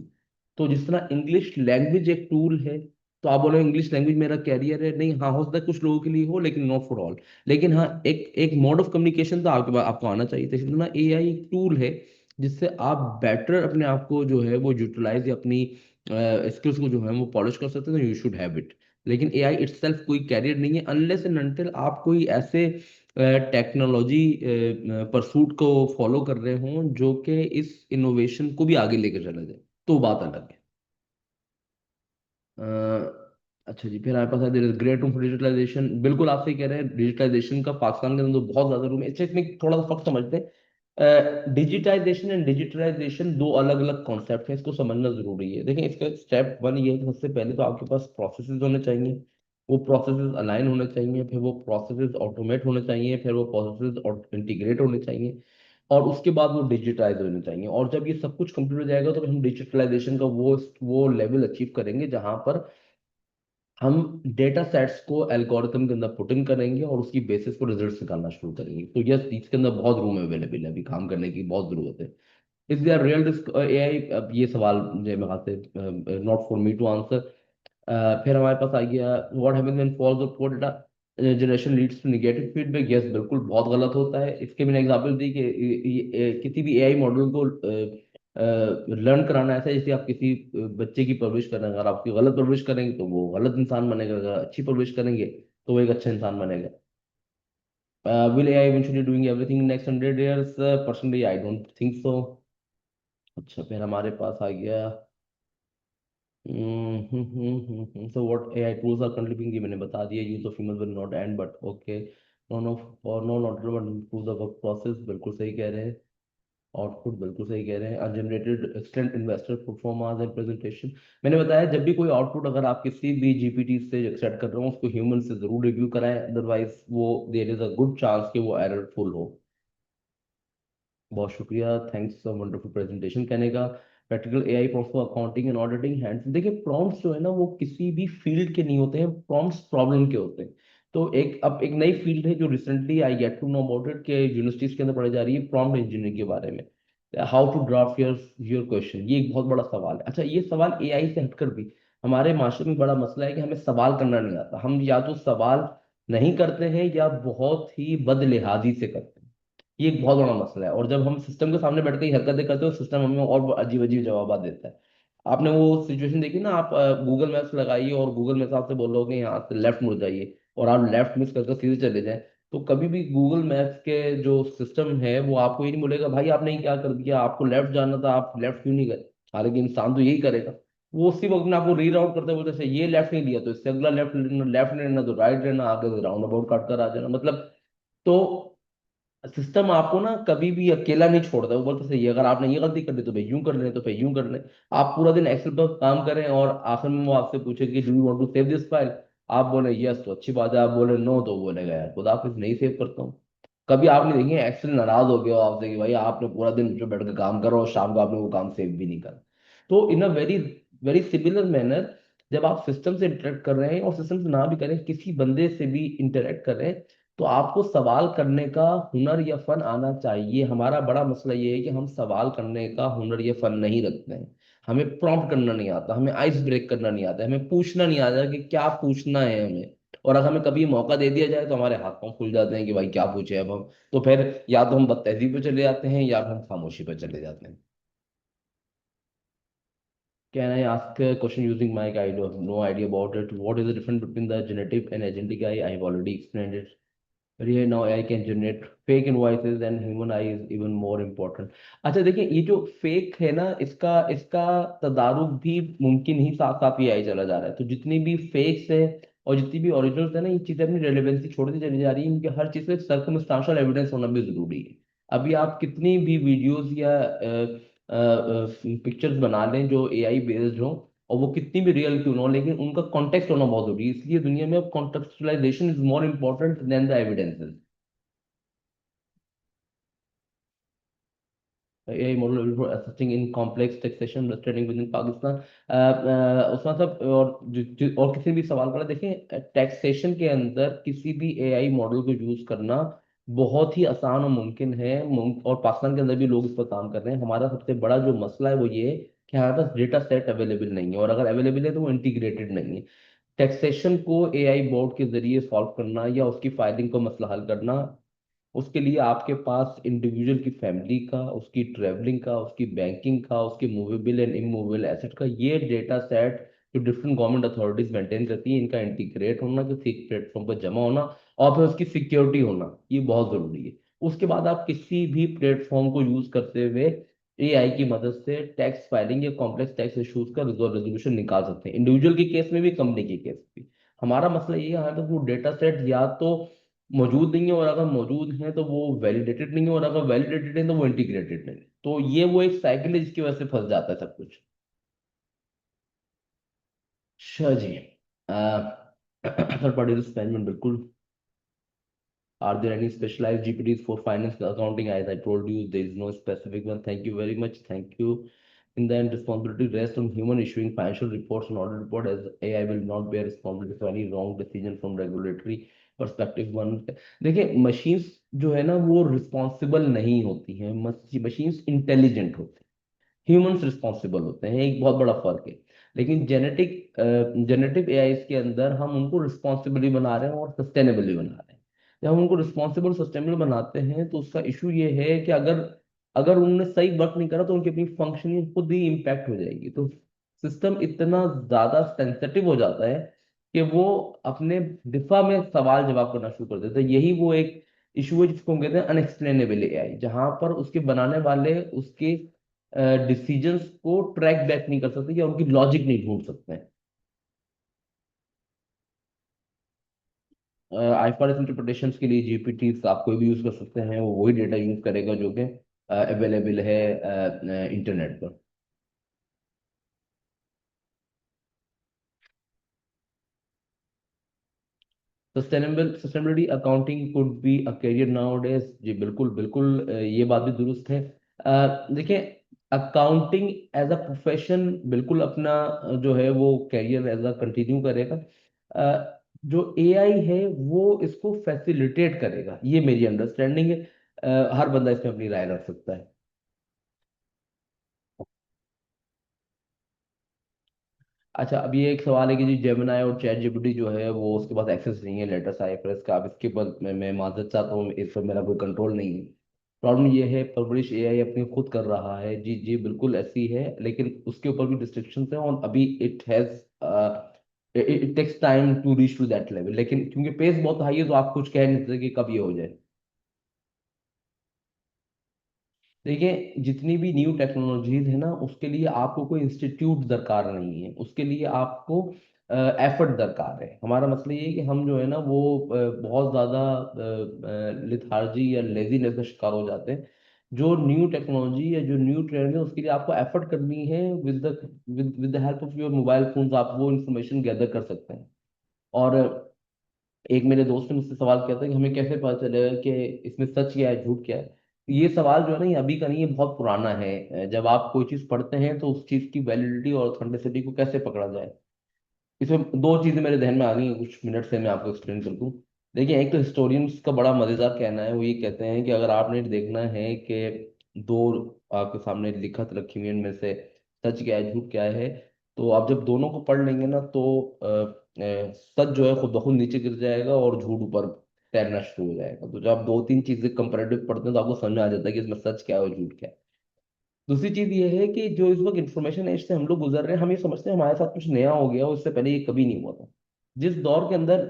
तो जिस तरह इंग्लिश लैंग्वेज एक टूल है, तो आप बोलो इंग्लिश लैंग्वेज मेरा कैरियर है, नहीं। हाँ, हो सकता है कुछ लोगों के लिए हो, लेकिन नॉट फॉर ऑल। लेकिन हाँ, एक एक मोड ऑफ कम्युनिकेशन तो आपके पास आपको आना चाहिए। तो इसी तरह एआई एक टूल है जिससे आप बेटर अपने आप को जो है वो यूटिलाइज या अपनी स्किल्स को जो है वो पॉलिश कर सकते हैं। तो यू शुड हैव इट। लेकिन एआई इटसेल्फ कोई कैरियर नहीं है, अनलेस एंड अनटिल आप कोई ऐसे टेक्नोलॉजी परसूट को फॉलो कर रहे हों जो कि इस इनोवेशन को भी आगे लेकर चला जाए, तो बात अलग है। अ, अच्छा जी। फिर हमारे पास है ग्रेट रूम फॉर डिजिटलाइजेशन। बिल्कुल आप सही कह रहे हैं, डिजिटलाइजेशन का पाकिस्तान के अंदर तो बहुत ज्यादा रूम है। अच्छा, इसमें थोड़ा सा फर्क समझते हैं। डिजिटाइजेशन एंड डिजिटलाइजेशन दो अलग अलग कॉन्सेप्ट हैं, इसको समझना जरूरी है। देखिए, इसका स्टेप वन ये है कि सबसे पहले तो आपके पास प्रोसेसेस होने चाहिए, वो प्रोसेसेस अलाइन होने चाहिए, फिर वो प्रोसेसेस ऑटोमेट होने चाहिए, फिर वो प्रोसेसेस इंटीग्रेट होने चाहिए, और उसके बाद वो डिजिटाइज होने चाहिए। और जब ये सब कुछ कंप्लीट हो जाएगा तो फिर हम डिजिटलाइजेशन का वो लेवल अचीव करेंगे जहां पर हम डेटा सेट्स को एल्गोरिथम के अंदर पुट इन करेंगे और उसकी बेसिस पर रिजल्ट्स निकालना शुरू करेंगे। तो यस, इसके अंदर बहुत रूम अवेलेबल है, अभी काम करने की बहुत जरूरत है। Is there real risk AI? अब ये सवाल मुझे मेरे ख्याल से not for me to answer. फिर हमारे पास आ गया what happens when false of code data generation leads to negative feedback. Yes, बिल्कुल बहुत गलत होता है। इसके मैंने एग्जांपल दी कि किसी भी एआई मॉडल को लर्न कराना ऐसा है जैसे आप किसी बच्चे की परवरिश कर रहे हैं। अगर आपकी गलत परवरिश करेंगे तो वो गलत इंसान बनेगा, अगर अच्छी परवरिश करेंगे तो वो एक अच्छा इंसान बनेगा। Will AI eventually doing everything in next 100 years? Personally I don't think सो। अच्छा, फिर हमारे पास आ गया so what AI tools are currently being, ये मैंने बता दिया। Use of human will not end but okay, none of और no not improves the work process, बिल्कुल सही कह रहे हैं। आउटपुट बिल्कुल सही कह रहे हैं। Ungenerated extent investor performance and presentation, मैंने बताया जब भी कोई आउटपुट अगर आप किसी भी जीपीटी से एक्सट्रैक्ट कर रहे हो उसको ह्यूमन से जरूर रिव्यू कराएं, अदरवाइज वो there is a good chance कि वो एररफुल हो। बहुत शुक्रिया, थैंक्स फॉर वंडरफुल प्रेजेंटेशन कहने का। Practical AI prompts for accounting and auditing hands, देखिए प्रॉम्प्ट्स जो है ना वो किसी भी फील्ड के नहीं होते हैं, प्रॉम्प्ट्स प्रॉब्लम के होते हैं। तो एक नई फील्ड है जो recently I get to know about it, के यूनिवर्सिटीज के अंदर पढ़ाई जा रही है, प्रॉम्प्ट इंजीनियरिंग के बारे में। How to draft your question, ये एक बहुत बड़ा सवाल है। अच्छा, ये सवाल एआई से हटकर भी हमारे माशरे में बड़ा मसला है कि हमें सवाल करना नहीं आता। हम या तो सवाल नहीं करते हैं या बहुत ही बदलिहाजी से करते हैं। ये एक बहुत बड़ा मसला है। और जब हम सिस्टम के सामने बैठ के ये हरकतें करते हो, सिस्टम हमें और अजीब अजीब जवाब देता है। आपने वो सिचुएशन देखी ना, आप गूगल मैप्स लगाइए और गूगल मैप्स आपसे बोलोगे यहाँ से लेफ्ट मुड़ जाइए और आप लेफ्ट मिस करके सीधे चले जाएं, तो कभी भी गूगल मैप्स के जो सिस्टम है वो आपको ये नहीं बोलेगा भाई आपने ये क्या कर दिया, आपको लेफ्ट जाना था, आप लेफ्ट क्यों नहीं गए। हालांकि इंसान तो यही करेगा। वो उसी वक्त में आपको रीराउट करते बोलते हैं ये लेफ्ट नहीं लिया तो इससे अगला लेफ्ट लेना, लेफ्ट नहीं लेना तो राइट लेना, आगे राउंड अबाउट काट कर आ जाना, मतलब। तो सिस्टम आपको ना कभी भी अकेला नहीं छोड़ता। वो बोलते सही है, अगर आपने ये गलती कर ली तो भाई यूं कर लें, तो भाई यूं कर लें। आप पूरा दिन एक्सेल पर काम करें और आखिर में वो आपसे पूछे कि do you want to save this file, आप बोले यस तो अच्छी बात है, आप बोले नो तो बोलेगा यार खुदा हाफिज नहीं सेव करता हूँ। कभी आपने देखिए एक्सेल नाराज हो गया हो आपसे कि भाई आपने पूरा दिन जो बैठ के काम करो और शाम को आपने वो काम सेव भी नहीं करा। तो in a very very similar manner, जब आप सिस्टम से इंटरेक्ट कर रहे हैं और सिस्टम से ना भी करें, किसी बंदे से भी इंटरेक्ट कर रहे हैं, तो आपको सवाल करने का हुनर या फन आना चाहिए। हमारा बड़ा मसला ये है कि हम सवाल करने का हुनर या फन नहीं रखते हैं। हमें प्रॉम्प्ट करना नहीं आता, हमें आइस ब्रेक करना नहीं आता, हमें पूछना नहीं आता कि क्या पूछना है हमें। और अगर हमें कभी मौका दे दिया जाए तो हमारे हाथ पांव खुल जाते हैं कि भाई क्या पूछे अब हम। तो फिर या तो हम बदतहजीब पे चले जाते हैं या फिर हम खामोशी पे चले जाते हैं। Can I ask a question using mic? I do have no idea about it. What is the difference between the generative and agentic AI? I have already explained it. But yeah, now AI can generate fake invoices and human eye is even more important. अच्छा देखिए, ये जो fake है ना, इसका इसका तदारुक भी मुमकिन ही साथ साथ ही आई चला जा रहा है। तो जितनी भी फेक्स है और जितनी भी ओरिजिनल्स है ना, ये चीजें अपनी रेलेवेंसी छोड़ती चली जा रही है। इनके हर चीज से सर्कमस्टांशियल एविडेंस होना भी जरूरी है। अभी आप कितनी भी वीडियोस या पिक्चर्स बना लें जो एआई बेस्ड हो, और वो कितनी भी रियल क्यों ना हो, लेकिन उनका कॉन्टेक्स्ट होना बहुत जरूरी है। इसलिए दुनिया में अब contextualisation is more important than the evidences. AI model for assisting in complex taxation trading within Pakistan। Usman साहब, और किसी भी सवाल का देखें, टैक्सेशन के अंदर किसी भी एआई मॉडल को यूज करना बहुत ही आसान और मुमकिन है। और पाकिस्तान के अंदर भी लोग इस पर काम कर रहे हैं। हमारा सबसे बड़ा जो मसला है वो ये है कि हमारे पास डेटा सेट अवेलेबल नहीं है, और अगर अवेलेबल है तो वो इंटीग्रेटेड नहीं है। टैक्सेशन को एआई बोर्ड के जरिए सॉल्व करना या उसकी फाइलिंग को मसला हल करना, उसके लिए आपके पास इंडिविजुअल की फैमिली का, उसकी ट्रेवलिंग का, उसकी बैंकिंग का, उसके मूवेबल एंड इमूवेबल एसेट का ये डेटा सेट जो डिफरेंट गवर्नमेंट अथॉरिटीज मेंटेन करती हैं, इनका इंटीग्रेट होना, किसी प्लेटफॉर्म पर जमा होना, और फिर उसकी सिक्योरिटी होना, ये बहुत जरूरी है। उसके बाद आप किसी भी प्लेटफॉर्म को यूज करते हुए एआई की मदद से टैक्स फाइलिंग या कॉम्प्लेक्स टैक्स इश्यूज का रेजोल्यूशन निकाल सकते हैं, इंडिविजुअल के केस में भी, कंपनी के केस में भी। हमारा मसला ये है यहाँ तक वो डेटा सेट या तो मौजूद नहीं है, और अगर मौजूद है तो वो वैलिडेटेड नहीं है, और अगर वैलिडेटेड है तो वो इंटीग्रेटेड नहीं है। तो ये वो एक साइकिल है जिसकी वजह से फंस जाता है सब कुछ। अच्छा जी, थर्ड पार्टी रिस्क मैनेजमेंट, बिल्कुल। Are there any specialized GPTs for finance accounting? As I told you, there is no specific one. Thank you very much. Thank you. In the end, responsibility rests on human issuing financial reports and audit report, as AI will not bear responsibility for any wrong decision from regulatory perspective one। देखिए, machines जो है ना वो responsible नहीं होती हैं, machines intelligent होती हैं, ह्यूमंस रिस्पॉन्सिबल होते हैं, एक बहुत बड़ा फर्क है। लेकिन जेनेटिव एआई के अंदर हम उनको रिस्पॉन्सिबली बना रहे हैं और सस्टेनेबली बना रहे हैं। जब हम उनको रिस्पॉन्सिबल सस्टेनेबल बनाते हैं तो उसका इशू ये है कि अगर अगर उन्होंने सही वर्क नहीं करा तो उनकी अपनी फंक्शनिंग खुद ही इम्पैक्ट हो जाएगी। तो सिस्टम इतना ज्यादा सेंसिटिव हो जाता है कि वो अपने दिफा में सवाल जवाब करना शुरू कर देता है। यही वो एक इशू है जिसको हम कहते हैं अनएक्सप्लेनेबल एआई, जहां पर उसके बनाने वाले उसके डिसीजंस को ट्रैक बैक नहीं कर सकते या उनकी लॉजिक नहीं ढूंढ सकते हैं। आईफारेस इंटरप्रिटेशन के लिए जीपीटी आप कोई भी यूज कर सकते हैं, वो वही डेटा यूज करेगा जो कि अवेलेबल है इंटरनेट पर। Sustainability accounting could be a career nowadays. जी बिल्कुल बिल्कुल, ये बात भी दुरुस्त है। देखिए, अकाउंटिंग एज अ प्रोफेशन बिल्कुल अपना जो है वो करियर एज अ कंटिन्यू करेगा। जो एआई है वो इसको फैसिलिटेट करेगा, ये मेरी अंडरस्टैंडिंग है। हर बंदा इसमें अपनी राय रख सकता है। अच्छा, अब ये एक सवाल है कि जी जेमिनाई और चैट जीपीटी जो है वो उसके पास एक्सेस नहीं है लेटेस्ट आईएफएस का। अब इसके ऊपर मैं माजरत चाहता हूँ, इस पर मेरा कोई कंट्रोल नहीं है। प्रॉब्लम ये है, परवरिश एआई अपनी खुद कर रहा है, जी जी बिल्कुल ऐसी है, लेकिन उसके ऊपर भी रिस्ट्रिक्शंस हैं और अभी it takes time to reach to that level. लेकिन क्योंकि पेस बहुत हाई है तो आप कुछ कह नहीं सकते कि कब ये हो जाए। देखिए, जितनी भी न्यू टेक्नोलॉजीज है ना उसके लिए आपको कोई इंस्टीट्यूट दरकार नहीं है, उसके लिए आपको एफर्ट दरकार है। हमारा मसला ये है कि हम जो है ना वो बहुत ज़्यादा लिथार्जी या लेजीनेस का शिकार हो जाते हैं। जो न्यू टेक्नोलॉजी या जो न्यू ट्रेंड है उसके लिए आपको एफर्ट करनी है। With the help of your mobile phones आप वो इंफॉर्मेशन गैदर कर सकते हैं। और एक मेरे दोस्त ने मुझसे सवाल किया था कि हमें कैसे पता चलेगा कि इसमें सच क्या है झूठ क्या है। ये सवाल जो है ना ये अभी का नहीं, ये बहुत पुराना है। जब आप कोई चीज पढ़ते हैं तो उस चीज की वैलिडिटी और ऑथेंटिसिटी को कैसे पकड़ा जाए। इसमें दो चीजें मेरे ध्यान में आ गई हैं, कुछ मिनट से मैं आपको एक्सप्लेन कर दूं। देखिए, एक तो हिस्टोरियंस का बड़ा मजेदार कहना है, वो ये कहते हैं कि अगर आपने देखना है कि दो आपके सामने लिखत रखी हुई है, इनमें से सच क्या है झूठ क्या है, तो आप जब दोनों को पढ़ लेंगे ना तो सच जो है खुद ब खुद नीचे गिर जाएगा और झूठ ऊपर तैरना शुरू हो जाएगा। तो जब आप दो तीन चीजें कंपैरेटिव पढ़ते हैं तो आपको समझ में आ जाता है कि इसमें सच क्या है और झूठ क्या है। दूसरी चीज ये है कि जो इस वक्त इंफॉर्मेशन एज से हम लोग गुजर रहे हैं, हम ये समझते हैं हमारे साथ कुछ नया हो गया और इससे पहले ये कभी नहीं हुआ था। जिस दौर के अंदर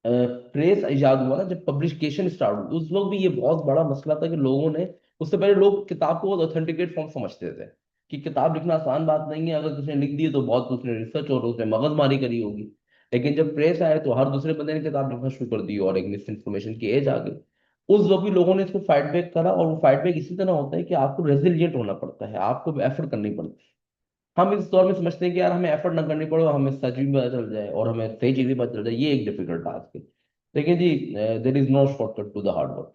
प्रेस इजाद हुआ ना, जब पब्लिकेशन स्टार्ट हुई, उस वक्त भी ये बहुत बड़ा मसला था कि लोगों ने, उससे पहले लोग किताब को बहुत ऑथेंटिकेट फॉर्म समझते थे कि किताब लिखना आसान बात नहीं है, अगर किसी ने लिख दी है तो बहुत उसने रिसर्च और उसने मगजमारी करी होगी। लेकिन जब प्रेस आए तो हर दूसरे बंदे ने किताब लिखना शुरू कर दी और एक मिस इन्फॉर्मेशन की एज आ गई। उस वक्त भी लोगों ने इसको फाइट बैक करा, और वो फाइट बैक इसी तरह होता है कि आपको रेजिलियंट होना पड़ता है, आपको एफर्ट करनी पड़ती है। हम इस दौर में समझते हैं कि यार हमें एफर्ट ना करनी पड़े और हमें सच भी पता चल जाए और हमें सही चीज भी पता चल जाए, ये एक डिफिकल्ट टास्क है। लेकिन जी, there is no shortcut to the hard work.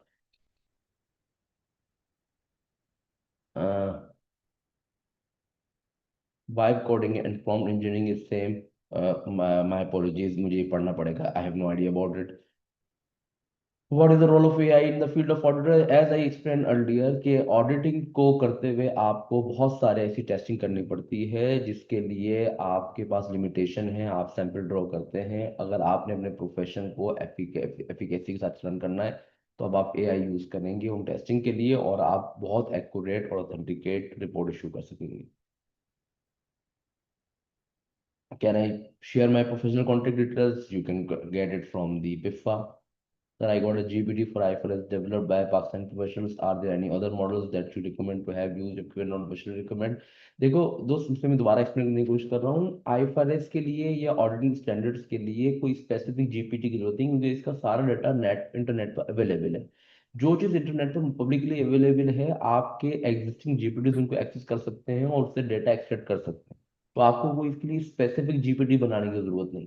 Vibe coding and prompt engineering is same. My apologies, मुझे ये पढ़ना पड़ेगा, I have no idea about it. What is the role of AI in the field of auditor? As I explain earlier कि auditing को करते हुए आपको बहुत सारे ऐसी टेस्टिंग करनी पड़ती है जिसके लिए आपके पास लिमिटेशन है। आप सैंपल ड्रॉ करते हैं, अगर आपने अपने प्रोफेशन को एफिकेसी के साथ रन करना है तो अब आप एआई यूज करेंगे उन टेस्टिंग के लिए, और आप बहुत एक्यूरेट और ऑथेंटिकेट रिपोर्ट इशू कर सकेंगे। Can I share my professional contact details? You can get it from the BIFA. Sir, I got a GPT for IFRS developed by Pakistan professionals. Are there any other models that you recommend to have used if you are not professional recommend? देखो दोस्त, इसमें मैं दोबारा explain करने की कोशिश कर रहा हूँ। आईएफआरएस के लिए या ऑडिटिंग स्टैंडर्ड्स के लिए कोई स्पेसिफिक जीपीटी की जरूरत नहीं, क्योंकि इसका सारा डाटा इंटरनेट पर अवेलेबल है। जो चीज़ इंटरनेट पर पब्लिकली अवेलेबल है, आपके एग्जिस्टिंग जीपीटी उनको एक्सेस कर सकते हैं और उससे डेटा एक्सट्रैक्ट कर सकते हैं। तो आपको कोई इसके लिए स्पेसिफिक जीपीटी बनाने की जरूरत नहीं।